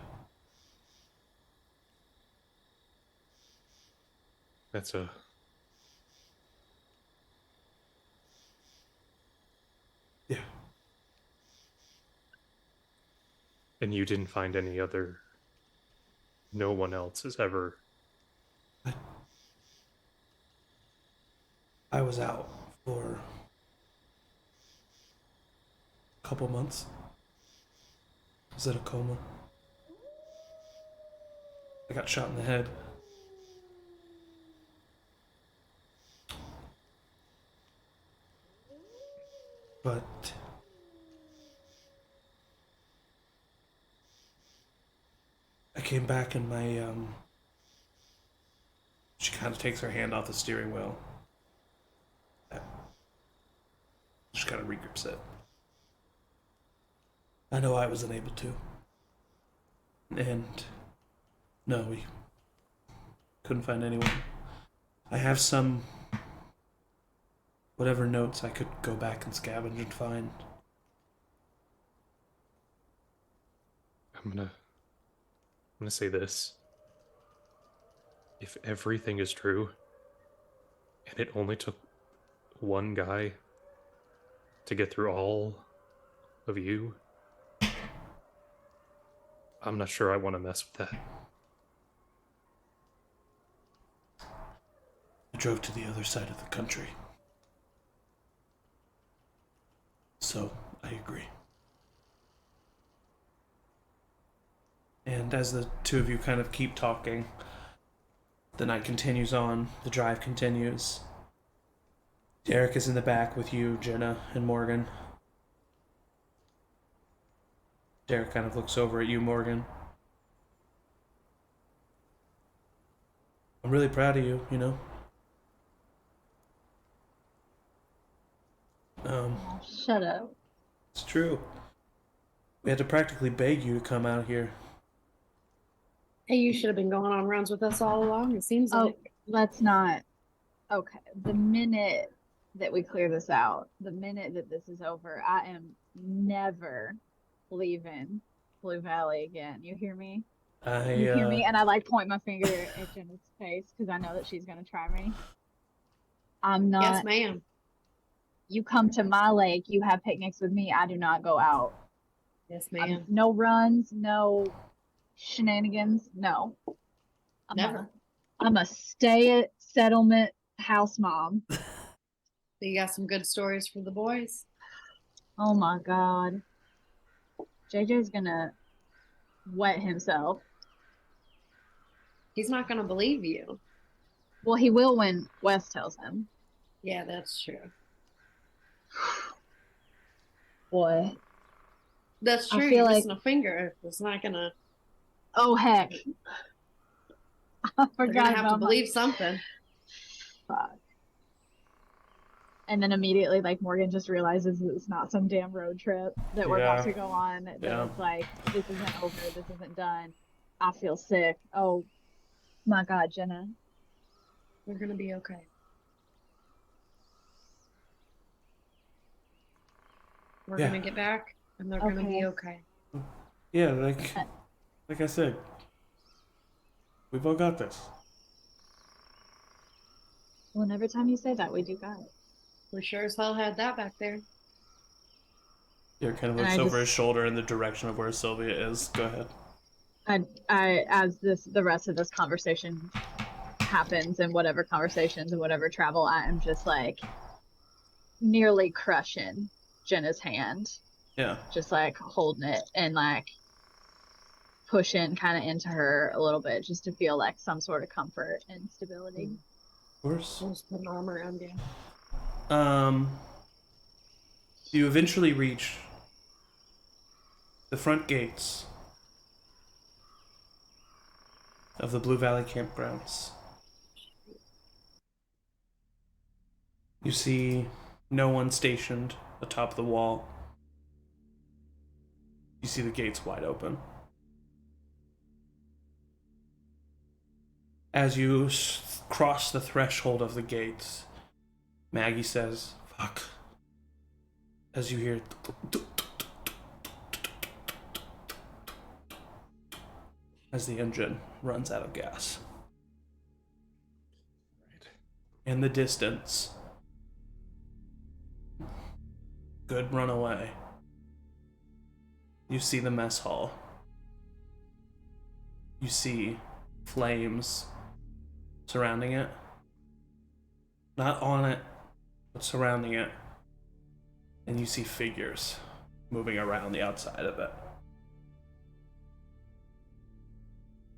That's a... Yeah. And you didn't find any other... No one else has ever... I was out for a couple months. I was in a coma. I got shot in the head. But I came back and my she kind of takes her hand off the steering wheel. She kind of regrips it. I know I wasn't able to. And no, we couldn't find anyone. I have some whatever notes I could go back and scavenge and find. I'm gonna say this. If everything is true, and it only took one guy to get through all of you, I'm not sure I want to mess with that. I drove to the other side of the country. So, I agree. And as the two of you kind of keep talking, the night continues on, the drive continues. Derek is in the back with you, Jenna, and Morgan. Derek kind of looks over at you, Morgan. I'm really proud of you, you know? Shut up. It's true. We had to practically beg you to come out here. Hey, you should have been going on runs with us all along. It seems Oh, like. let's not. Okay, the minute that we clear this out, the minute that this is over, I am never leaving Blue Valley again. You hear me? You hear me? And I like point my finger at Jenna's face because I know that she's gonna try me. I'm not. Yes, ma'am. You come to my lake, you have picnics with me. I do not go out. Yes, ma'am. No runs, no shenanigans. No. Never. I'm a stay at settlement house mom. So you got some good stories for the boys? Oh my God. JJ's gonna wet himself. He's not going to believe you. Well, he will when Wes tells him. Yeah, that's true. Boy. That's true. I feel You're like... missing a finger. It's not going to... Oh, heck. I They're forgot going to have about to believe something. Fuck. And then immediately, like, Morgan just realizes that it's not some damn road trip that we're about to go on. That it's like, this isn't over. This isn't done. I feel sick. Oh, my God, Jenna. We're going to be okay. We're going to get back, and they're going to be okay. Yeah, like I said, we've all got this. Well, and every time you say that, we do got it. We sure as hell had that back there. Derek kind of looks over his shoulder in the direction of where Sylvia is. Go ahead. I as the rest of this conversation happens, and whatever conversations and whatever travel, I am just like nearly crushing Jenna's hand. Yeah. Just like holding it and like pushing kind of into her a little bit just to feel like some sort of comfort and stability. Of course. I'll just put an arm around you. You eventually reach the front gates of the Blue Valley campgrounds. You see no one stationed atop the wall. You see the gates wide open. As you cross the threshold of the gates, Maggie says, "Fuck." As you hear as the engine runs out of gas. Right. In the distance, good runaway. You see the mess hall you see flames surrounding it. Not on it, but surrounding it. And you see figures moving around the outside of it.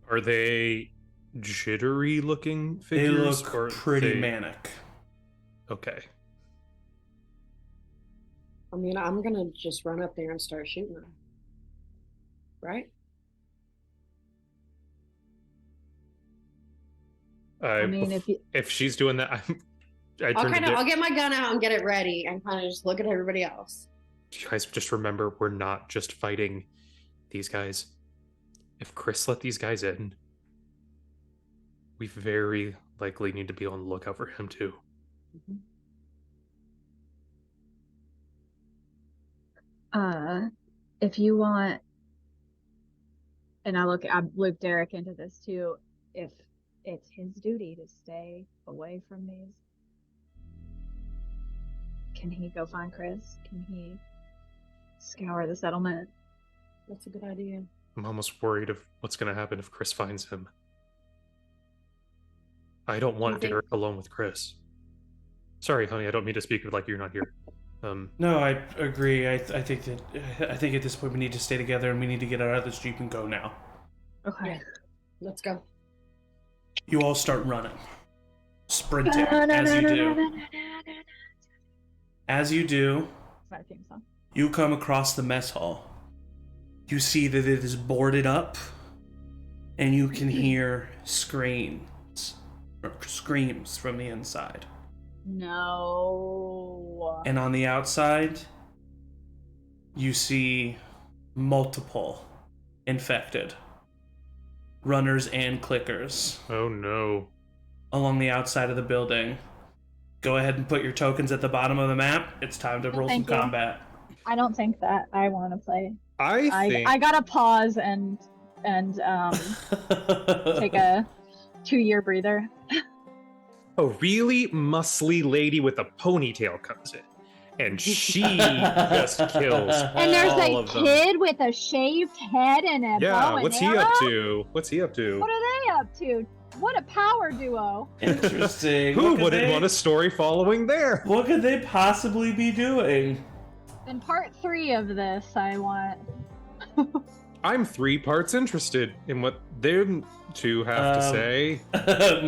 Are they jittery looking figures? They look or pretty they- manic. Okay. I mean, I'm gonna just run up there and start shooting them. Right? I mean, if she's doing that, I'll get my gun out and get it ready and kind of just look at everybody else. You guys just remember, we're not just fighting these guys. If Chris let these guys in, we very likely need to be on the lookout for him too. If you want, and I loop Derek into this too, if it's his duty to stay away from these, can he go find Chris? Can he scour the settlement? That's a good idea. I'm almost worried of what's going to happen if Chris finds him. I don't want Derek alone with Chris. Sorry, honey, I don't mean to speak like you're not here. No, I agree. I think at this point we need to stay together and we need to get out of this Jeep and go now. Okay. Yeah. Let's go. You all start running. Sprinting as you do. As you do, My theme song. you come across the mess hall. You see that it is boarded up, and you can hear screams from the inside. No. And on the outside, you see multiple infected runners and clickers Oh no. along the outside of the building. Go ahead and put your tokens at the bottom of the map. It's time to roll some Thank you. combat. I don't think that I want to play. I think I gotta pause and take a 2-year breather. a really muscly lady with a ponytail comes in, and she just kills. And there's all a of them. kid with a shaved head and a bow Yeah, and what's he arrow? up to? What's he up to? What are they up to? What a power duo! Interesting. Who What could wouldn't they- want a story following there? What could they possibly be doing? In part 3 of this, I want. I'm 3 parts interested in what them two have to say.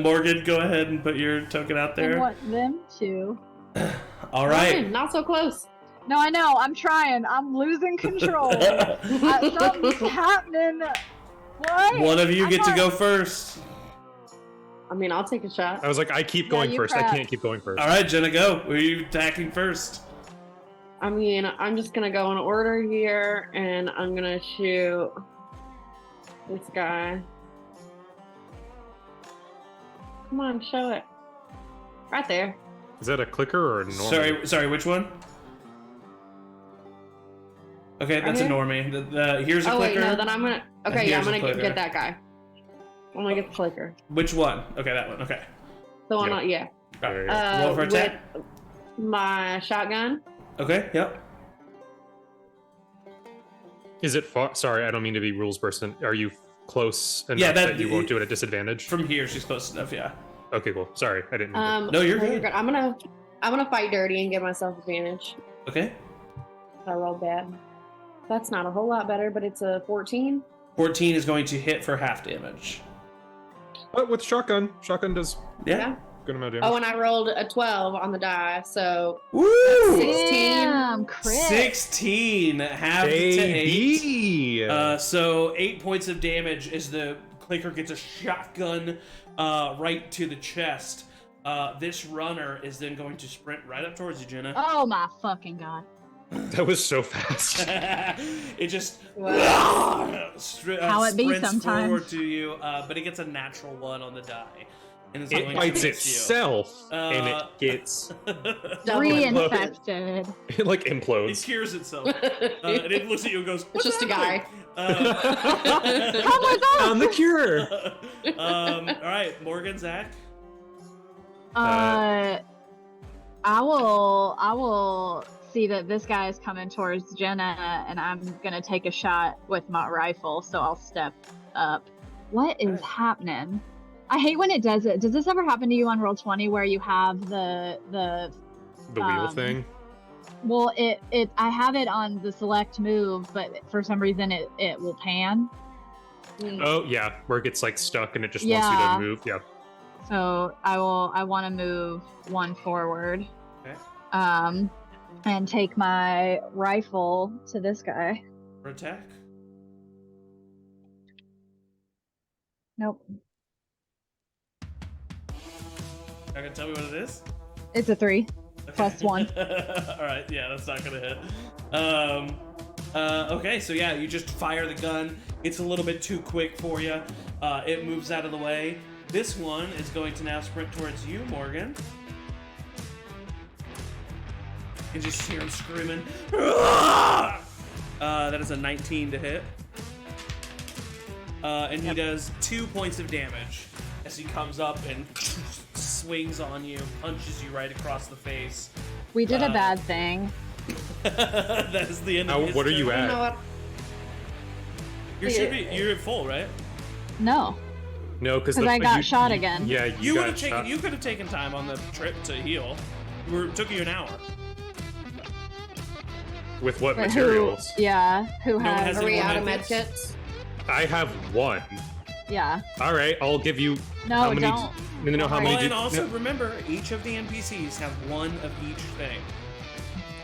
Morgan, go ahead and put your token out And there. what them two. All right. Not so close. No, I know. I'm trying. I'm losing control. Something's happening. What? One of you I'm get to not- go first. I mean, I'll take a shot. I was like, I keep Yeah, going you first. I prep. can't keep going first. All right, Jenna, go. Who are you attacking first? I mean, I'm just gonna go in order here, and I'm gonna shoot this guy. Come on, show it. Right there. Is that a clicker or a normal? Sorry, which one? Okay, Right that's a here? normie. Here's a Oh wait, clicker. no, then I'm gonna. Okay, yeah, I'm Here's a gonna clicker. get that guy. I'm gonna get the clicker. Which one? Okay, that one. Okay. The one, Yep. on, yeah. All right. Yeah. Roll for attack. With my shotgun. Okay. Yep. Is it far? Sorry, I don't mean to be rules person. Are you close enough Yeah, that you won't do it at disadvantage? From here, she's close enough. Yeah. Okay, cool. Sorry, I didn't. mean to- No, you're good. I'm gonna fight dirty and give myself advantage. Okay. I rolled bad. That's not a whole lot better, but it's a 14. 14 is going to hit for half damage. But with shotgun, shotgun does Yeah. good amount of damage. Oh, and I rolled a 12 on the die, so Woo! 16. Damn, crit. 16, half to 8. Baby! So 8 points of damage as the clicker gets a shotgun right to the chest. This runner is then going to sprint right up towards you, Jenna. Oh my fucking god. That was so fast. It just Wow. How it be sprints sometimes. forward to you, but it gets a natural 1 on the die. And it's It going bites to miss itself, and it gets Double Reinfected. it like It implodes. cures itself. And it looks at you and goes, It's "What's just a guy." happening?" Come with us! Found the cure. All right, Morgan, Zach. I will see that this guy is coming towards Jenna, and I'm gonna take a shot with my rifle. So I'll step up What is Okay. happening? I hate when it does it. Does this ever happen to you on Roll20 where you have the wheel thing. Well, I have it on the select move, but for some reason it will pan. Oh yeah, where it gets like stuck and it just wants you to move. Yeah. So I want to move one forward. Okay. And take my rifle to this guy. For attack. Nope. Not gonna tell me what it is? It's a 3. Okay. +1. Alright, yeah, that's not gonna hit. Okay, so yeah, you just fire the gun. It's a little bit too quick for you. It moves out of the way. This one is going to now sprint towards you, Morgan. You just hear him screaming. That is a 19 to hit. And he does 2 points of damage as he comes up and swings on you, punches you right across the face. We did a bad thing. That is the end of his What are you turn. You know at? what? You're at full, right? No, No, because I got shot again. Yeah, You got would have taken. shot. You could have taken time on the trip to heal. Took you an hour. With what But materials? Who one has? has Are we more out of medkits? medkits? I have 1. Yeah. All right, I'll give you. No, how many? don't. No, how many? Well, and do- also no. remember, each of the NPCs have one of each thing.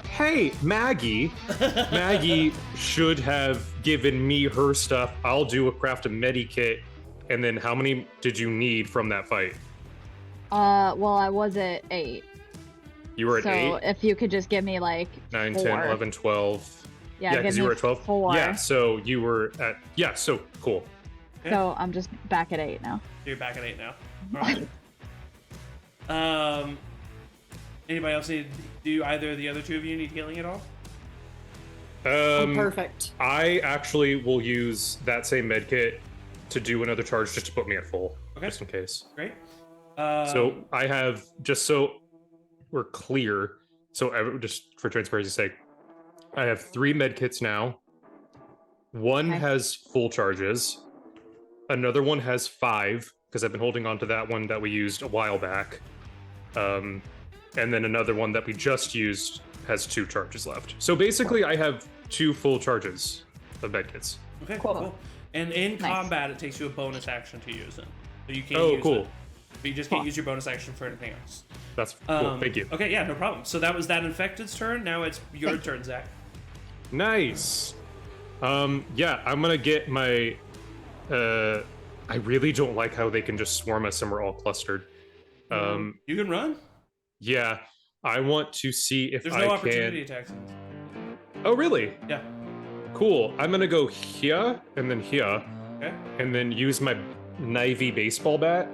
Hey, Maggie. Maggie should have given me her stuff. I'll do a craft a medikit. And then how many did you need from that fight? Well, I was at 8. You were at So 8, if you could just give me like 9, 4. 10, 11, 12. Yeah, because give you me were at 12. 4. Yeah, so you were at. Yeah, so cool. So I'm just back at 8 now. You're back at 8 now. All right. Anybody else need? Do either of the other 2 of you need healing at all? Perfect. I actually will use that same medkit to do another charge just to put me at full, Okay. just in case. Great. So I have, just so we're clear, just for transparency's sake, I have 3 medkits now. One Okay. has full charges. Another one has 5 because I've been holding on to that one that we used a while back. And then another one that we just used has 2 charges left. So basically, I have 2 full charges of medkits. Okay. Cool. Cool. And in Nice. combat, it takes you a bonus action to use it. So you can't Oh, use cool. it. But you just can't use your bonus action for anything else. That's cool. Thank you. Okay, yeah, no problem. So that was that infected's turn. Now it's your turn, Zach. Nice. Yeah, I'm gonna get my. I really don't like how they can just swarm us and we're all clustered. You can run. Yeah, I want to see if There's I no can. opportunity attacks. Oh, really? Yeah. Cool. I'm gonna go here and then here, Okay. and then use my Navy baseball bat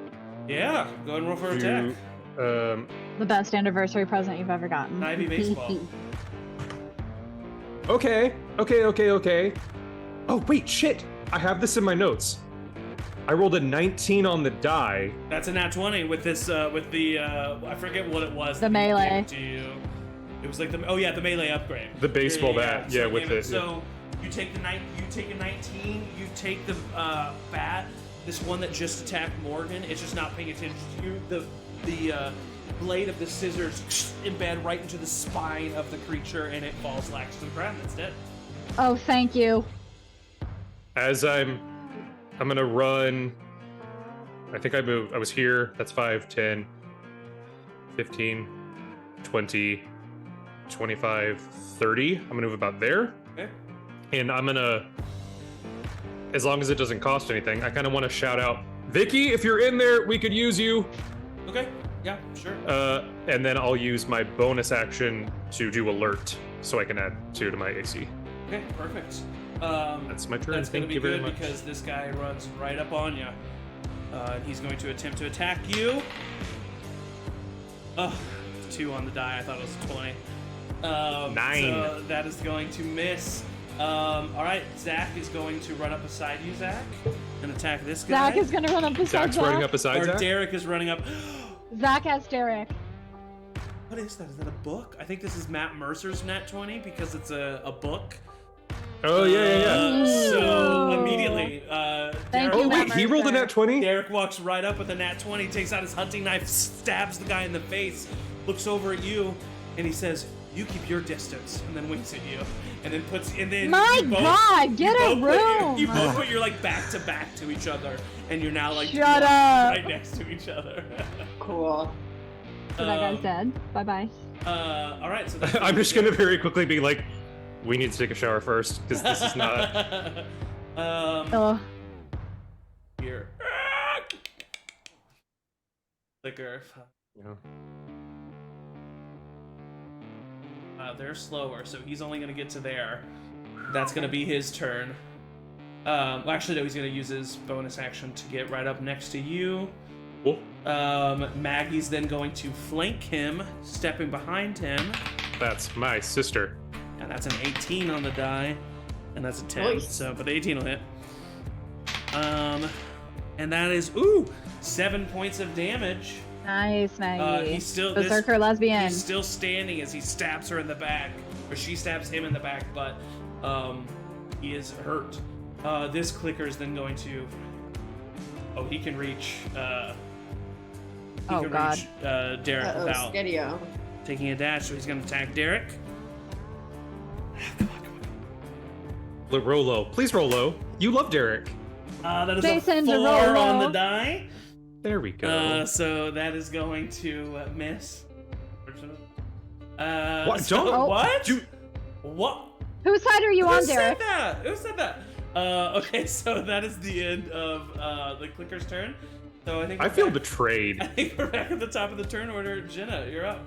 Yeah. Go ahead and roll for attack. to. The best anniversary present you've ever gotten. Ivy baseball. Okay. Oh wait, shit! I have this in my notes. I rolled a 19 on the die. That's a nat 20 with this. With the. I forget what it was. The that we gave melee. it to you. It was like the. Oh yeah, the melee upgrade. The baseball bat, yeah, So with give it, So you take the You take a 19. You take the bat. This one that just attacked Morgan. It's just not paying attention to you. The blade of the scissors embed right into the spine of the creature, and it falls lax to the ground. It's dead. Oh, thank you. As I'm gonna run. I think I moved. I was here. That's 5, 10, 15, 20, 25, 30. I'm gonna move about there. Okay. And I'm gonna, as long as it doesn't cost anything, I kind of want to shout out, Vicky, if you're in there, we could use you. Okay. Yeah. Sure. And then I'll use my bonus action to do alert, so I can add 2 to my AC. Okay. Perfect. That's my turn. That's going Thank to you be very good much. because this guy runs right up on you. He's going to attempt to attack you. Oh, 2 on the die. I thought it was 20. 9. So that is going to miss. All right, Zach is going to run up beside you, Zach, and attack this guy. Zach is gonna run up beside Zach's Zach. running up beside Or Zach? Derek is running up. Zach has Derek. What is that? Is that a book? I think this is Matt Mercer's Nat 20 because it's a book. Oh, yeah. So immediately, Thank Derek, you, Oh, wait, he rolled a nat 20? Derek walks right up with a nat 20, takes out his hunting knife, stabs the guy in the face, looks over at you, and he says, "You keep your distance," and then winks at you, and then My you both- God, get you a both put- room. you both put your like back to back to each other, and you're now like Shut up. right next to each other. Cool. So that guy's dead. Bye bye. All right, so that's I'm just gonna very quickly be like, we need to take a shower first, because this is not... Oh, Here. Clicker. Yeah. They're slower, so he's only gonna get to there. That's gonna be his turn. Well, actually, no, he's gonna use his bonus action to get right up next to you. Cool. Maggie's then going to flank him, stepping behind him. That's my sister. And that's an 18 on the die. And that's a 10. Nice. So, but the 18 will hit. And that is, 7 points of damage. nice, Maggie. He's still Berserker lesbian. He's still standing as he stabs her in the back, or she stabs him in the back, but he is hurt. This clicker is then going to. Oh, he can reach. God. Reach Derek without Skedio. taking a dash, so he's going to attack Derek. Roll low. Please roll low. You love Derek. That is Jason, a to 4 roll on the low. die. There we go. So that is going to miss. What? So, Don't- what? You- What? Whose side are you on, Who said Derek? that? Who said that? Okay, so that is the end of the clicker's turn. So I think I we're feel back- betrayed. I think we're back at the top of the turn order. Jenna, you're up.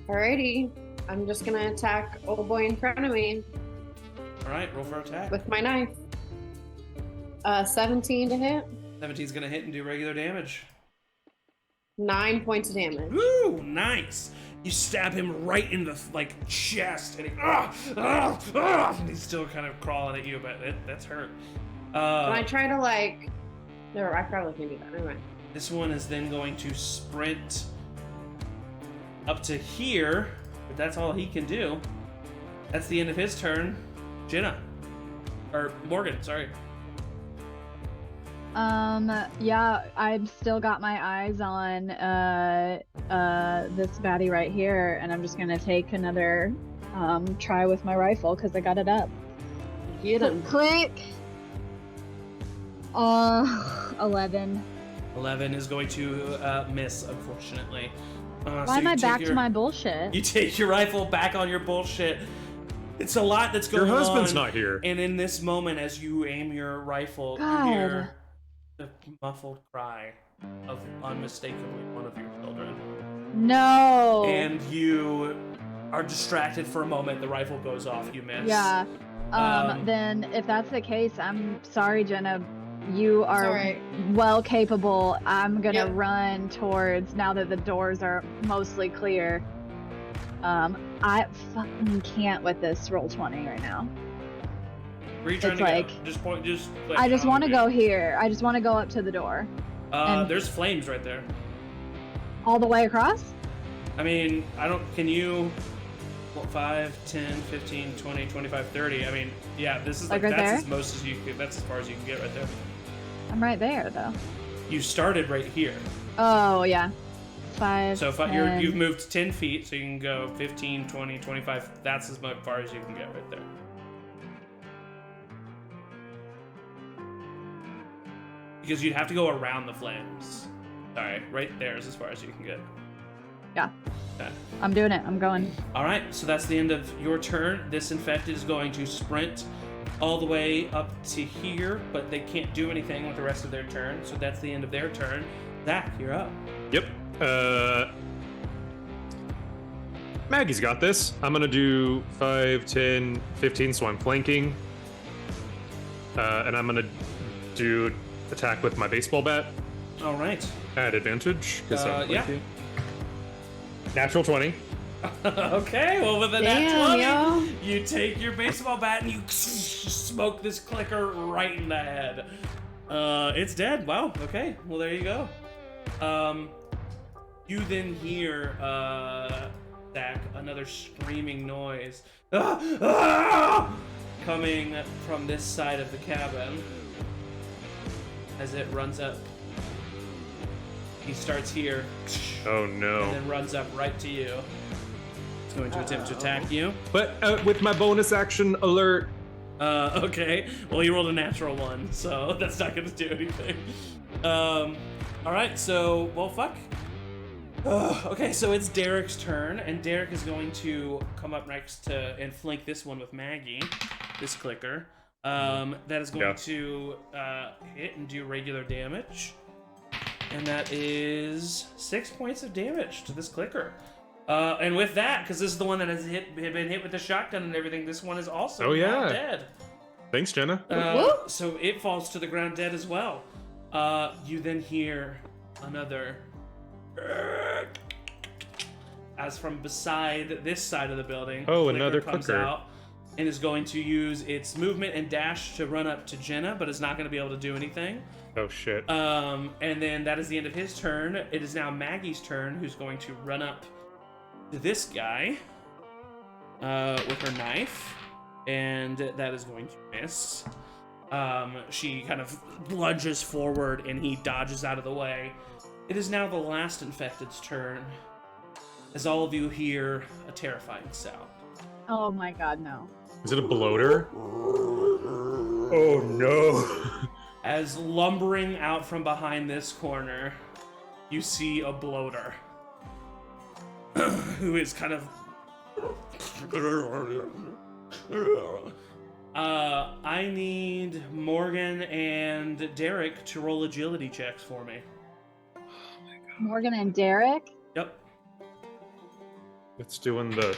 Alrighty. I'm just gonna attack old boy in front of me All right, roll for attack. with my knife. 17 to hit. 17's gonna hit and do regular damage. 9 points of damage. Woo, nice. You stab him right in the chest, and and he's still kind of crawling at you, but that's hurt. And I try to no, I probably can do that. Never mind. This one is then going to sprint up to here, but that's all he can do. That's the end of his turn. Jenna. Or Morgan, sorry. Yeah, I've still got my eyes on this baddie right here, and I'm just gonna take another try with my rifle because I got it up. Get him. Click. 11. 11 is going to miss, unfortunately. Why am I back to my bullshit? You take your rifle back on your bullshit. It's a lot that's going on. Your husband's not here. And in this moment, as you aim your rifle, God. you hear the muffled cry of unmistakably one of your children. No. And you are distracted for a moment. The rifle goes off. You miss. Yeah. Then if that's the case, I'm sorry, Jenna. You are alright. well capable. I'm gonna Yep. run towards, now that the doors are mostly clear. I fucking can't with this roll 20 right now. Where are you trying It's to like- go? Just point. Just. I just want to go here. I just want to go up to the door. and- There's flames right there. All the way across? I mean, I don't. Can you? 5, 10, 15, 20, 25, 30. I mean, yeah, this is Like like right that's there? as most as you can. That's as far as you can get right there. I'm right there, though. You started right here, Oh, yeah. 5, so if 10. you've moved 10 feet, so you can go 15, 20, 25. That's as far as you can get right there. Because you'd have to go around the flames. Sorry, right there is as far as you can get. Yeah. Okay. I'm doing it. I'm going. All right, so that's the end of your turn. This infected is going to sprint all the way up to here, but they can't do anything with the rest of their turn, so that's the end of their turn. Zach, you're up. Yep. Maggie's got this. I'm gonna do 5, 10, 15, so I'm flanking. And I'm gonna do attack with my baseball bat All right. at advantage. 'Cause I'm Yeah. flanking. Natural 20. Okay, well, with a nat Damn, 20, yo. you take your baseball bat and you smoke this clicker right in the head. It's dead. Wow. Okay. Well, there you go. You then hear, Zach, another screaming noise. coming from this side of the cabin as it runs up. He starts here. Oh no. And then runs up right to you. It's going to attempt to attack you. But with my bonus action alert. Okay. Well, you rolled a natural one, so that's not going to do anything. Alright, so, well, fuck. Okay, so it's Derek's turn, and Derek is going to come up next and flank this one with Maggie, this clicker. That is going to hit and do regular damage. And that is 6 points of damage to this clicker. And with that, because this is the one that has been hit with the shotgun and everything, this one is also now dead. Thanks, Jenna. So it falls to the ground dead as well. You then hear another as from beside this side of the building. Oh, clicker another comes clicker. out and is going to use its movement and dash to run up to Jenna, but is not going to be able to do anything. Oh shit. And then that is the end of his turn. It is now Maggie's turn, who's going to run up to this guy with her knife, and that is going to miss. She kind of lunges forward, and he dodges out of the way. It is now the last infected's turn, as all of you hear a terrifying sound. Oh my god, no. Is it a bloater? Oh no. As lumbering out from behind this corner, you see a bloater who is kind of... I need Morgan and Derek to roll agility checks for me. Morgan and Derek? Yep. It's doing the...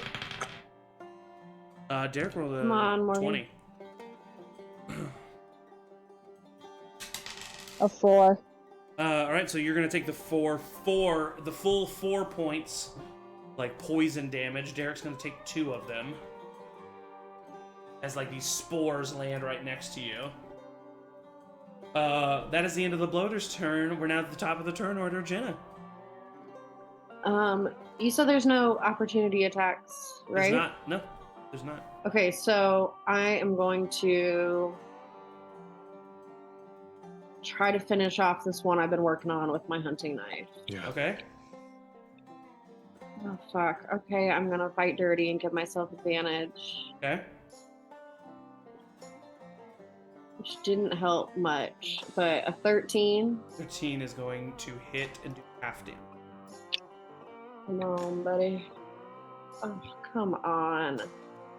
Derek rolled a Come on, Morgan. 20. A 4. Alright, so you're gonna take the full 4 points, like poison damage. Derek's gonna take 2 of them, as like these spores land right next to you. That is the end of the bloater's turn. We're now at the top of the turn order, Jenna. You said there's no opportunity attacks, right? There's not. No, there's not. Okay, so I am going to try to finish off this one I've been working on with my hunting knife. Yeah. Okay. Oh, fuck. Okay, I'm gonna fight dirty and give myself advantage, Okay. which didn't help much, but a 13. 13 is going to hit and do half damage. Come on, buddy. Oh, come on.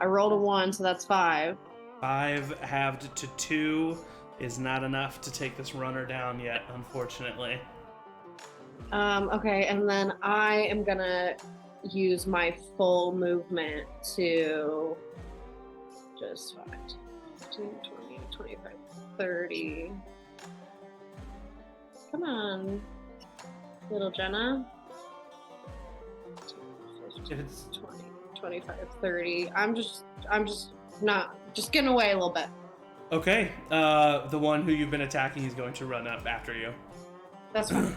I rolled a 1, so that's 5. 5 halved to 2 is not enough to take this runner down yet, unfortunately. Okay, and then I am gonna use my full movement to just 5, 15, 20, 25, 30. Come on, little Jenna. 15, 20, 25, 30. I'm just getting away a little bit. Okay, the one who you've been attacking is going to run up after you. That's fine.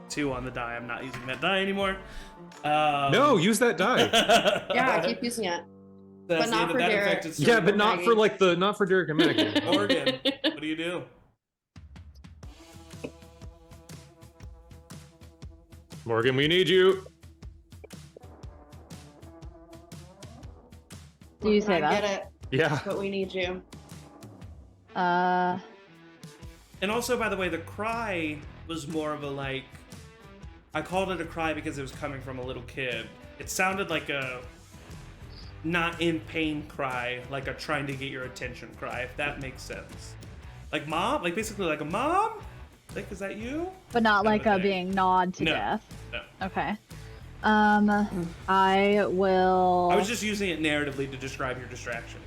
2 on the die. I'm not using that die anymore. No, use that die. Yeah, I keep using it. That's but the not end of for that Derek. infected Yeah, circle. but not for like not for Derek and Maggie. Morgan, what do you do? Morgan, we need you. Do you say I that? get it, Yeah. but we need you. And also, by the way, the cry was more of a like... I called it a cry because it was coming from a little kid. It sounded like a not in pain cry, like a trying to get your attention cry, if that makes sense. Like mom? Like basically like a mom? Like, is that you? But not like Kind a of thing. being gnawed to No. death. No. Okay. I will. I was just using it narratively to describe your distraction.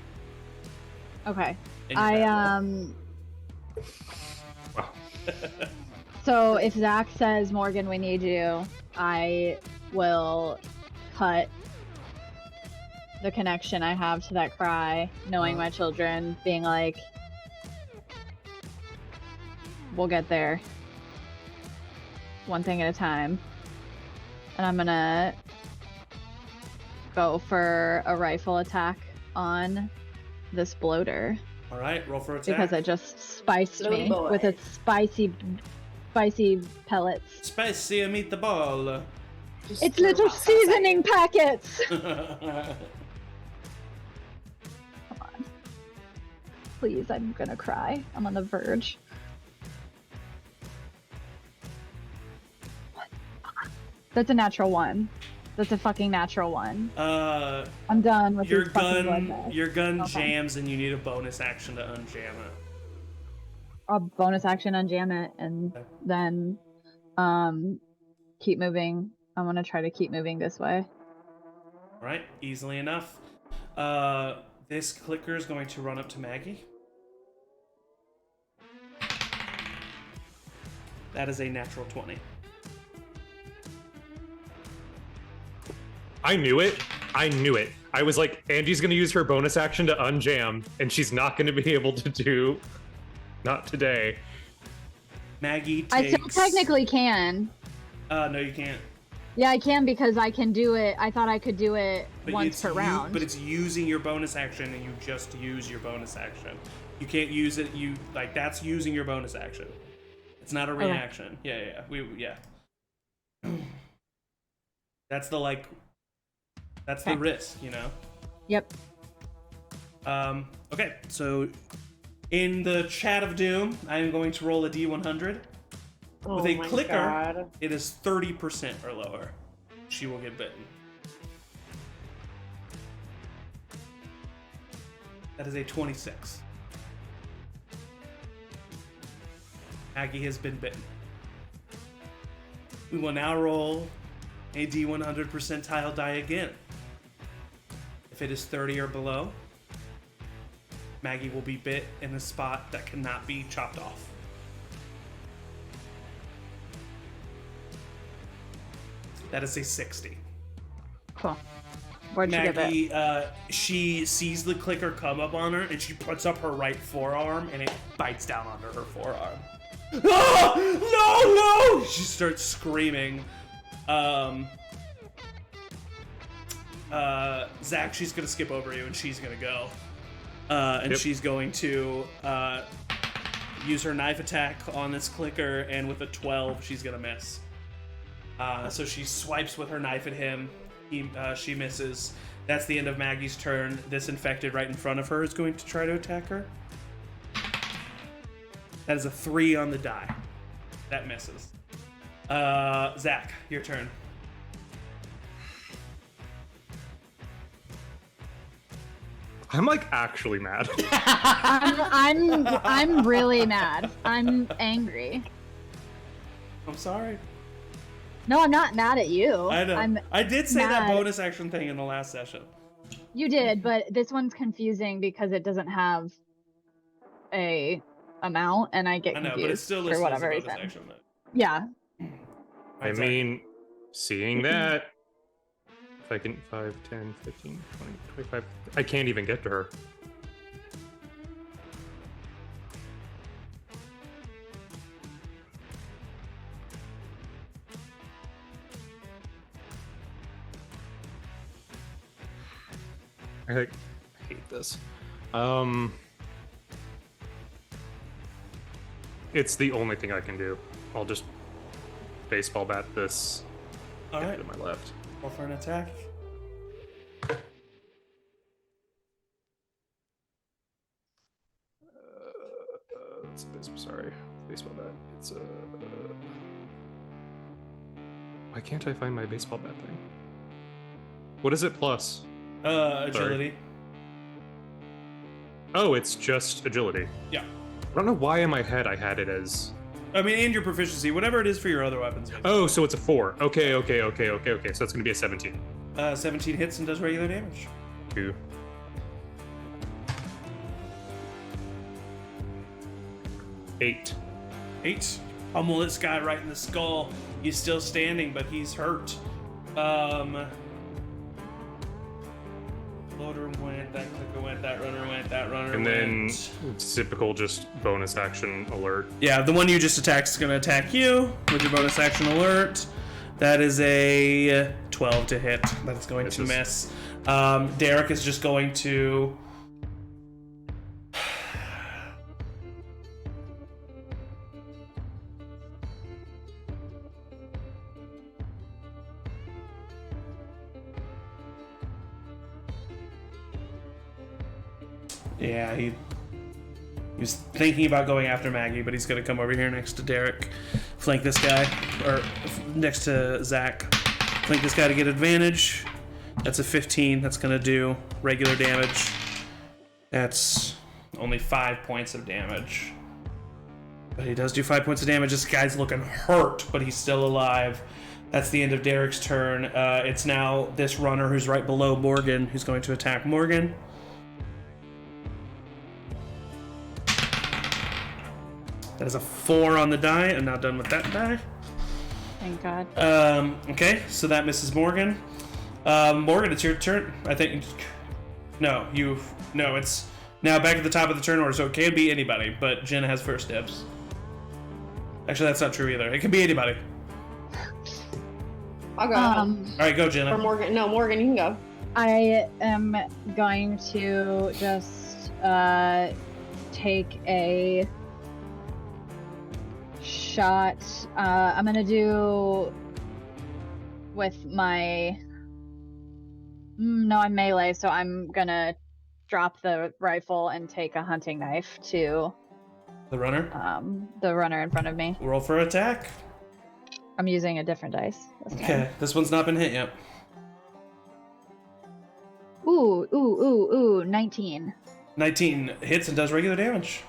Okay. in your battle. Wow. So if Zach says, Morgan, we need you, I will cut the connection I have to that cry, knowing my children, being like, we'll get there. One thing at a time. And I'm gonna go for a rifle attack on this bloater. All right, roll for attack. Because it just spiced Bloaty me boy. with its spicy pellets. Spicy meatball. Just It's threw little hot sauce at you. seasoning packets. All Come on. Please, I'm gonna cry. I'm on the verge. That's a natural one. That's a fucking natural one. I'm done with your these fucking gun, bloodbaths. your gun Okay. jams, and you need a bonus action to unjam it. I'll bonus action unjam it, and then keep moving. I'm gonna try to keep moving this way. All right, easily enough. This clicker is going to run up to Maggie. That is a natural 20. I knew it. I was like, Angie's going to use her bonus action to unjam, and she's not going to be able to do... Not today. Maggie takes... I still technically can. No, you can't. Yeah, I can because I can do it. I thought I could do it once per round. But it's using your bonus action, and you just use your bonus action. You can't use it. That's using your bonus action. It's not a Okay. reaction. Yeah. That's the That's the Okay. risk, you know. Yep. Okay, so in the chat of doom, I am going to roll a D100. Oh With a my clicker, God. it is 30% or lower. She will get bitten. That is a 26. Maggie has been bitten. We will now roll a D100 percentile die again. If it is 30 or below, Maggie will be bit in a spot that cannot be chopped off. That is a 60. Cool. Where'd you give it? Maggie, she sees the clicker come up on her, and she puts up her right forearm, and it bites down onto her forearm. Oh, no! She starts screaming. Zach, she's gonna skip over you, and she's gonna go. And Yep. she's going to use her knife attack on this clicker, and with a 12, she's gonna miss. So she swipes with her knife at him. She misses. That's the end of Maggie's turn. This infected right in front of her is going to try to attack her. That is a 3 on the die. That misses. Zach, your turn. I'm like actually mad. I'm really mad. I'm angry. I'm sorry. No, I'm not mad at you. I know. I did say that mad. bonus action thing in the last session. You did, but this one's confusing because it doesn't have a amount, and I get I confused know, but it's still for listed as a whatever bonus reason. action. Yeah. I Zach. mean, seeing that, if I can 5, 10, 15, 20, 25, I can't even get to her. I hate this. It's the only thing I can do. I'll just baseball bat this All guy right, to my left. roll for an attack. Sorry, baseball bat. It's why can't I find my baseball bat thing? What is it plus? Agility. Oh, it's just agility. Yeah. I don't know why in my head I had it as. I mean, and your proficiency, whatever it is for your other weapons. Oh, so it's a 4. Okay. So that's gonna be a 17. 17 hits and does regular damage. 2. Eight. 8. Pummel this guy right in the skull. He's still standing, but he's hurt. Loader went, that clicker went, that runner went, that runner And went. then typical just bonus action alert. Yeah, the one you just attacked is going to attack you with your bonus action alert. That is a 12 to hit. That's going to Misses. miss. Derek is just going to... Yeah, he was thinking about going after Maggie, but he's going to come over here next to Derek, flank this guy, or next to Zach, flank this guy to get advantage. That's a 15. That's going to do regular damage. That's only 5 points of damage. But he does do 5 points of damage. This guy's looking hurt, but he's still alive. That's the end of Derek's turn. It's now this runner who's right below Morgan, who's going to attack Morgan. That is a 4 on the die. I'm not done with that die. Thank God. Okay, so that misses Morgan. Morgan, it's your turn. I think. No, it's now back at the top of the turn order, so it can be anybody, but Jenna has first dibs. Actually, that's not true either. It can be anybody. I'll go. All right, go, Jenna. Or Morgan. No, Morgan, you can go. I am going to just take a shot. I'm gonna do with my no, I'm melee, so I'm gonna drop the rifle and take a hunting knife to The runner? the runner in front of me. Roll for attack. I'm using a different dice this time. Okay, this one's not been hit yet. Ooh, 19. 19 hits and does regular damage.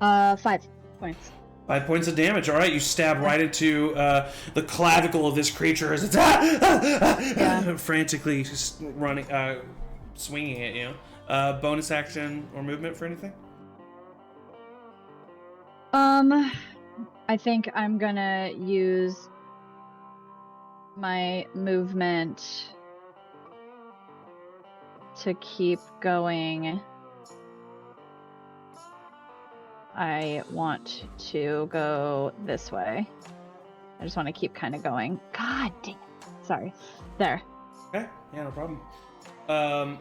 Uh, 5 points. 5 points of damage. All right, you stab right into the clavicle of this creature as it's frantically just running, swinging at you. Bonus action or movement for anything? I think I'm gonna use my movement to keep going. I want to go this way. I just want to keep kind of going. God dang it. Sorry. There. Okay, yeah, no problem. All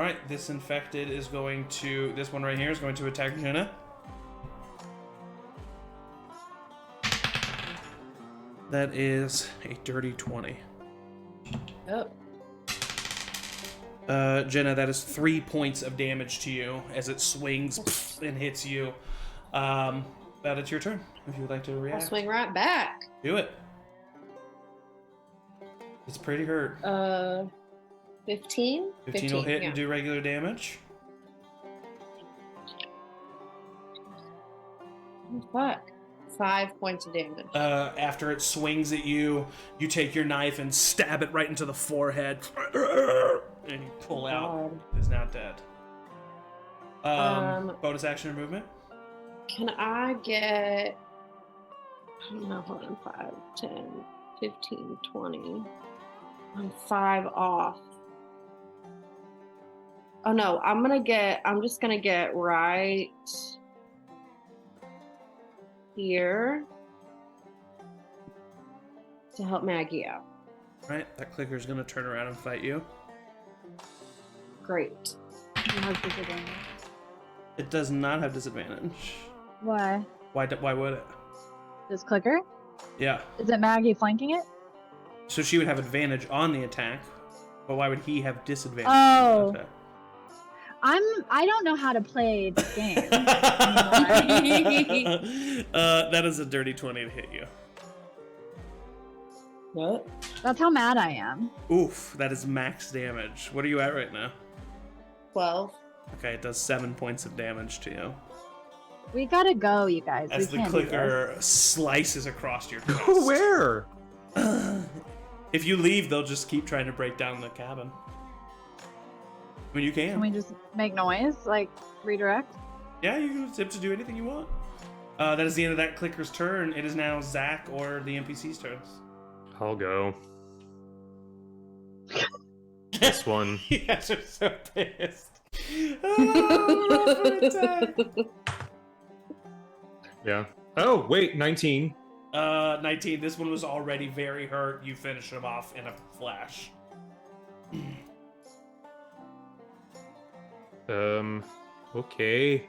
right, this infected is going to, this one right here is going to attack Jenna. That is a dirty 20. Oh. Jenna, that is 3 points of damage to you as it swings and hits you. That it's your turn. If you would like to react. I'll swing right back. Do it. It's pretty hurt. 15? 15 will hit and do regular damage. Fuck. 5 points of damage. After it swings at you, you take your knife and stab it right into the forehead. And you pull out. It's now dead. Bonus action or movement? Can I get... I don't know, hold on. 5, 10, 15, 20. I'm 5 off. Oh no, I'm just gonna get right here to help Maggie out. Right, that clicker is gonna turn around and fight you. Great. It does not have disadvantage. Why? Why would it? This clicker? Yeah. Is it Maggie flanking it? So she would have advantage on the attack, but why would he have disadvantage Oh. on the attack? I don't know how to play this game. That is a dirty 20 to hit you. What? That's how mad I am. Oof, that is max damage. What are you at right now? 12. Okay, it does 7 points of damage to you. We gotta go, you guys. As we the can't do clicker slices across your chest. Go where? If you leave, they'll just keep trying to break down the cabin. I mean, you this. can. Can we just make noise? Like, redirect? Yeah, you can attempt to do anything you want. That is the end of that clicker's turn. It is now Zach or the NPC's turns. I'll go. This one. You guys are so pissed. Oh, Yeah. Oh, wait, 19. 19. This one was already very hurt. You finish him off in a flash. Okay.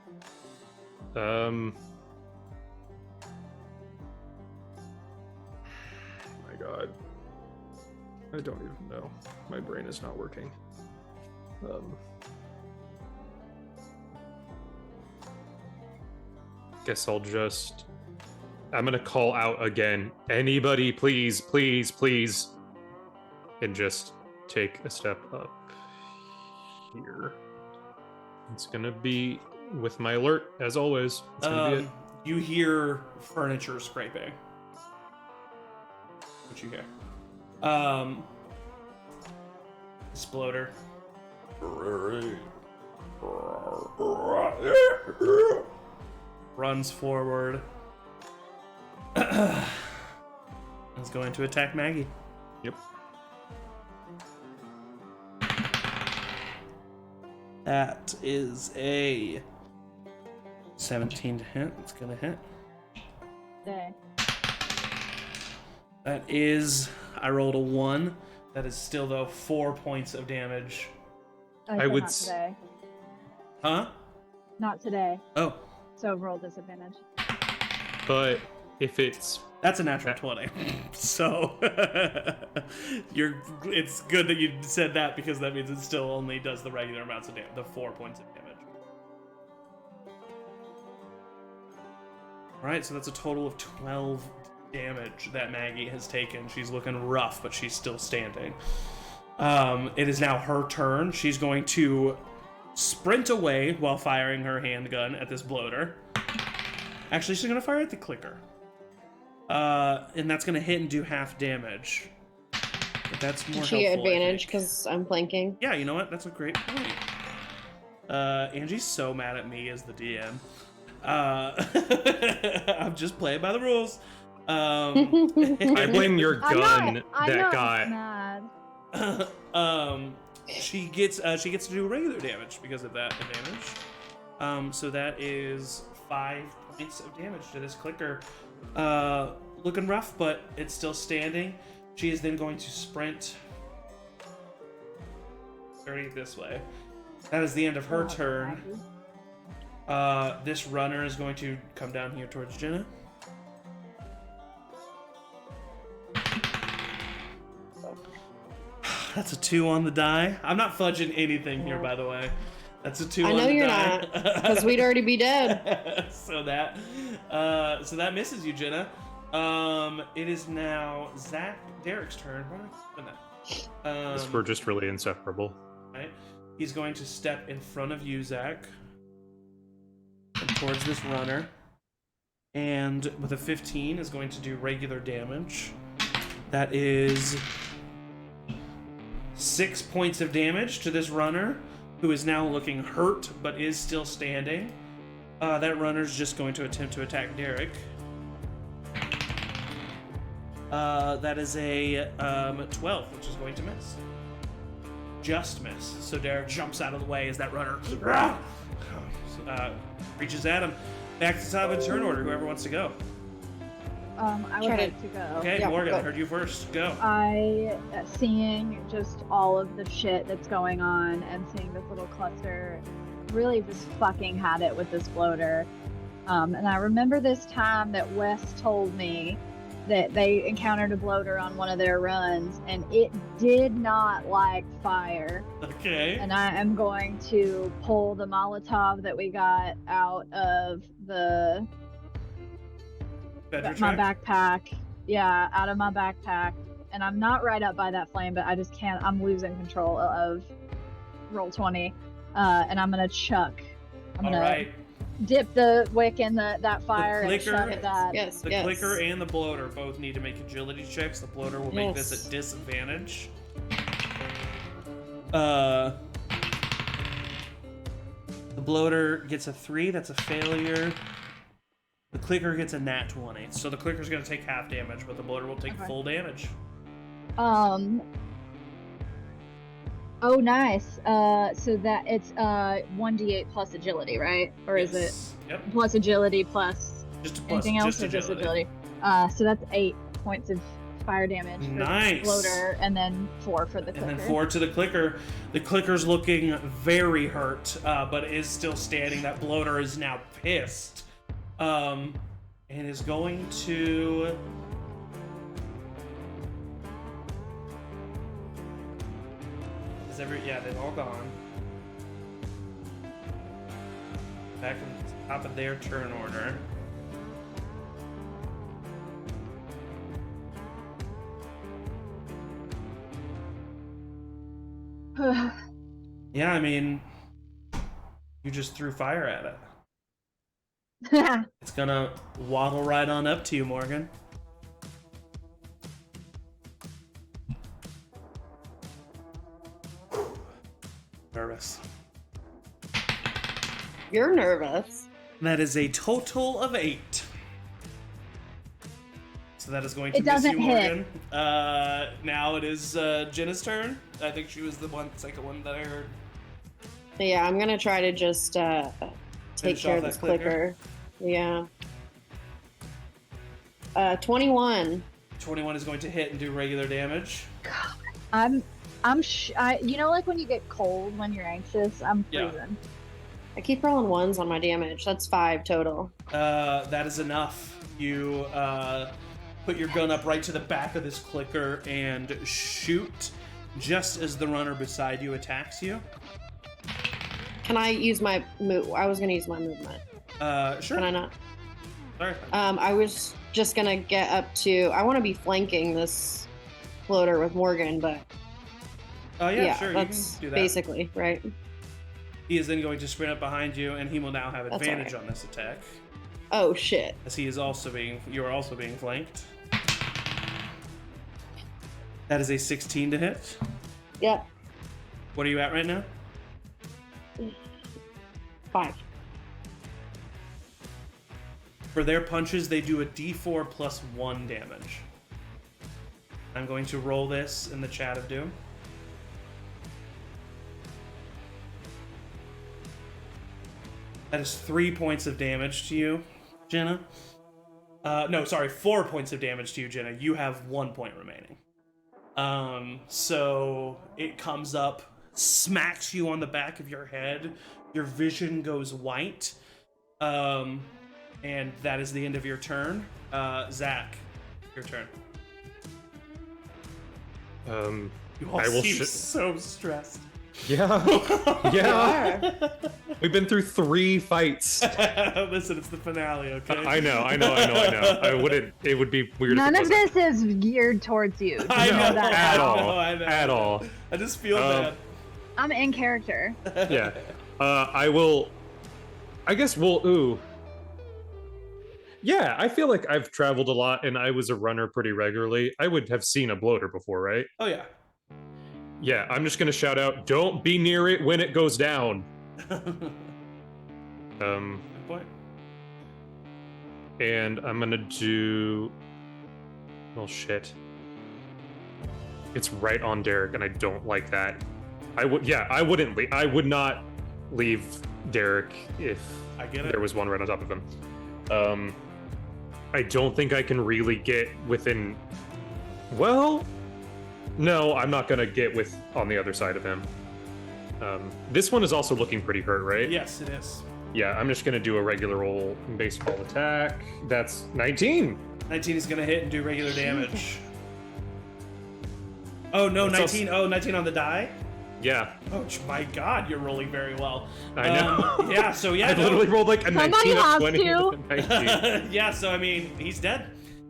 My God. I don't even know. My brain is not working. Guess I'm gonna call out again. Anybody, please, please, please. And just take a step up here. It's gonna be with my alert, as always. It's gonna be it. You hear furniture scraping. What you hear? Exploder. Runs forward. Is going to attack Maggie. Yep. That is a 17 to hit. It's gonna hit. Day. That is, I rolled a 1. That is still, though, 4 points of damage. I would not s- today. Huh? Not today. Oh, So roll disadvantage. But if it's that's a natural 20. So, it's good that you said that, because that means it still only does the regular amounts of damage, the 4 points of damage. Alright, so that's a total of 12 damage that Maggie has taken. She's looking rough, but she's still standing. It is now her turn. She's going to sprint away while firing her handgun at this bloater. Actually, she's going to fire at the clicker. And that's going to hit and do half damage. But that's more She helpful, I advantage think. because I'm flanking. Yeah, you know what? That's a great point. Angie's so mad at me as the DM. I'm just playing by the rules. I blame your gun I'm that not got mad. She gets to do regular damage because of that advantage. So that is 5 points of damage to this clicker. Looking rough, but it's still standing. She is then going to sprint 30 this way. That is the end of her turn. This runner is going to come down here towards Jenna. That's a 2 on the die. I'm not fudging anything here, by the way. That's a 2 on the die. I know you're not, because we'd already be dead. so that misses you, Jenna. It is now Derek's turn. Why am I doing that? we're just really inseparable. Right. He's going to step in front of you, Zach, and towards this runner. And with a 15 is going to do regular damage. That is 6 points of damage to this runner, who is now looking hurt but is still standing. That runner's just going to attempt to attack Derek. That is a 12, which is going to miss. Just miss. So Derek jumps out of the way as that runner reaches at him. Back to the top of the turn order. Whoever wants to go. I would like to go. Okay, Yeah, Morgan, go. I heard you first. Go. Seeing just all of the shit that's going on and seeing this little cluster, really just fucking had it with this bloater. And I remember this time that Wes told me that they encountered a bloater on one of their runs, and it did not like fire. Okay. And I am going to pull the Molotov that we got out of my backpack. Yeah, out of my backpack. And I'm not right up by that flame, but I just can't. I'm losing control of Roll20. And I'm going to chuck. I'm All going right. to dip the wick in that fire and clicker- chuck at that. Yes, The yes. clicker and the bloater both need to make agility checks. The bloater will make this Yes. at disadvantage. The bloater gets a 3. That's a failure. The clicker gets a nat 20. So the clicker's going to take half damage, but the bloater will take Okay. full damage. Oh, nice. So that it's 1d8 plus agility, right? Or is it Yes. Yep. plus agility plus Just a plus. anything else, just or just agility. agility? So that's 8 points of fire damage for Nice. the floater, and then 4 for the clicker. And then 4 to the clicker. The clicker's looking very hurt, but is still standing. That bloater is now pissed. And is going to... Yeah, they've all gone. Back at the top of their turn order. Yeah, I mean, you just threw fire at it. It's gonna waddle right on up to you, Morgan. Nervous. You're nervous. That is a total of 8. So that is going to It miss you, doesn't hit. Morgan. Now it is Jenna's turn. I think she was the second one that I heard. Yeah, I'm gonna try to just take Finish care off of that this clicker. clicker. Yeah. 21. 21 is going to hit and do regular damage. You know, like when you get cold when you're anxious, I'm Yeah. freezing. I keep rolling 1s on my damage. That's 5 total. That is enough. You put your gun up right to the back of this clicker and shoot just as the runner beside you attacks you. Can I use my move? I was gonna use my movement. Sure. Can I not? Sorry. I was just gonna get up to. I want to be flanking this floater with Morgan, but Yeah, sure. You can that's do that. basically right. He is then going to sprint up behind you, and he will now have That's advantage alright. on this attack, Oh shit! as he is also you are also being flanked. That is a 16 to hit. Yep. What are you at right now? 5. For their punches, they do a D4 plus 1 damage. I'm going to roll this in the chat of doom. That is 3 points of damage to you, Jenna. No, sorry, 4 points of damage to you, Jenna. You have 1 point remaining. So it comes up, smacks you on the back of your head. Your vision goes white. And that is the end of your turn. Zach, your turn. You all I will seem so stressed. Yeah. Yeah. We've been through 3 fights. Listen, it's the finale, okay? I know. I wouldn't. It would be weird. None if of it this is geared towards you. I You know that. at I all. know, I know. At all. I just feel bad. I'm in character. Yeah. I will. I guess we'll. Ooh. Yeah, I feel like I've traveled a lot, and I was a runner pretty regularly. I would have seen a bloater before, right? Oh, yeah. Yeah, I'm just gonna shout out, "Don't be near it when it goes down." Good point. And I'm gonna do. Oh shit! It's right on Derek, and I don't like that. I would. Yeah, I wouldn't. I would not leave Derek if I get it. there was one right on top of him. I don't think I can really get within. Well, no, I'm not gonna get on the other side of him. This one is also looking pretty hurt, right? Yes, it is. Yeah, I'm just gonna do a regular old baseball attack. That's 19. 19 is going to hit and do regular damage. Oh, no, It's 19. Oh, 19 on the die? Yeah, Oh, my God, you're rolling very well. I know. Yeah, so yeah. I literally rolled like a Somebody 19 has of 20. to. 19. Yeah, so I mean, he's dead.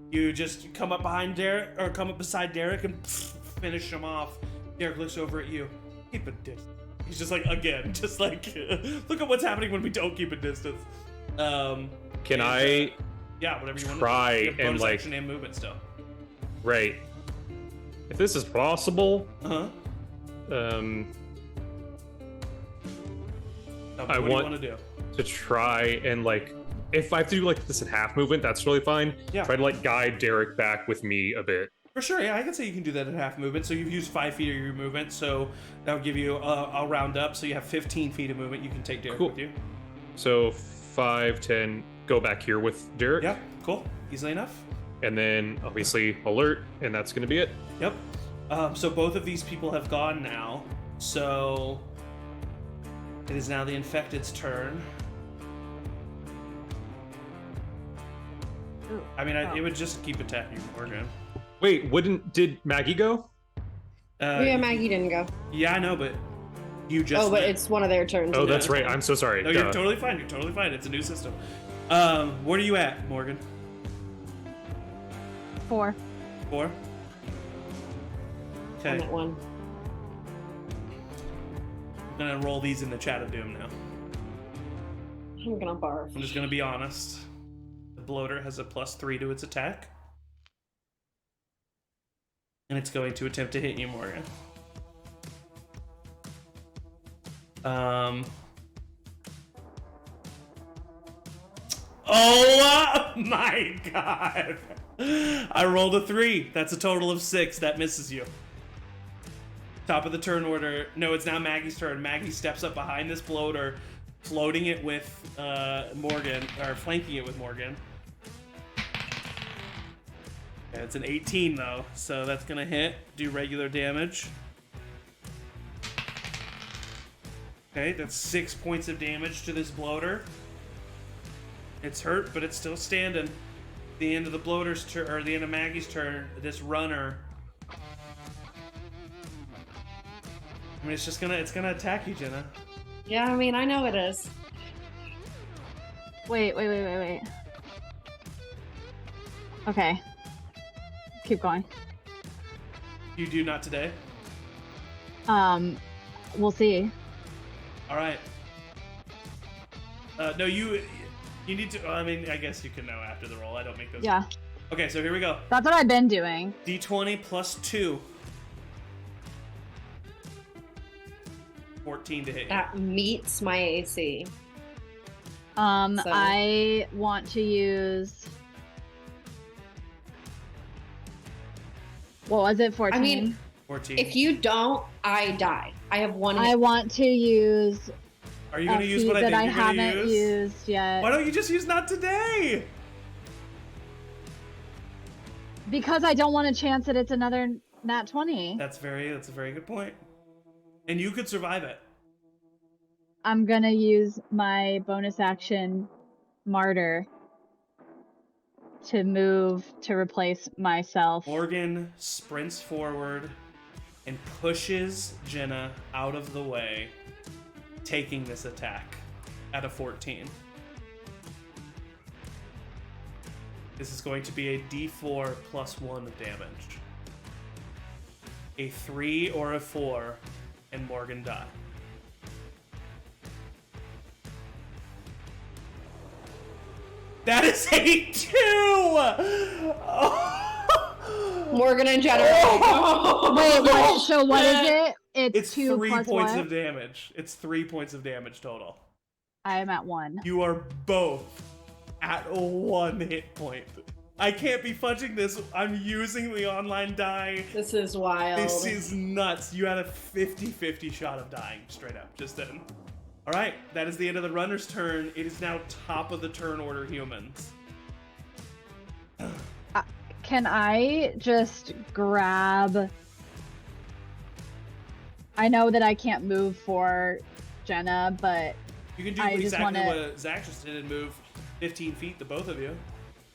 You just come up behind Derek, or come up beside Derek and finish him off. Derek looks over at you. Keep a distance. He's just like, again, just like, look at what's happening when we don't keep a distance. Can I? Yeah, whatever you want try to do. You have and, bonus like- action and movement still. Right. If this is possible, Uh-huh. What do you want- want to do? to try and like, if I have to do like this in half movement, that's really fine. Yeah. Try to like guide Derek back with me a bit. For sure, yeah, I can say you can do that in half movement. So you've used 5 feet of your movement, so that'll give you, I'll round up, so you have 15 feet of movement. You can take Derek Cool. with you. So 5, 10, go back here with Derek. Yeah, cool. Easily enough. and then obviously alert, and that's going to be it. Yep. So both of these people have gone now. So it is now the infected's turn. Ooh. I mean, it would just keep attacking Morgan. Wait, did Maggie go? Yeah, Maggie didn't go. Yeah, I know, but you just. Oh, but went. it's one of their turns. Oh, isn't that's it? right. I'm so sorry. No, you're totally fine. You're totally fine. It's a new system. What are you at, Morgan? 4. 4? I'm Okay. at 1. I'm gonna roll these in the chat of doom now. I'm gonna barf. I'm just gonna be honest. The bloater has a +3 to its attack. And it's going to attempt to hit you, Morgan. Oh my god! I rolled a 3. That's a total of 6. That misses you. Top of the turn order. No, it's now Maggie's turn. Maggie steps up behind this bloater, floating it with Morgan, or flanking it with Morgan. Yeah, it's an 18 though, so that's gonna hit. Do regular damage. Okay, that's 6 points of damage to this bloater. It's hurt, but it's still standing. The end of the bloater's turn, or the end of Maggie's turn. This runner. I mean, it's gonna attack you, Jenna. Yeah, I mean, I know it is. Wait. Okay. Keep going. You do not today. We'll see. All right. No, you need to. I mean, I guess you can know after the roll. I don't make those. Yeah. Okay, so here we go. That's what I've been doing. D20 plus 2. 14 to hit you. That meets my AC. So- I want to use. What was it? 14. I mean, 14. if you don't, I die. I have 1 I hit. want to use Are you a gonna use feat what I that think I you're gonna haven't use? used yet. Why don't you just use not today? Because I don't want to chance that it's another nat 20. That's a very good point. And you could survive it. I'm gonna use my bonus action martyr to move to replace myself. Morgan sprints forward and pushes Jenna out of the way, taking this attack at a 14. This is going to be a D4 plus 1 of damage. A 3 or a 4, and Morgan die. That is a 2! Oh. Morgan and Jenna. are like, "Oh." Wait, so what is it? It's 2 3 plus points what? of damage. It's 3 points of damage total. I'm at 1. You are both at 1 hit point. I can't be fudging this. I'm using the online die. This is wild. This is nuts. You had a 50-50 shot of dying straight up just then. All right, that is the end of the runner's turn. It is now top of the turn order humans. Can I just grab... I know that I can't move for Jenna, but You can do I just exactly wanna- what Zach just did and move 15 feet, the both of you.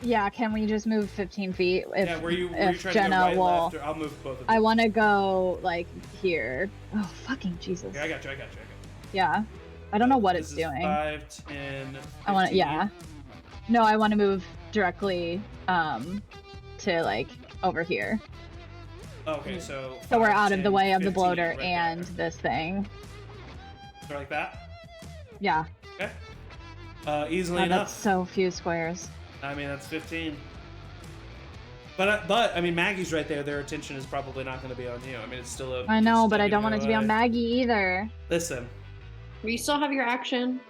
yeah, can we just move 15 feet if, Yeah, were you if trying Jenna to go right, will... left, or I'll move both of you. I want to go, like, here. Oh, fucking Jesus. Okay, I got you. Yeah. I don't know what This it's is doing. 5, 10, I want to, 15. yeah. No, I want to move directly, to, like, over here. Okay, so... So we're 5, out of 10, the way of the 15, bloater right and there. this thing. So like that? Yeah. Okay. Easily Oh, enough. that's so few squares. I mean, that's 15. But I mean, Maggie's right there. Their attention is probably not going to be on you. I mean, it's still a... I know, it's but I still don't want it to be on away. Maggie either. Listen. You still have your action.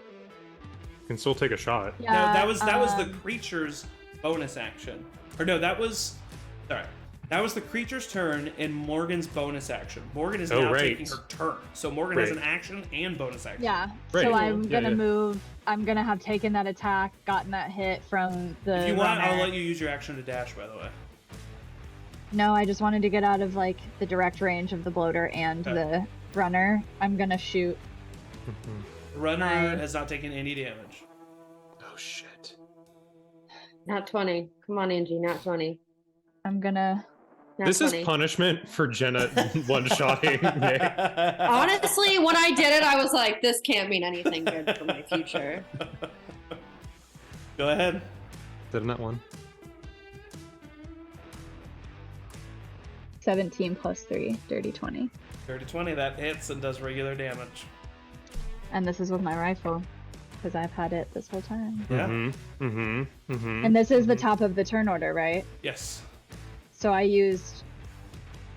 You can still take a shot. Yeah. No, that was the creature's bonus action. Or no, that was... Sorry. That was the creature's turn and Morgan's bonus action. Morgan is Oh, now right. taking her turn. So Morgan has an action and bonus action. Yeah. Right. So I'm Yeah, gonna yeah. move. I'm gonna have taken that attack, gotten that hit from the. If you want, runner. I'll let you use your action to dash, by the way. No, I just wanted to get out of like the direct range of the bloater and Okay. the runner. I'm gonna shoot. The runner Nice. has not taken any damage. Oh shit. Not 20. Come on, Angie. Not 20. I'm gonna. Not This 20. is punishment for Jenna one-shotting me. Honestly, when I did it, I was like, this can't mean anything good for my future. Go ahead. Did not one. 17 plus 3, dirty 20. 30-20, that hits and does regular damage. And this is with my rifle, because I've had it this whole time. Yeah. And this is the top of the turn order, right? Yes. So I used.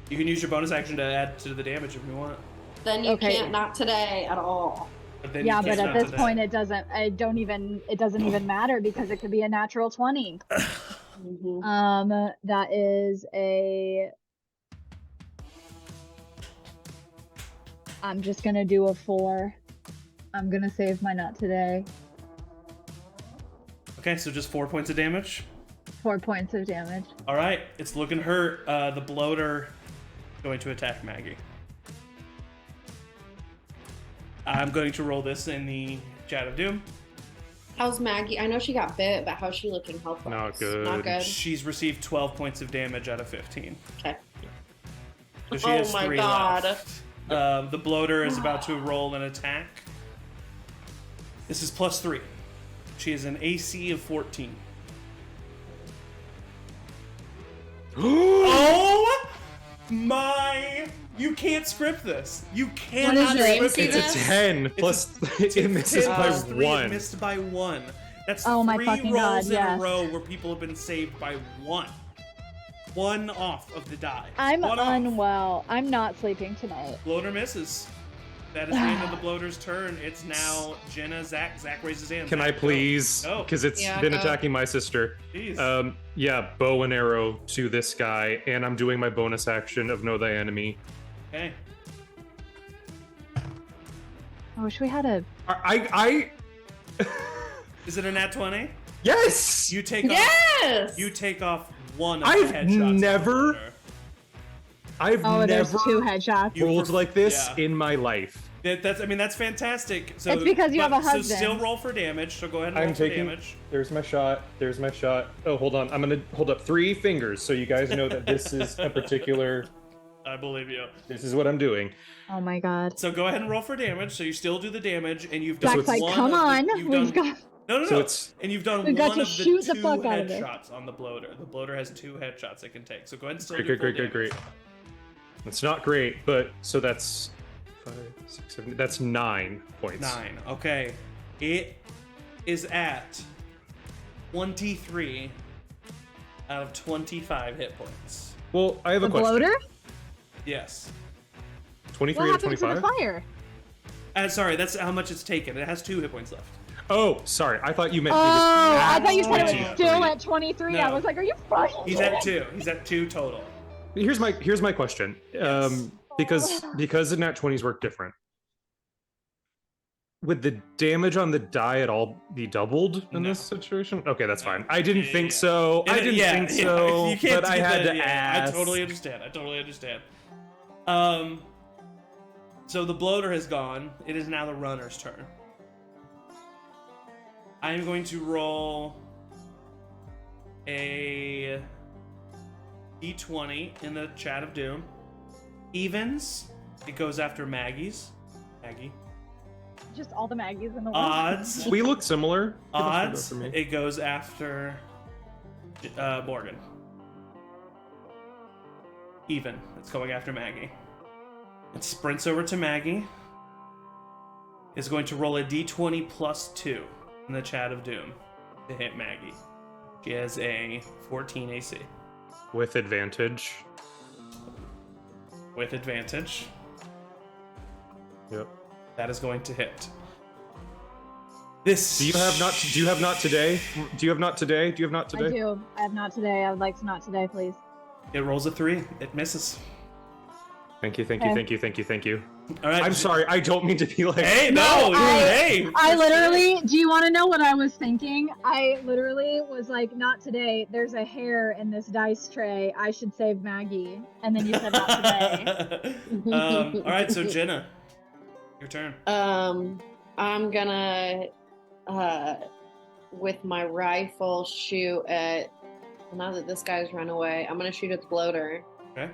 You can use your bonus action to add to the damage if you want. Then you Okay. can't not today at all. But then Yeah, you but can't at this today. point it doesn't. It doesn't even matter because it could be a natural 20. Mhm. That is a. I'm just gonna do a 4. I'm gonna save my not today. Okay, so just 4 points of damage. 4 points of damage. All right, it's looking hurt. The bloater is going to attack Maggie. I'm going to roll this in the chat of doom. How's Maggie? I know she got bit, but how's she looking health wise? Not good. Not good. She's received 12 points of damage out of 15. Okay. So she Oh has my 3 God. left. The bloater is about to roll an attack. This is plus 3. She has an AC of 14. Oh my! You can't script this. You cannot is it? script See It's this. a 10 plus it misses by Plus 3, it 1. missed by 1. That's Oh my 3 fucking rolls God, in yes. a row where people have been saved by 1. 1 off of the die. I'm One off. unwell. I'm not sleeping tonight. Bloater misses. That is the end of the bloater's turn. It's now Jenna, Zach. Zach raises his hand. Can I Zach, go. please? Go. Because it's Yeah, been go. attacking my sister. Jeez. Yeah, bow and arrow to this guy, and I'm doing my bonus action of know thy enemy. Okay. I wish we had a. I Is it a nat 20? yes. You take off. Yes! You take off 1 of I've the headshots. never- of the bloater. I've Oh, there's never 2 headshots. You rolled perf- like this yeah. in my life. That's fantastic. So It's because you have a So husband. still roll for damage. So go ahead and roll I'm for taking. damage. There's my shot. There's my shot. Oh, hold on. I'm gonna hold up 3 fingers so you guys know that this is a particular. I believe you. This is what I'm doing. Oh my god. So go ahead and roll for damage. So you still do the damage, and you've done Zach's like, one come of on. The, you've We've done, got. no. So it's And you've done We've got one to of the shoot the 2 fuck out of it. headshots on the bloater. The bloater has 2 headshots it can take. So go ahead and still great, do great, full great, great, damage. great. It's not great, but so that's 5, 6, 7. That's 9 points. 9. Okay. It is at 23 out of 25 hit points. Well, I have The a question. bloater? Yes. 23 What out of happened to the 25. fire? Sorry, that's how much it's taken. It has 2 hit points left. Oh, sorry. I thought you meant. Oh, it was I at thought you said it 23. was still at 23. I No. was like, are you fucking He's kidding? at 2. He's at 2 total. Here's my question. Yes. Because the nat 20s work different. Would the damage on the die at all be doubled in No. this situation? Okay, that's fine. I didn't Yeah, think yeah. so. I didn't think so. You can't But I do had that, to yeah, ask. I totally understand. So the bloater has gone. It is now the runner's turn. I am going to roll a d20 in the chat of doom. Evens, it goes after Maggie. Just all the Maggies in the world. Odds, We look similar. odds, For me. it goes after Morgan. Even, it's going after Maggie. It sprints over to Maggie. Is going to roll a d20 plus 2 in the chat of doom to hit Maggie. She has a 14 AC. With advantage. With advantage, Yep. that is going to hit. This. Do you have not today? Do you have not today? I do. I have not today. I would like to not today, please. It rolls a 3. It misses. Thank you. All right. I'm sorry. I don't mean to be like. Hey, no, hey. I literally, do you want to know what I was thinking? I literally was like, not today. There's a hair in this dice tray. I should save Maggie. And then you said not today. All right, so Jenna, your turn. I'm gonna, with my rifle, shoot at. Now that this guy's run away, I'm gonna shoot at the bloater. Okay.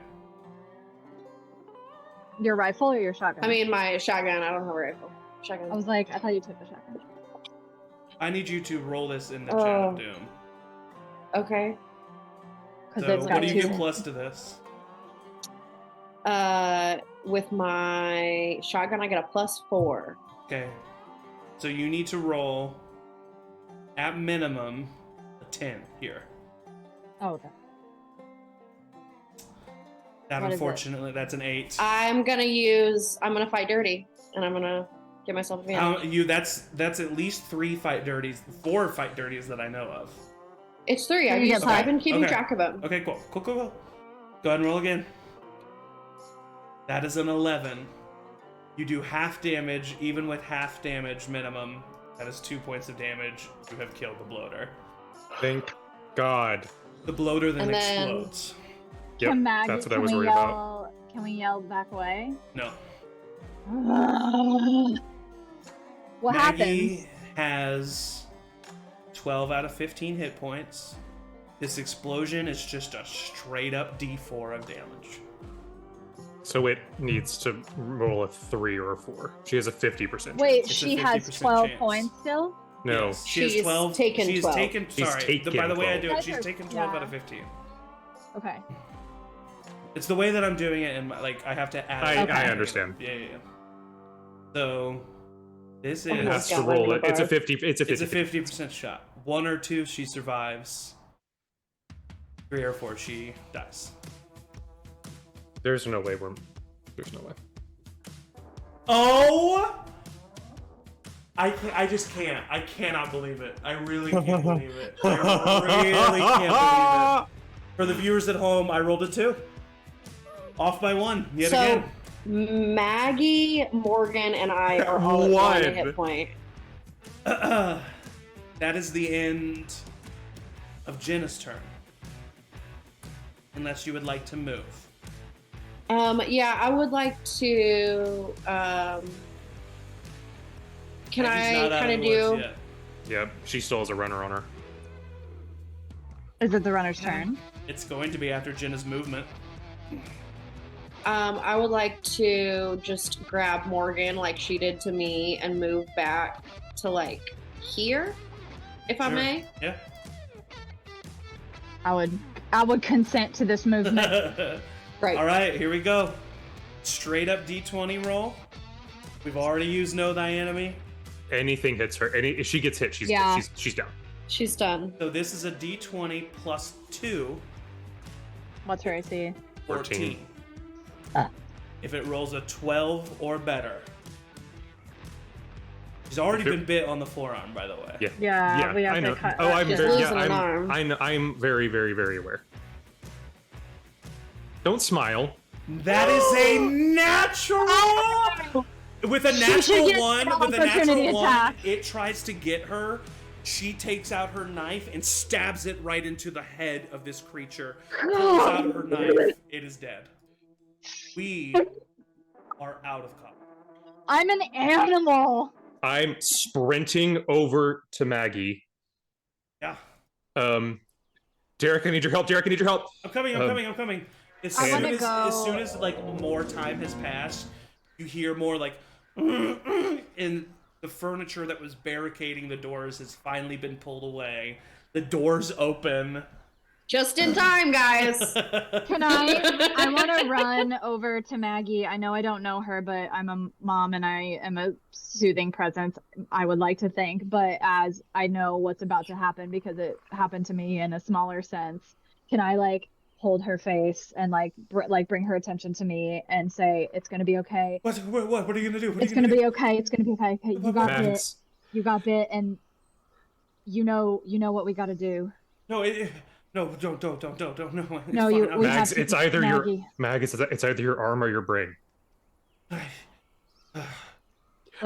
Your rifle or your shotgun? I mean, my shotgun. I don't have a rifle. Shotgun. I was like, I thought you took the shotgun. I need you to roll this in the chat of doom. Okay. So what do you get plus to this? With my shotgun, I get a +4. Okay. So you need to roll, at minimum, a 10 here. Oh, okay. That What is it? Unfortunately, that's an 8. I'm gonna fight dirty, and I'm gonna give myself advantage. That's at least 3 fight dirties, 4 fight dirties that I know of. It's 3. You get I've been keeping Okay. track of them. Okay, cool. Go ahead and roll again. That is an 11. You do half damage, even with half damage minimum. That is 2 points of damage. You have killed the bloater. Thank God. The bloater then And then- explodes. Yep, Can Maggie, that's what I can was we worried yell, about. Can we yell back away? No. What Maggie happens? has 12 out of 15 hit points. This explosion is just a straight up D4 of damage. So it needs to roll a 3 or a 4. She has a 50% Wait, It's a she has 50% 12 chance. points still? No. Yes, she has She's 12. taken she's 12. taken. She's Sorry. taken By the way I 12. do it, she's Guys are- taken 12 yeah. out of 15. Okay. It's the way that I'm doing it, and I have to add. I it. understand. Yeah. So this It is has to got roll one it. It's a bar. 50. It's a 50. it's a 50% shot. 1 or 2 she survives. 3 or 4 she dies. There's no way There's no way. Oh! I just can't. I cannot believe it. I really can't believe it. I really can't believe it. For the viewers at home, I rolled a 2. Off by 1, yet So, again. Maggie, Morgan, and I are all at 1 One. hit point. That is the end of Jenna's turn. Unless you would like to move. Yeah, I would like to. Can Maggie's I not out kind of the woods do? yet. Yep, she still has a runner on her. Is it the runner's turn? It's going to be after Jenna's movement. I would like to just grab Morgan like she did to me and move back to like here, if I Sure. may. Yeah. I would consent to this movement. Right. All right, here we go. Straight up D20 roll. We've already used Know Thy Enemy. Anything hits her. If she gets hit, she's Yeah. she's down. She's done. So this is a D20 plus 2, What's her AC? 14. Ah. If it rolls a 12 or better. She's already been bit on the forearm, by the way. Yeah. Yeah, we have I to know. cut Oh, that I'm shit. very. She's Yeah, losing an arm. I'm very, very, very aware. Don't smile. That is a natural! With a She should natural get 1, an with a opportunity natural 1, attack. it tries to get her. She takes out her knife and stabs it right into the head of this creature. Pulls out her knife. It is dead. We are out of cover. I'm an animal. I'm sprinting over to Maggie. Yeah. Derek, I need your help. Derek, I need your help. I'm coming. I'm coming. As I soon wanna as, go- as soon as like more time has passed, you hear more like, and the furniture that was barricading the doors has finally been pulled away. The doors open. Just in time, guys. Can I want to run over to Maggie. I know I don't know her, but I'm a mom and I am a soothing presence, I would like to think. But as I know what's about to happen because it happened to me in a smaller sense, can I like hold her face and like bring her attention to me and say it's gonna be okay? What are you gonna do? It's gonna be okay. It's gonna be okay. Okay, you got bit. Max, You got bit, and you know what we got to do. No, No, don't, no. It's No, fine. we Mags, have to, it's either Maggie. it's either your arm or your brain. Look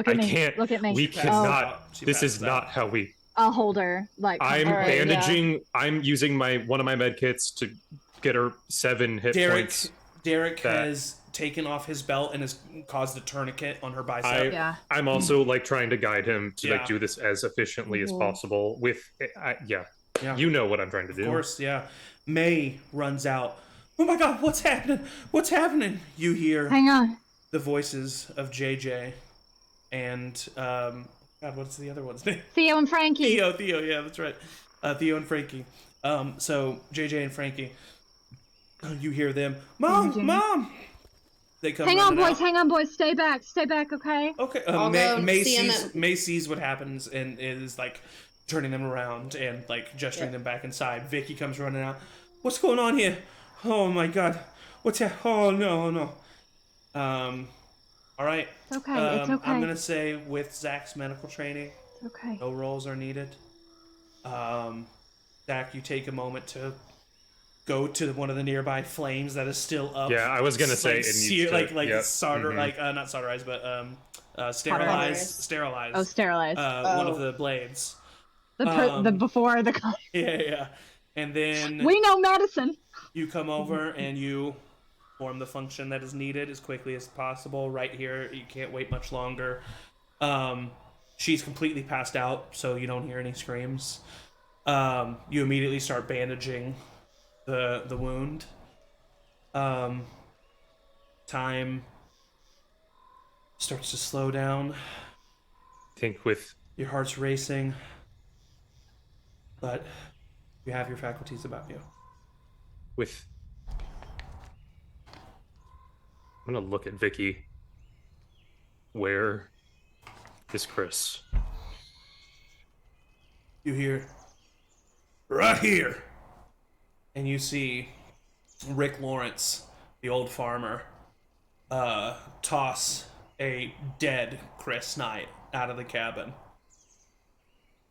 I at me. can't. Look at me. We She passes cannot. out. She This is passes not out. how we. I'll hold her. Like, I'm All right, bandaging. I'm using one of my med kits to get her 7 hit points. Derek that- has taken off his belt and has caused a tourniquet on her bicep. Yeah. I'm also like trying to guide him to Yeah. like do this as efficiently as possible. With Yeah. you know what I'm trying to do. Of course, yeah. May runs out. Oh my god, what's happening? What's happening? You hear Hang on. the voices of JJ and God, what's the other one's name? Theo and Frankie. Theo, yeah, that's right. Theo and Frankie. So JJ and Frankie, you hear them. Mom! They come. Hang on, running boys. out. Hang on, boys. Stay back, okay? Okay. I'll go May see him sees what happens and is like turning them around and like gesturing them back inside. Vicky comes running out. What's going on here? Oh my god. What's that? Oh no. All right. It's okay. It's okay. I'm gonna say with Zach's medical training, It's okay. no rolls are needed. Zach, you take a moment to go to one of the nearby flames that is still up. Yeah, I was gonna say like, it needs to, yep. solder, Mhm. like not solderize, but Sterilize. sterilize. Oh, sterilize. One of the blades. the before the. Yeah. And then We know medicine. you come over and you perform the function that is needed as quickly as possible. Right here, you can't wait much longer. She's completely passed out, so you don't hear any screams. You immediately start bandaging the wound. Time starts to slow down. I think with Your heart's racing, but you have your faculties about you. I'm gonna look at Vicky. Where is Chris? You hear, right here, and you see Rick Lawrence, the old farmer, toss a dead Chris Knight out of the cabin.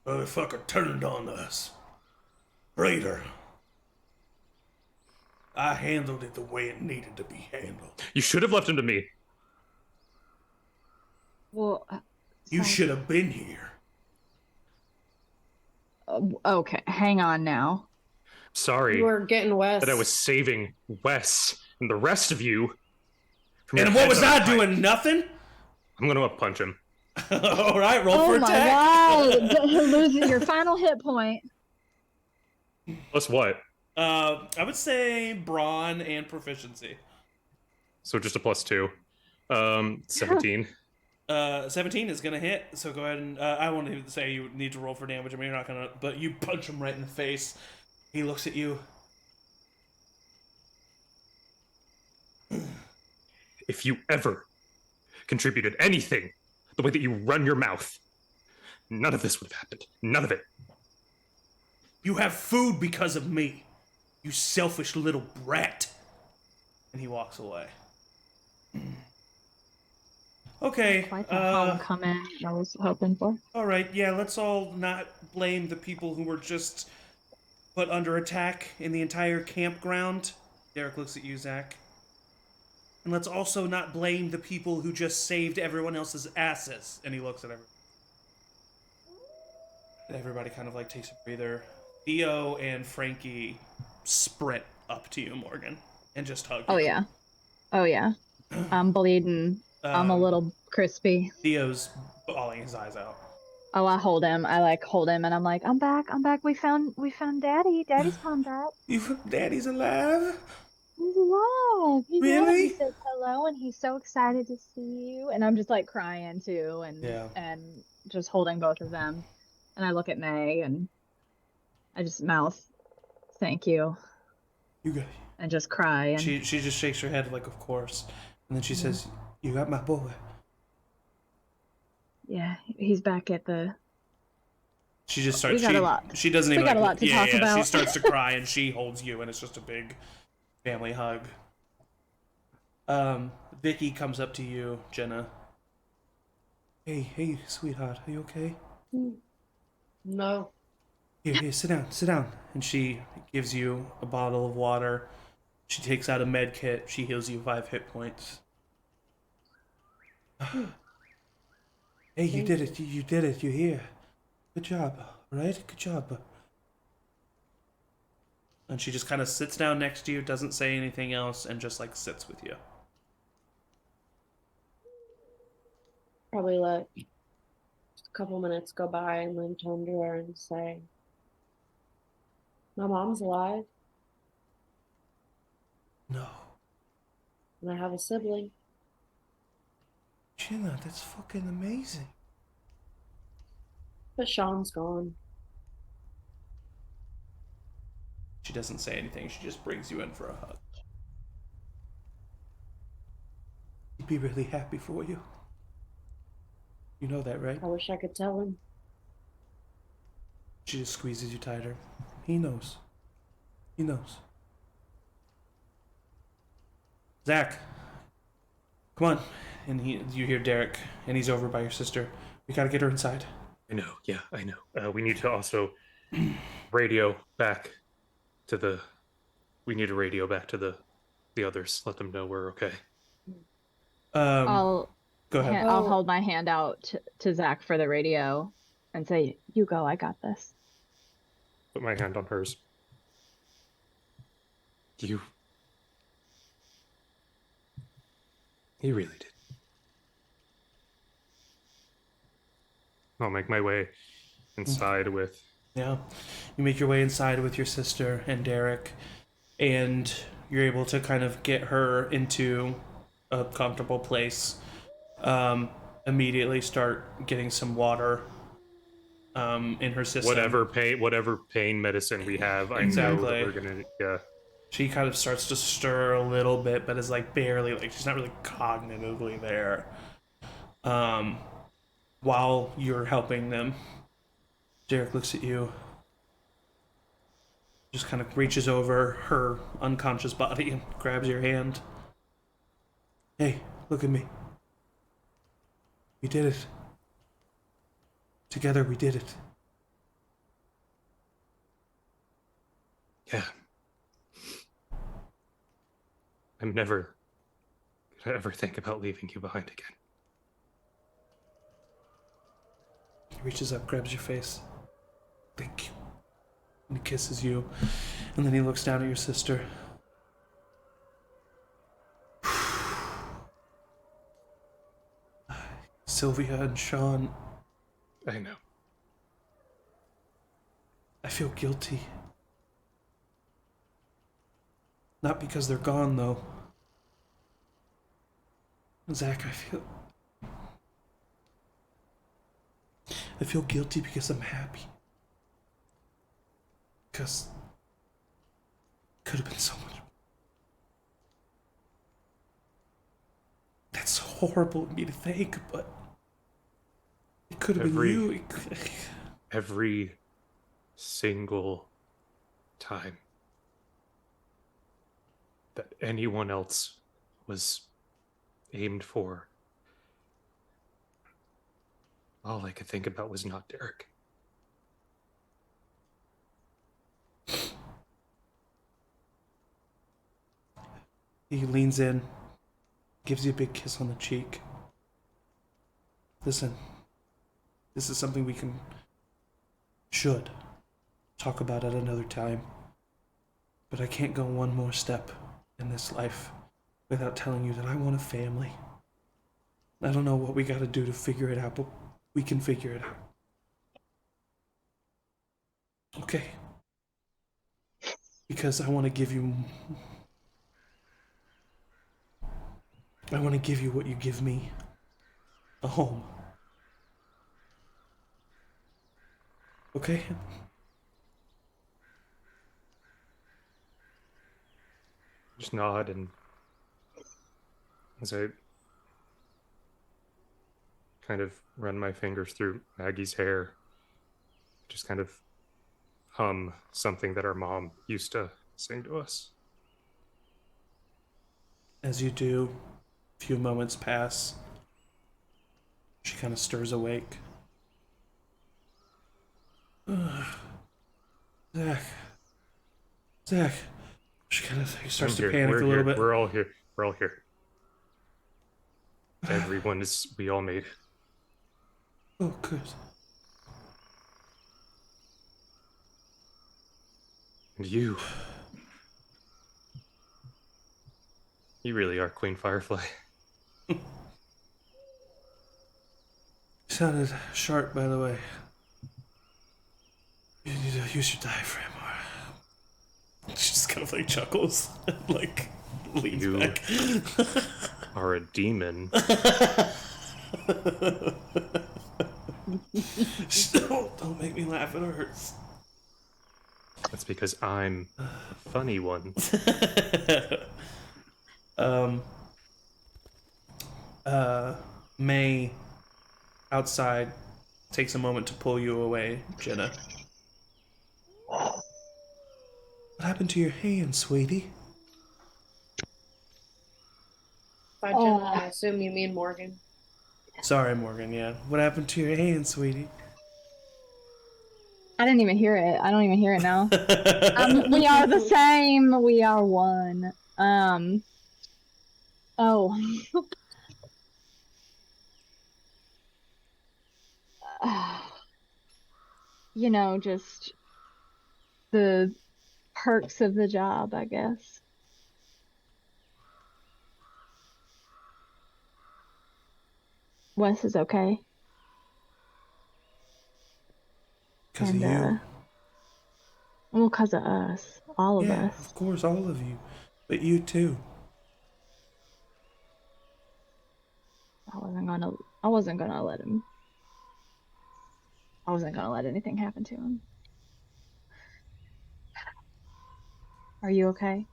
Motherfucker turned on us. Traitor. I handled it the way it needed to be handled. You should have left him to me. Well. You should have been here. Okay. Hang on now. Sorry You were getting Wes. that I was saving Wes and the rest of you. From And your what was heads I on fire. doing? Nothing? I'm gonna punch him. All right, roll Oh for my attack. god! Losing your final hit point. Plus what? I would say brawn and proficiency. So just a +2. 17. 17 is gonna hit. So go ahead and I won't even say you need to roll for damage. I mean, you're not gonna, but you punch him right in the face. He looks at you. If you ever contributed anything the way that you run your mouth, none of this would have happened. None of it. You have food because of me. You selfish little brat. And he walks away. Okay. Quite the homecoming I was hoping for. All right. Yeah. Let's all not blame the people who were just put under attack in the entire campground. Derek looks at you, Zach. And let's also not blame the people who just saved everyone else's asses. And he looks at everyone. And everybody kind of like takes a breather. Theo and Frankie sprint up to you, Morgan, and just hug you. Oh yeah. I'm bleeding. I'm a little crispy. Theo's bawling his eyes out. Oh, I hold him. I like hold him, and I'm like, I'm back. We found Daddy. Daddy's come back. Daddy's alive? He's alive. He's alive. Really? He said hello, and he's so excited to see you. And I'm just like crying too, and just holding both of them. And I look at May, and I just mouth, "Thank you," You got. and just cry. And She just shakes her head like, of course, and then she says, "You got my boy." yeah, he's back at the. She just starts. We got a lot. She doesn't even. We got a like, lot to yeah, talk yeah. She about. starts to cry and she holds you, and it's just a big family hug. Vicky comes up to you, Jenna. Hey, sweetheart, are you okay? No. Here, sit down. And she gives you a bottle of water. She takes out a med kit. She heals you 5 hit points. Hey, you did it. You did it. You're here. Good job. All right? Good job. And she just kind of sits down next to you, doesn't say anything else, and just like sits with you. Probably let a couple minutes go by and then turn to her and say, "My mom's alive, No. and I have a sibling." Jenna, that's fucking amazing. But Sean's gone. She doesn't say anything. She just brings you in for a hug. He'd be really happy for you. You know that, right? I wish I could tell him. She just squeezes you tighter. He knows. He knows. Zach, come on. And you hear Derek, and he's over by your sister. We gotta get her inside. I know. Yeah, I know. We need to also radio back to the. We need to radio back to the others. Let them know we're okay. I'll Go ahead. I'll hold my hand out to Zach for the radio and say, "You go. I got this." Put my hand on hers. He really did. I'll make my way inside with. Yeah. You make your way inside with your sister and Derek, and you're able to kind of get her into a comfortable place. Immediately start getting some water in her system. Whatever pain medicine we have, I know Exactly. that we're gonna. Yeah. She kind of starts to stir a little bit, but is like barely, like she's not really cognitively there. While you're helping them, Derek looks at you, just kind of reaches over her unconscious body and grabs your hand. Hey, look at me. We did it. Together we did it. Yeah. I'm never gonna ever think about leaving you behind again. He reaches up, grabs your face. Thank you. And he kisses you. And then he looks down at your sister. Sylvia and Sean, I know. I feel guilty. Not because they're gone, though. Zach, I feel guilty because I'm happy. Because it could have been so much. That's horrible of me to think, but it could have been you. Every single time that anyone else was aimed for, all I could think about was not Derek. He leans in, gives you a big kiss on the cheek. Listen, this is something we should talk about at another time. But I can't go one more step in this life without telling you that I want a family. I don't know what we gotta do to figure it out, but we can figure it out. Okay. Because I want to give you what you give me. A home. Okay? Just nod, and as I kind of run my fingers through Maggie's hair, just kind of hum something that our mom used to sing to us. As you do, a few moments pass. She kind of stirs awake. Zach. Zach. She kind of starts to Here, panic we're a little here. bit. We're all here. We're all here. Everyone is. We all made it. Oh, good. And you. You really are Queen Firefly. You sounded sharp, by the way. You need to use your diaphragm more. She just kind of like chuckles and like leans You back. are a demon. Don't make me laugh, it hurts. That's because I'm a funny one. May outside takes a moment to pull you away, Jenna. What happened to your hand, sweetie? By Jenna, I assume you mean Morgan. Sorry, Morgan, yeah. What happened to your hand, sweetie? I didn't even hear it. I don't even hear it now. We are the same. We are one. Oh. You know, just the perks of the job, I guess. Wes is okay. Because of you. Well, because of us. All of Yeah, us. of course, all of you. But you too. I wasn't gonna let him. I wasn't gonna let anything happen to him. Are you okay?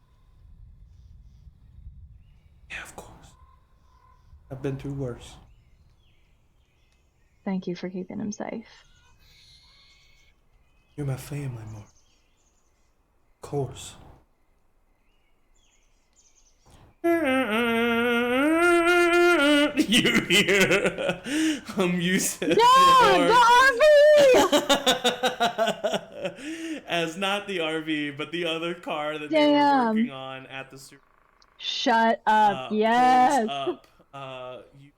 Yeah, of course. I've been through worse. Thank you for keeping him safe. You're my family, Morgan. Of course. You hear music. No, the RV! As not the RV, but the other car that they were Damn. working on at the super. Shut up. Yes. Pulls up. You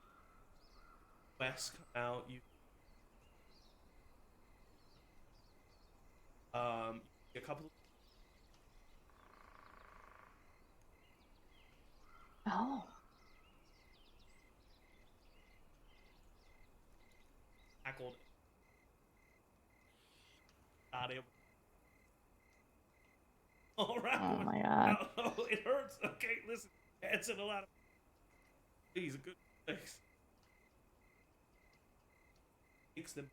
Wes come out. You a couple. Oh. Tackled. Not able. All right. Oh my god. Oh, it hurts. Okay, listen. It's in a lot of. He's a good place. Takes them.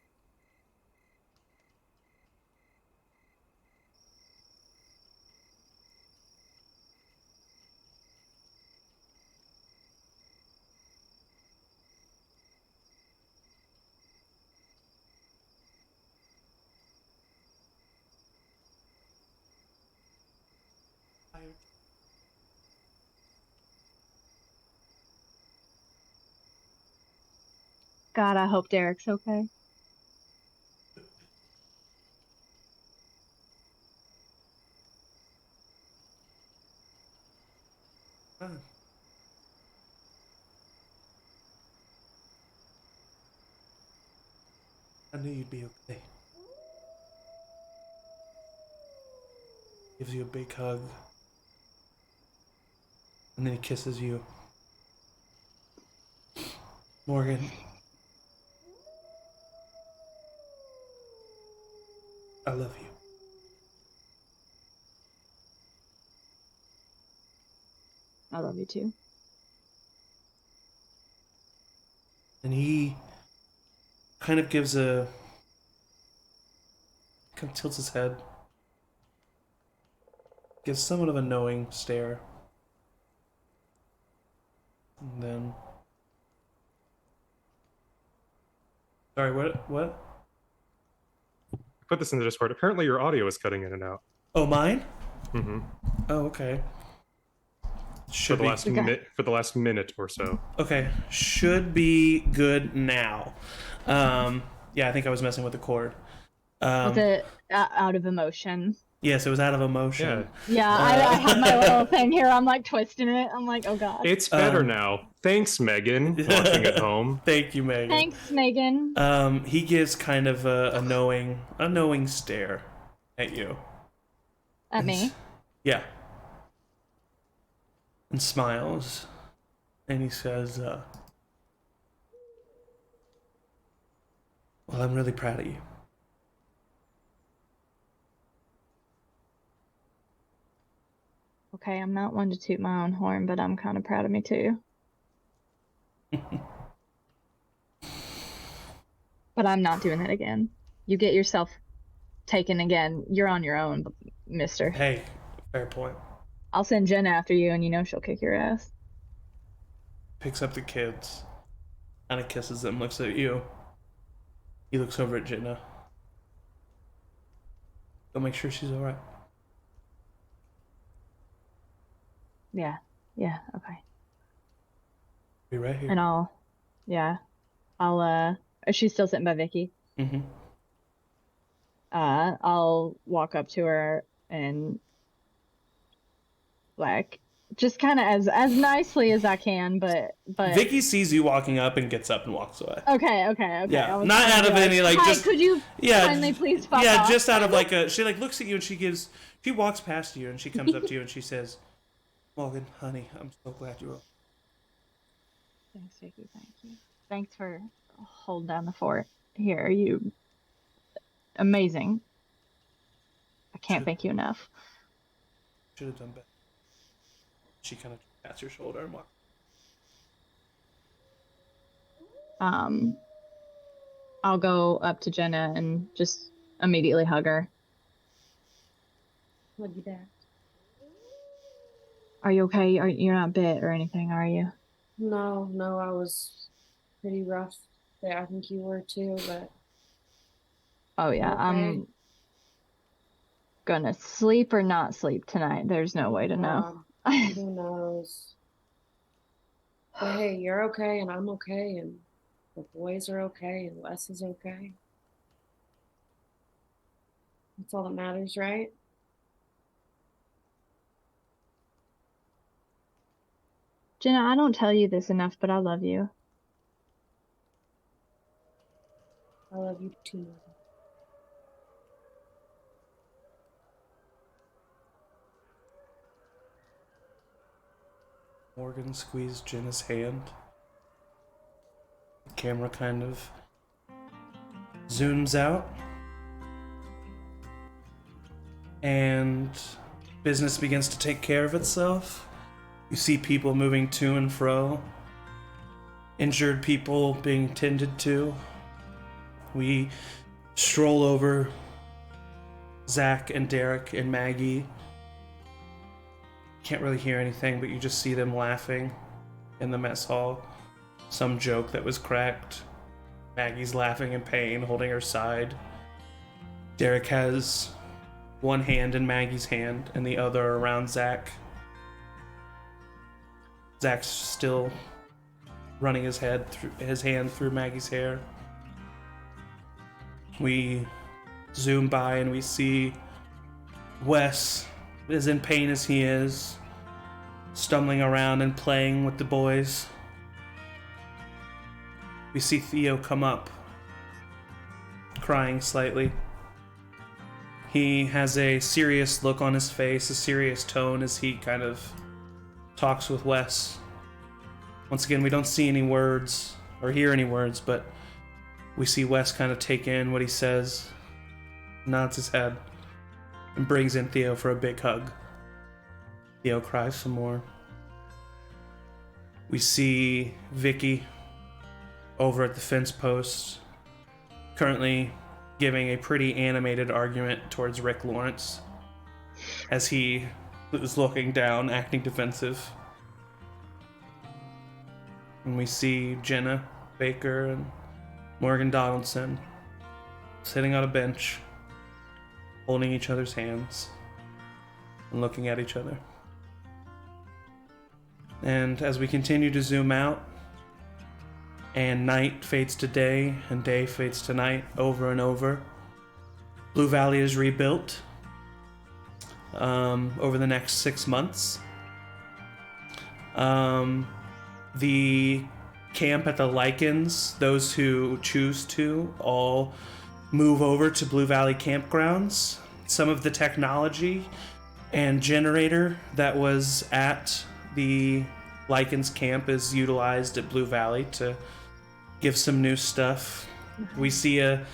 God, I hope Derek's okay. I knew you'd be okay. Gives you a big hug. And then he kisses you. Morgan. I love you. I love you too. And he kind of gives a. Kind of tilts his head. Gives somewhat of a knowing stare. And then. Sorry, what? Put this in the Discord. Apparently your audio is cutting in and out. Oh, mine? Mm-hmm. Oh, okay. For the last minute or so. Okay, should be good now. Yeah, I think I was messing with the cord. Was it out of emotion? Yes, it was out of emotion. Yeah, I have my little thing here. I'm like twisting it. I'm like, oh god. It's better now. Thanks, Megan. Watching at home. Thank you, Megan. Thanks, Megan. He gives kind of a knowing stare at you. At me? Yeah. And smiles. And he says, well, I'm really proud of you. Okay, I'm not one to toot my own horn, but I'm kind of proud of me too. But I'm not doing that again. You get yourself taken again. You're on your own, mister. Hey, fair point. I'll send Jenna after you, and you know she'll kick your ass. Picks up the kids, kind of kisses them, looks at you. He looks over at Jenna. Go make sure she's alright. Yeah, okay. Be right here. And I'll is she still sitting by Vicky? Mm-hmm. I'll walk up to her and like just kind of as nicely as I can, but Vicky sees you walking up and gets up and walks away. Okay. Yeah, not out of any like Hi, just. could you yeah, kindly please fuck yeah, off? just out of like a. She like looks at you and she walks past you and she comes up to you and she says, "Morgan, honey, I'm so glad you're." Thanks, Vicky. Thank you. Thanks for holding down the fort here. You amazing. I can't thank you enough. Should have done better. She kind of pats your shoulder and walks. I'll go up to Jenna and just immediately hug her. Hug you back. Are you okay? You're not bit or anything, are you? No, I was pretty rough there. I think you were too, but Oh yeah, okay. I'm gonna sleep or not sleep tonight. There's no way to know. Who knows? But hey, you're okay and I'm okay and the boys are okay and Wes is okay. That's all that matters, right? Jenna, I don't tell you this enough, but I love you. I love you too, Mother. Morgan squeezed Jenna's hand. The camera kind of zooms out. And business begins to take care of itself. You see people moving to and fro. Injured people being tended to. We stroll over Zach and Derek and Maggie. Can't really hear anything, but you just see them laughing in the mess hall. Some joke that was cracked. Maggie's laughing in pain, holding her side. Derek has one hand in Maggie's hand and the other around Zach. Zach's still running his hand through Maggie's hair. We zoom by and we see Wes, as in pain as he is, stumbling around and playing with the boys. We see Theo come up, crying slightly. He has a serious look on his face, a serious tone as he kind of talks with Wes. Once again, we don't see any words or hear any words, but we see Wes kind of take in what he says, nods his head, and brings in Theo for a big hug. Theo cries some more. We see Vicky over at the fence post, currently giving a pretty animated argument towards Rick Lawrence as he is looking down, acting defensive. And we see Jenna Baker and Morgan Donaldson sitting on a bench, holding each other's hands and looking at each other. And as we continue to zoom out, and night fades to day and day fades to night over and over, Blue Valley is rebuilt over the next 6 months. The camp at the Lichens, those who choose to, all move over to Blue Valley campgrounds. Some of the technology and generator that was at the Lichens camp is utilized at Blue Valley to give some new stuff. We see a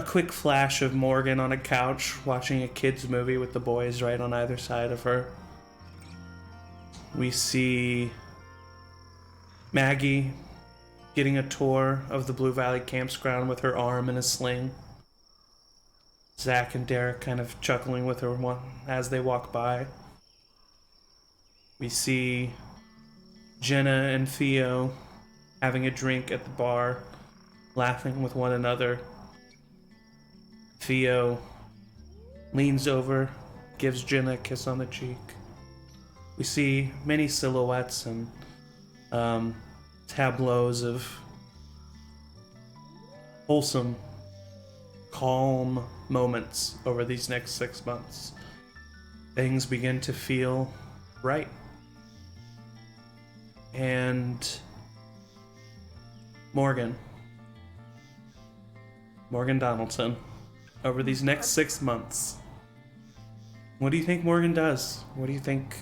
quick flash of Morgan on a couch watching a kids movie with the boys right on either side of her. We see Maggie getting a tour of the Blue Valley campground with her arm in a sling. Zach and Derek kind of chuckling with her as they walk by. We see Jenna and Theo having a drink at the bar, laughing with one another. Theo leans over, gives Jenna a kiss on the cheek. We see many silhouettes and tableaus of wholesome, calm moments over these next 6 months. Things begin to feel right. And Morgan Donaldson, over these next 6 months, what do you think Morgan does? What do you think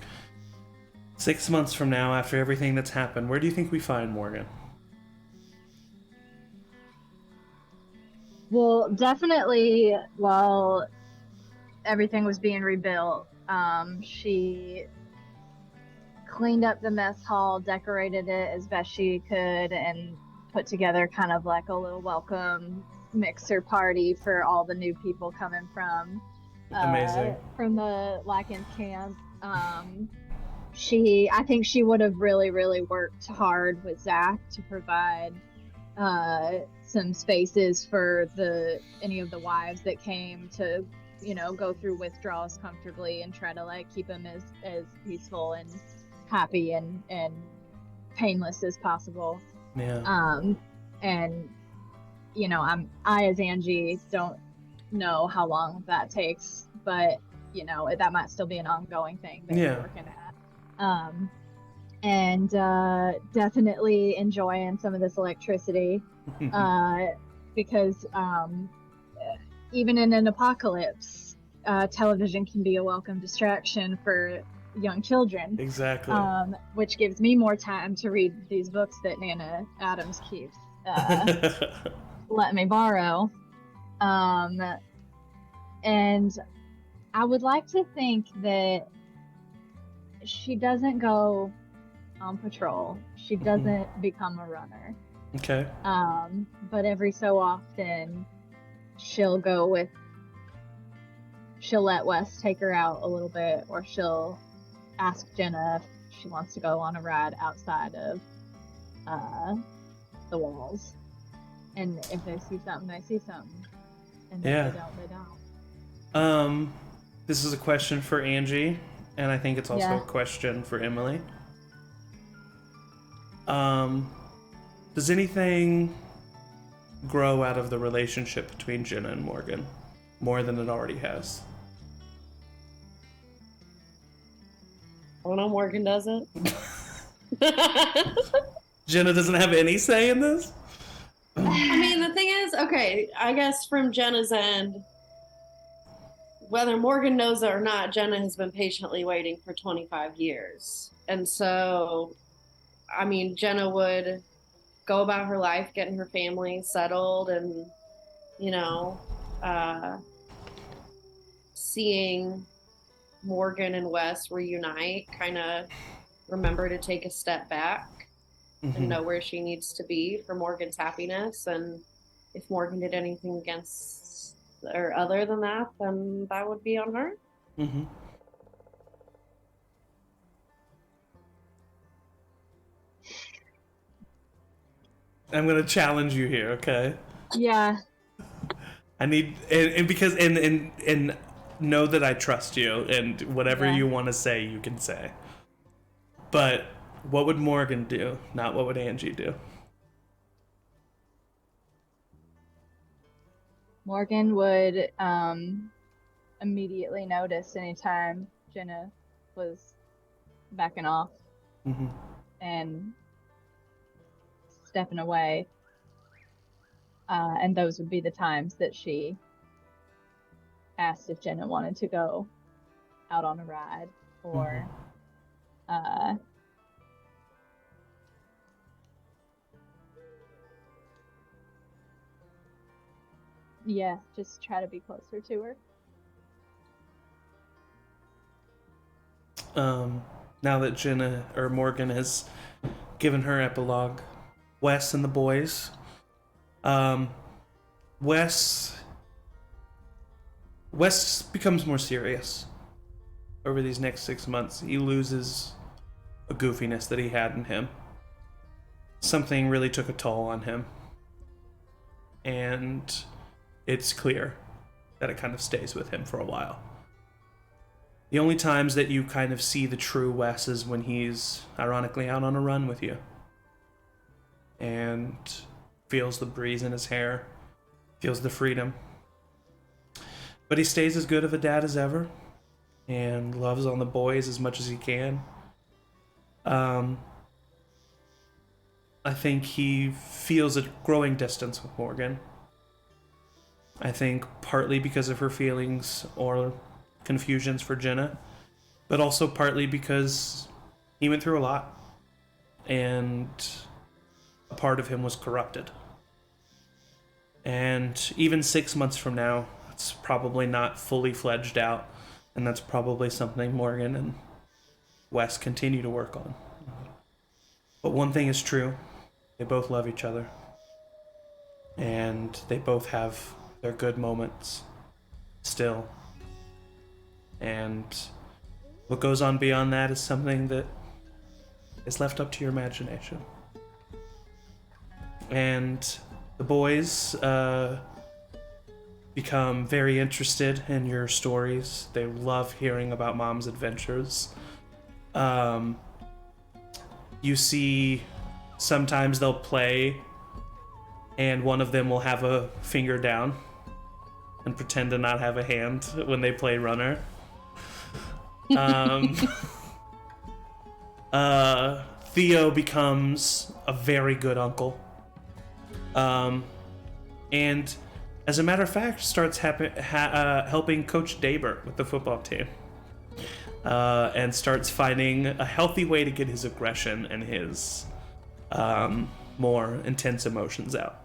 6 months from now, after everything that's happened, where do you think we find Morgan? Well, definitely while everything was being rebuilt, she cleaned up the mess hall, decorated it as best she could, and put together kind of like a little welcome mixer party for all the new people coming from the Lichens camp. I think she would have really worked hard with Zach to provide some spaces for any of the wives that came to, go through withdrawals comfortably, and try to like keep them as peaceful and happy and painless as possible. Yeah. And I as Angie don't know how long that takes, but that might still be an ongoing thing that we're working at. And definitely enjoying some of this electricity, because even in an apocalypse, television can be a welcome distraction for young children. Exactly. Which gives me more time to read these books that Nana Adams keeps let me borrow. And I would like to think that she doesn't go on patrol. She doesn't become a runner. Okay. But every so often she'll let Wes take her out a little bit, or she'll ask Jenna if she wants to go on a ride outside of the walls. And if they see something, they see something. And if they don't, they don't. This is a question for Angie, and I think it's also a question for Emily. Does anything grow out of the relationship between Jenna and Morgan more than it already has? I don't know, Morgan doesn't. Jenna doesn't have any say in this? I mean, the thing is, okay, I guess from Jenna's end, whether Morgan knows it or not, Jenna has been patiently waiting for 25 years. And so, I mean, Jenna would go about her life, getting her family settled, and, seeing Morgan and Wes reunite, kind of remember to take a step back and know where she needs to be for Morgan's happiness. And if Morgan did anything against or other than that, then that would be on her. Mm-hmm. I'm gonna challenge you here, okay? Yeah. I need and because and know that I trust you, and whatever you want to say, you can say. But what would Morgan do? Not what would Angie do? Morgan would immediately notice anytime Jenna was backing off Mm-hmm. and stepping away. And those would be the times that she asked if Jenna wanted to go out on a ride or yeah, just try to be closer to her. Now that Jenna or Morgan has given her epilogue, Wes and the boys. Wes becomes more serious over these next 6 months. He loses a goofiness that he had in him. Something really took a toll on him. And it's clear that it kind of stays with him for a while. The only times that you kind of see the true Wes is when he's ironically out on a run with you. And feels the breeze in his hair, feels the freedom. But he stays as good of a dad as ever, and loves on the boys as much as he can. I think he feels a growing distance with Morgan. I think partly because of her feelings or confusions for Jenna, but also partly because he went through a lot, and a part of him was corrupted. And even 6 months from now, it's probably not fully fledged out, and that's probably something Morgan and Wes continue to work on. But one thing is true, they both love each other, and they both have their good moments still. And what goes on beyond that is something that is left up to your imagination. And the boys become very interested in your stories. They love hearing about Mom's adventures. You see, sometimes they'll play, and one of them will have a finger down and pretend to not have a hand when they play runner. Theo becomes a very good uncle. And as a matter of fact, starts helping Coach Tabor with the football team. And starts finding a healthy way to get his aggression and his more intense emotions out.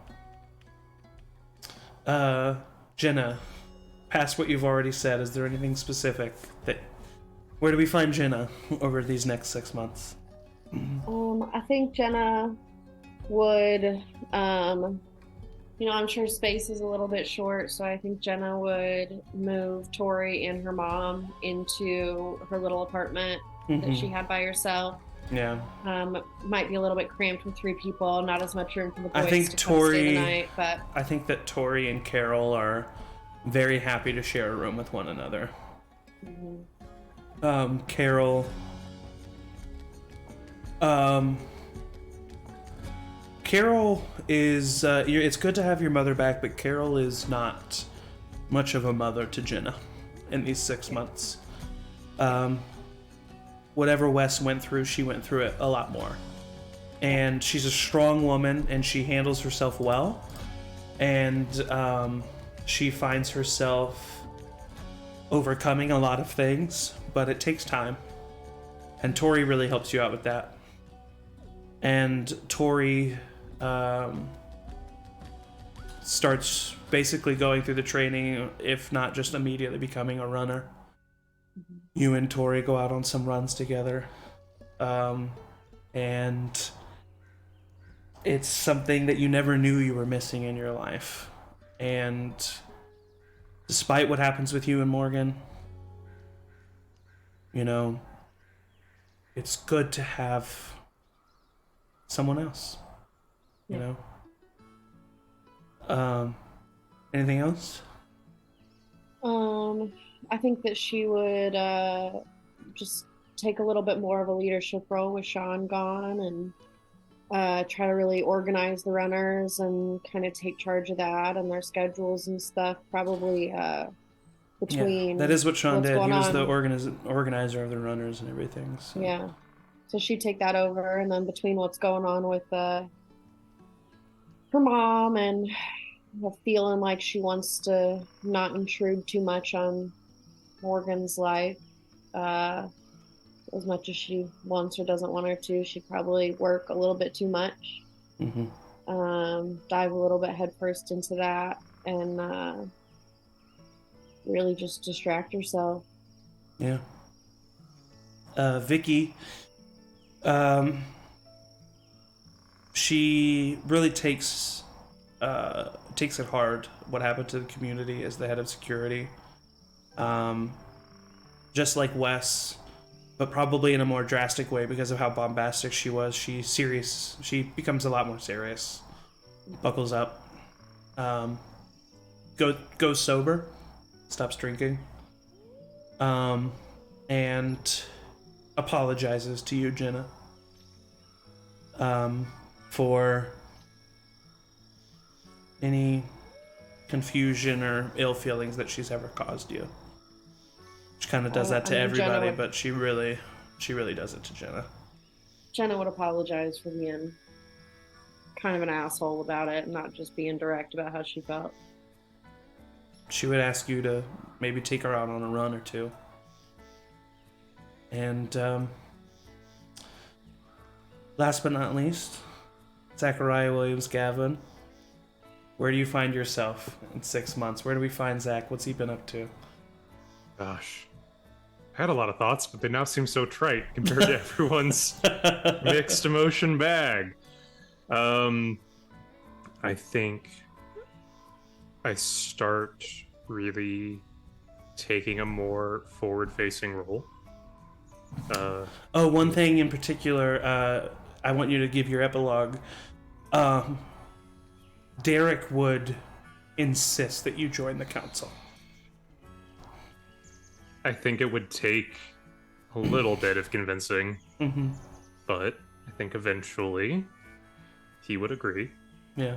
Jenna, past what you've already said, is there anything specific that... Where do we find Jenna over these next 6 months? I think Jenna would, I'm sure space is a little bit short, so I think Jenna would move Tori and her mom into her little apartment that she had by herself. Yeah. Might be a little bit cramped with 3 people, not as much room for the boys I think to come stay the night, but I think that Tori and Carol are very happy to share a room with one another. Carol is it's good to have your mother back, but Carol is not much of a mother to Jenna in these 6 months. Whatever Wes went through, she went through it a lot more. And she's a strong woman, and she handles herself well. And she finds herself overcoming a lot of things, but it takes time. And Tori really helps you out with that. And Tori starts basically going through the training, if not just immediately becoming a runner. You and Tori go out on some runs together. And it's something that you never knew you were missing in your life. And despite what happens with you and Morgan, it's good to have someone else, you know? Anything else? I think that she would just take a little bit more of a leadership role with Sean gone, and try to really organize the runners and kind of take charge of that and their schedules and stuff. Probably between that is what Sean what's did. He going was on. the organizer of the runners and everything. So. Yeah. So she'd take that over, and then between what's going on with her mom and feeling like she wants to not intrude too much on Morgan's life, as much as she wants or doesn't want her to, she'd probably work a little bit too much. Dive a little bit headfirst into that and really just distract herself. Yeah. Vicky, she really takes it hard what happened to the community as the head of security. Just like Wes, but probably in a more drastic way because of how bombastic she was. She becomes a lot more serious. Buckles up. Goes sober. Stops drinking. And apologizes to you, Jenna. For any confusion or ill feelings that she's ever caused you. She kind of does that to everybody, but she really does it to Jenna. Jenna would apologize for being kind of an asshole about it and not just being direct about how she felt. She would ask you to maybe take her out on a run or two. And last but not least, Zachariah Williams-Gavin. Where do you find yourself in 6 months? Where do we find Zach? What's he been up to? Gosh. I had a lot of thoughts, but they now seem so trite compared to everyone's mixed emotion bag. I think I start really taking a more forward-facing role. One thing in particular, I want you to give your epilogue. Derek would insist that you join the council. I think it would take a little bit of convincing, but I think eventually he would agree. Yeah.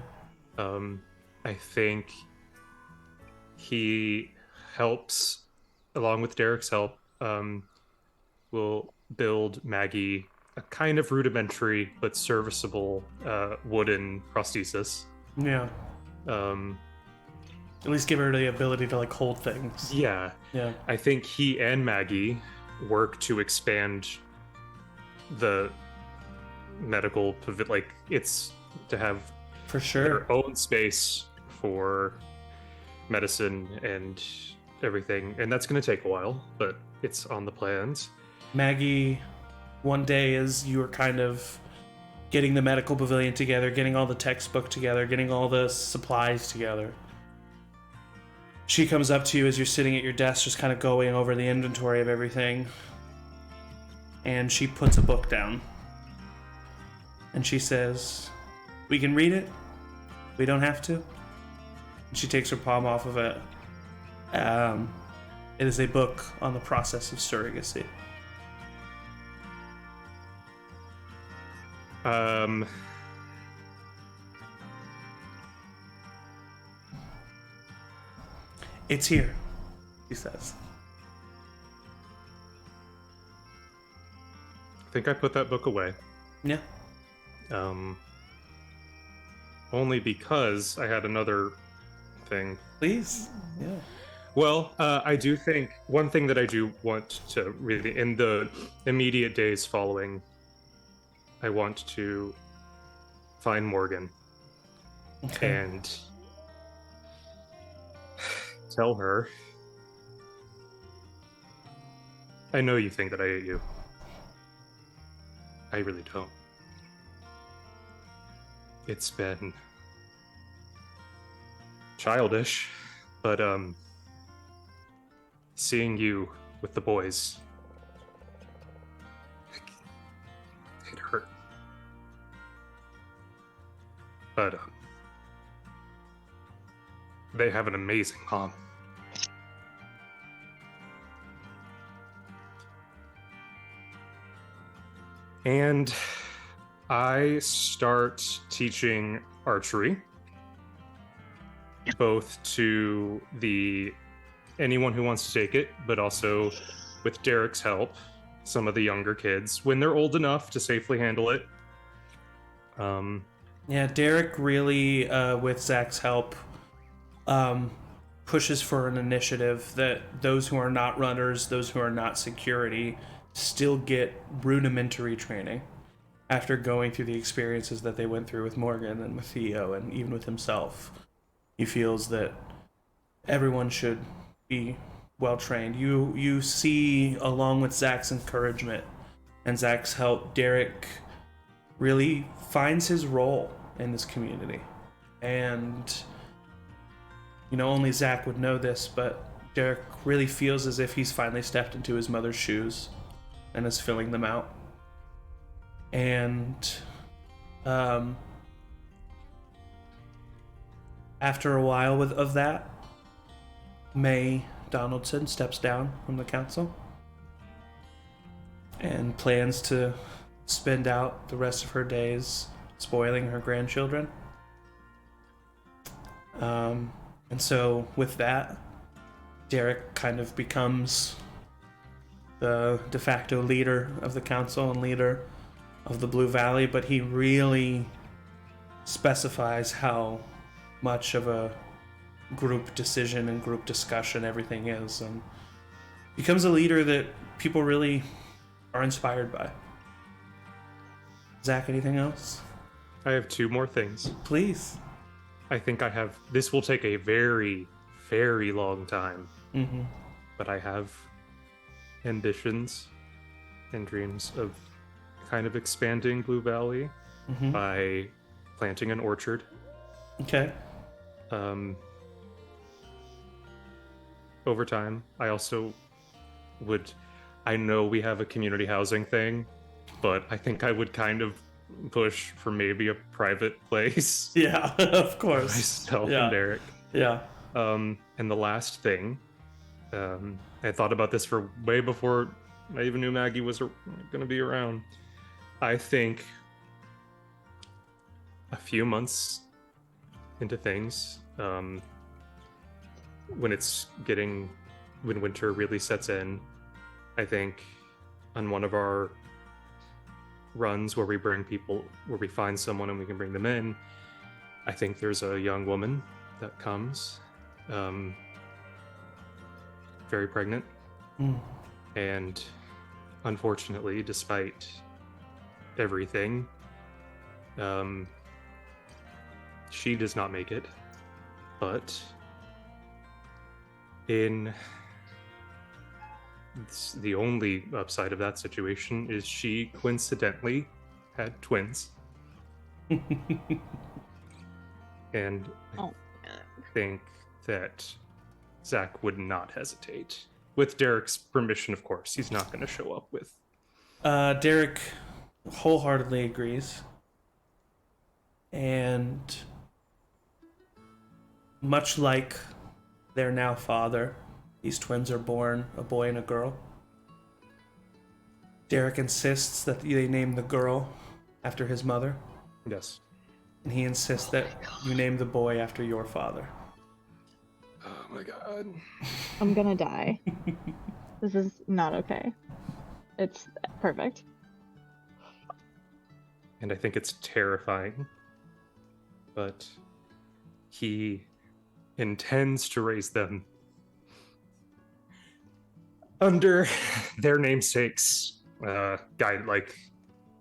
I think he helps, along with Derek's help, will build Maggie a kind of rudimentary but serviceable wooden prosthesis. Yeah. At least give her the ability to like hold things. Yeah. Yeah. I think he and Maggie work to expand the medical like it's to have For sure. their own space for medicine and everything, and that's going to take a while, but it's on the plans. Maggie, one day as you were kind of getting the medical pavilion together, getting all the textbook together, getting all the supplies together, she comes up to you as you're sitting at your desk just kind of going over the inventory of everything, and she puts a book down and she says, "We can read it, we don't have to." And she takes her palm off of it. It is a book on the process of surrogacy. It's here, he says. I think I put that book away. Yeah. Only because I had another thing. Please. Yeah. Well, I do think one thing that I do want to really, in the immediate days following, I want to find Morgan and tell her, I know you think that I hate you. I really don't. It's been childish, but seeing you with the boys, it hurt. But they have an amazing mom. And I start teaching archery, both to anyone who wants to take it, but also with Derek's help, some of the younger kids when they're old enough to safely handle it. Yeah, Derek really, with Zach's help, pushes for an initiative that those who are not runners, those who are not security, still get rudimentary training after going through the experiences that they went through with Morgan and with Theo and even with himself. He feels that everyone should be well trained. You see, along with Zach's encouragement and Zach's help, Derek really finds his role in this community. And, you know, only Zach would know this, but Derek really feels as if he's finally stepped into his mother's shoes and is filling them out. And after a while of that, May Donaldson steps down from the council and plans to spend out the rest of her days spoiling her grandchildren. And so with that, Derek kind of becomes the de facto leader of the council and leader of the Blue Valley, but he really specifies how much of a group decision and group discussion everything is, and becomes a leader that people really are inspired by. Zach, anything else? I have 2 more things. Please. I think this will take a very, very long time, but I have ambitions and dreams of kind of expanding Blue Valley by planting an orchard. Okay. Over time, I also I know we have a community housing thing, but I think I would kind of push for maybe a private place. Yeah, of course. Myself Yeah. and Derek. Yeah. And the last thing, I thought about this for way before I even knew Maggie was going to be around. I think a few months into things, when winter really sets in, I think on one of our runs where we find someone and we can bring them in, I think there's a young woman that comes, very pregnant, and unfortunately, despite everything, she does not make it. But the only upside of that situation is she coincidentally had twins. And I think that Zach would not hesitate. With Derek's permission, of course. He's not going to show up with... Derek wholeheartedly agrees. And much like their now father, these twins are born a boy and a girl. Derek insists that they name the girl after his mother. Yes. And he insists that you name the boy after your father. Oh my god. I'm gonna die. This is not okay. It's perfect. And I think it's terrifying. But he intends to raise them under their namesakes,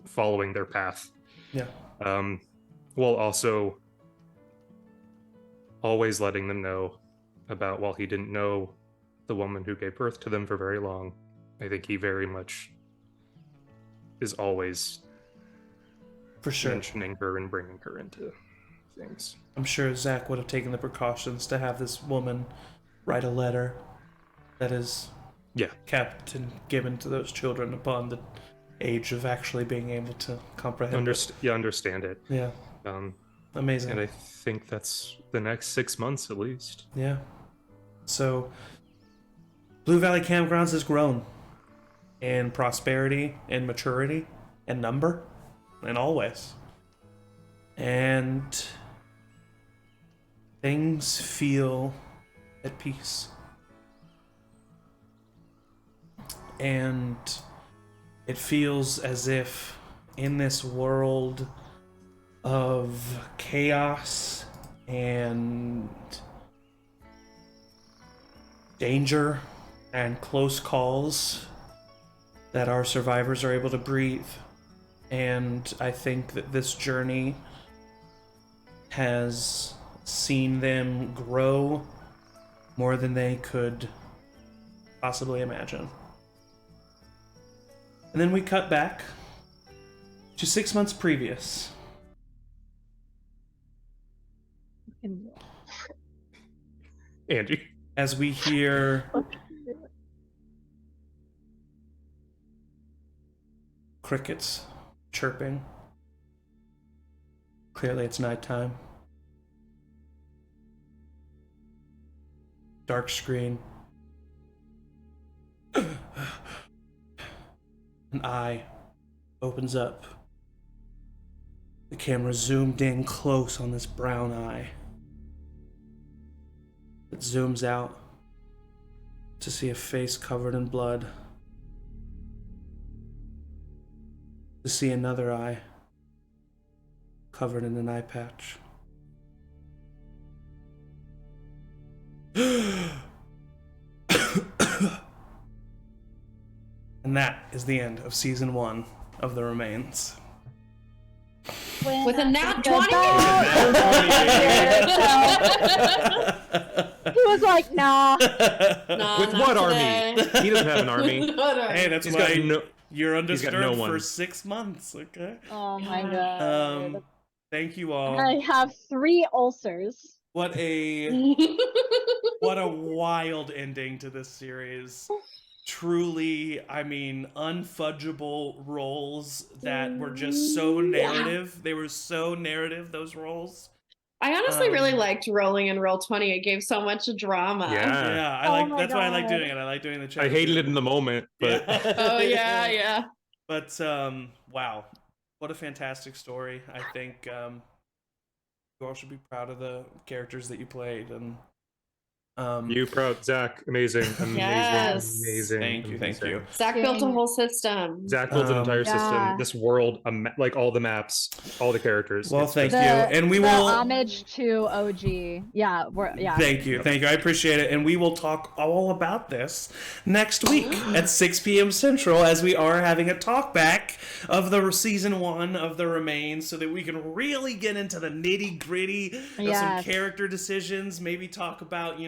following their path. Yeah. While also always letting them know about, while he didn't know the woman who gave birth to them for very long, I think he very much is always For sure. mentioning her and bringing her into things. I'm sure Zach would have taken the precautions to have this woman write a letter that is kept and given to those children upon the age of actually being able to comprehend understand it. Yeah. Amazing. And I think that's the next 6 months at least. Yeah. So, Blue Valley Campgrounds has grown in prosperity and maturity and number. and always. And things feel at peace. And it feels as if in this world of chaos and danger and close calls that our survivors are able to breathe. And I think that this journey has seen them grow more than they could possibly imagine. And then we cut back to 6 months previous. Angie. As we hear crickets chirping. Clearly it's nighttime. Dark screen. An eye opens up. The camera zoomed in close on this brown eye. It zooms out to see a face covered in blood. To see another eye covered in an eye patch. And that is the end of season 1 of The Remains. With a nat 20? He was like, nah. No, With not what today. army? He doesn't have an army. Hey, that's He's why got no. you're he's got undisturbed no one. for 6 months, okay? Oh my god. Thank you all. I have 3 ulcers. What a wild ending to this series. Truly, I mean, unfudgeable roles that were just so narrative. They were so narrative, those roles. I honestly really liked rolling in Roll20. It gave so much drama. Yeah. Yeah, I Oh like my that's why I like God. doing it. I like doing the chat. I hated it in the moment, but Oh yeah. But wow. What a fantastic story. I think you all should be proud of the characters that you played, and you proud, Zach. Amazing, Yes. amazing. Thank you. Zach built a whole system. Zach built an entire Yeah. system, this world, like all the maps, all the characters. Well, It's thank just- you. And we the will homage to OG. Yeah, Thank you. I appreciate it. And we will talk all about this next week at 6 p.m. Central, as we are having a talk back of the season 1 of The Remains, so that we can really get into the nitty gritty of some Yes. character decisions. Maybe talk about,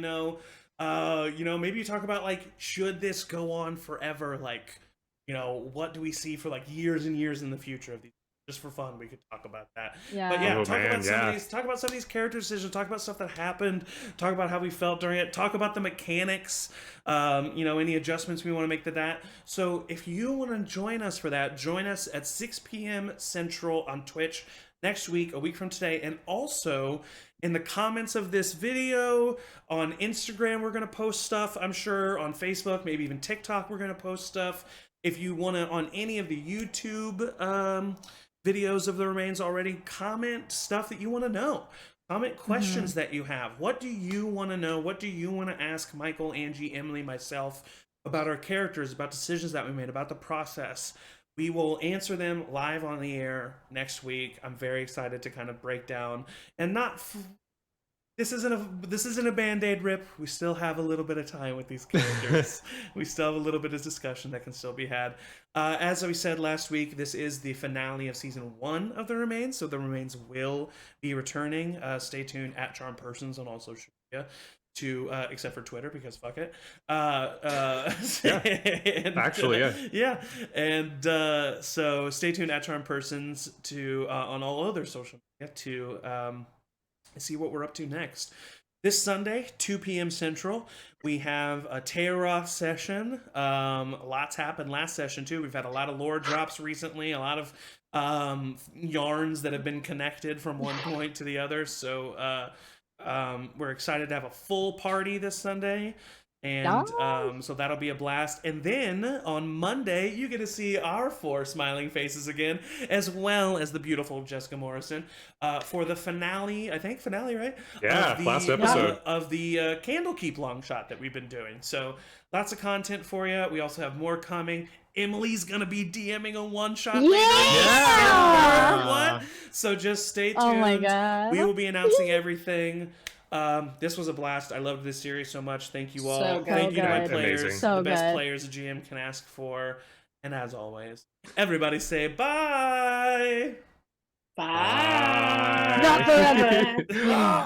maybe talk about, like, should this go on forever? Like, what do we see for like years and years in the future of these? Just for fun, we could talk about that. Yeah. But yeah, Oh, talk man, about some yeah. of these. Talk about some of these character decisions. Talk about stuff that happened. Talk about how we felt during it. Talk about the mechanics. Any adjustments we want to make to that. So if you want to join us for that, join us at 6 p.m. Central on Twitch next week, a week from today, and also in the comments of this video on Instagram, we're gonna post stuff. I'm sure on Facebook, maybe even TikTok, we're gonna post stuff. If you want to, on any of the YouTube videos of The Remains already, comment stuff that you want to know. Comment questions that you have. What do you want to know? What do you want to ask Michael, Angie, Emily, myself about our characters, about decisions that we made, about the process? We will answer them live on the air next week. I'm very excited to kind of break down and not. This isn't a Band-Aid rip. We still have a little bit of time with these characters. We still have a little bit of discussion that can still be had. As we said last week, this is the finale of season 1 of The Remains, so The Remains will be returning. Stay tuned at Charmed Persons on all social media, except for Twitter, because fuck it. Actually, yeah. Yeah, and so stay tuned at Charmed Persons on all other social media to see what we're up to next. This Sunday, 2 p.m. Central, we have a Terra session. Lots happened last session, too. We've had a lot of lore drops recently, a lot of yarns that have been connected from one point to the other. So we're excited to have a full party this Sunday. And Oh. so that'll be a blast. And then on Monday, you get to see our 4 smiling faces again, as well as the beautiful Jessica Morrison, for the finale. I think finale, right? Yeah, of the, last episode. of the Candlekeep long shot that we've been doing. So lots of content for you. We also have more coming. Emily's gonna be DMing a one shot later. Yeah! What? So just stay tuned. Oh my god. We will be announcing everything. This was a blast. I loved this series so much. Thank you all. So good. Thank you to my good. players, Amazing. So the best good. players a GM can ask for. And as always, everybody say bye. Bye. Not forever.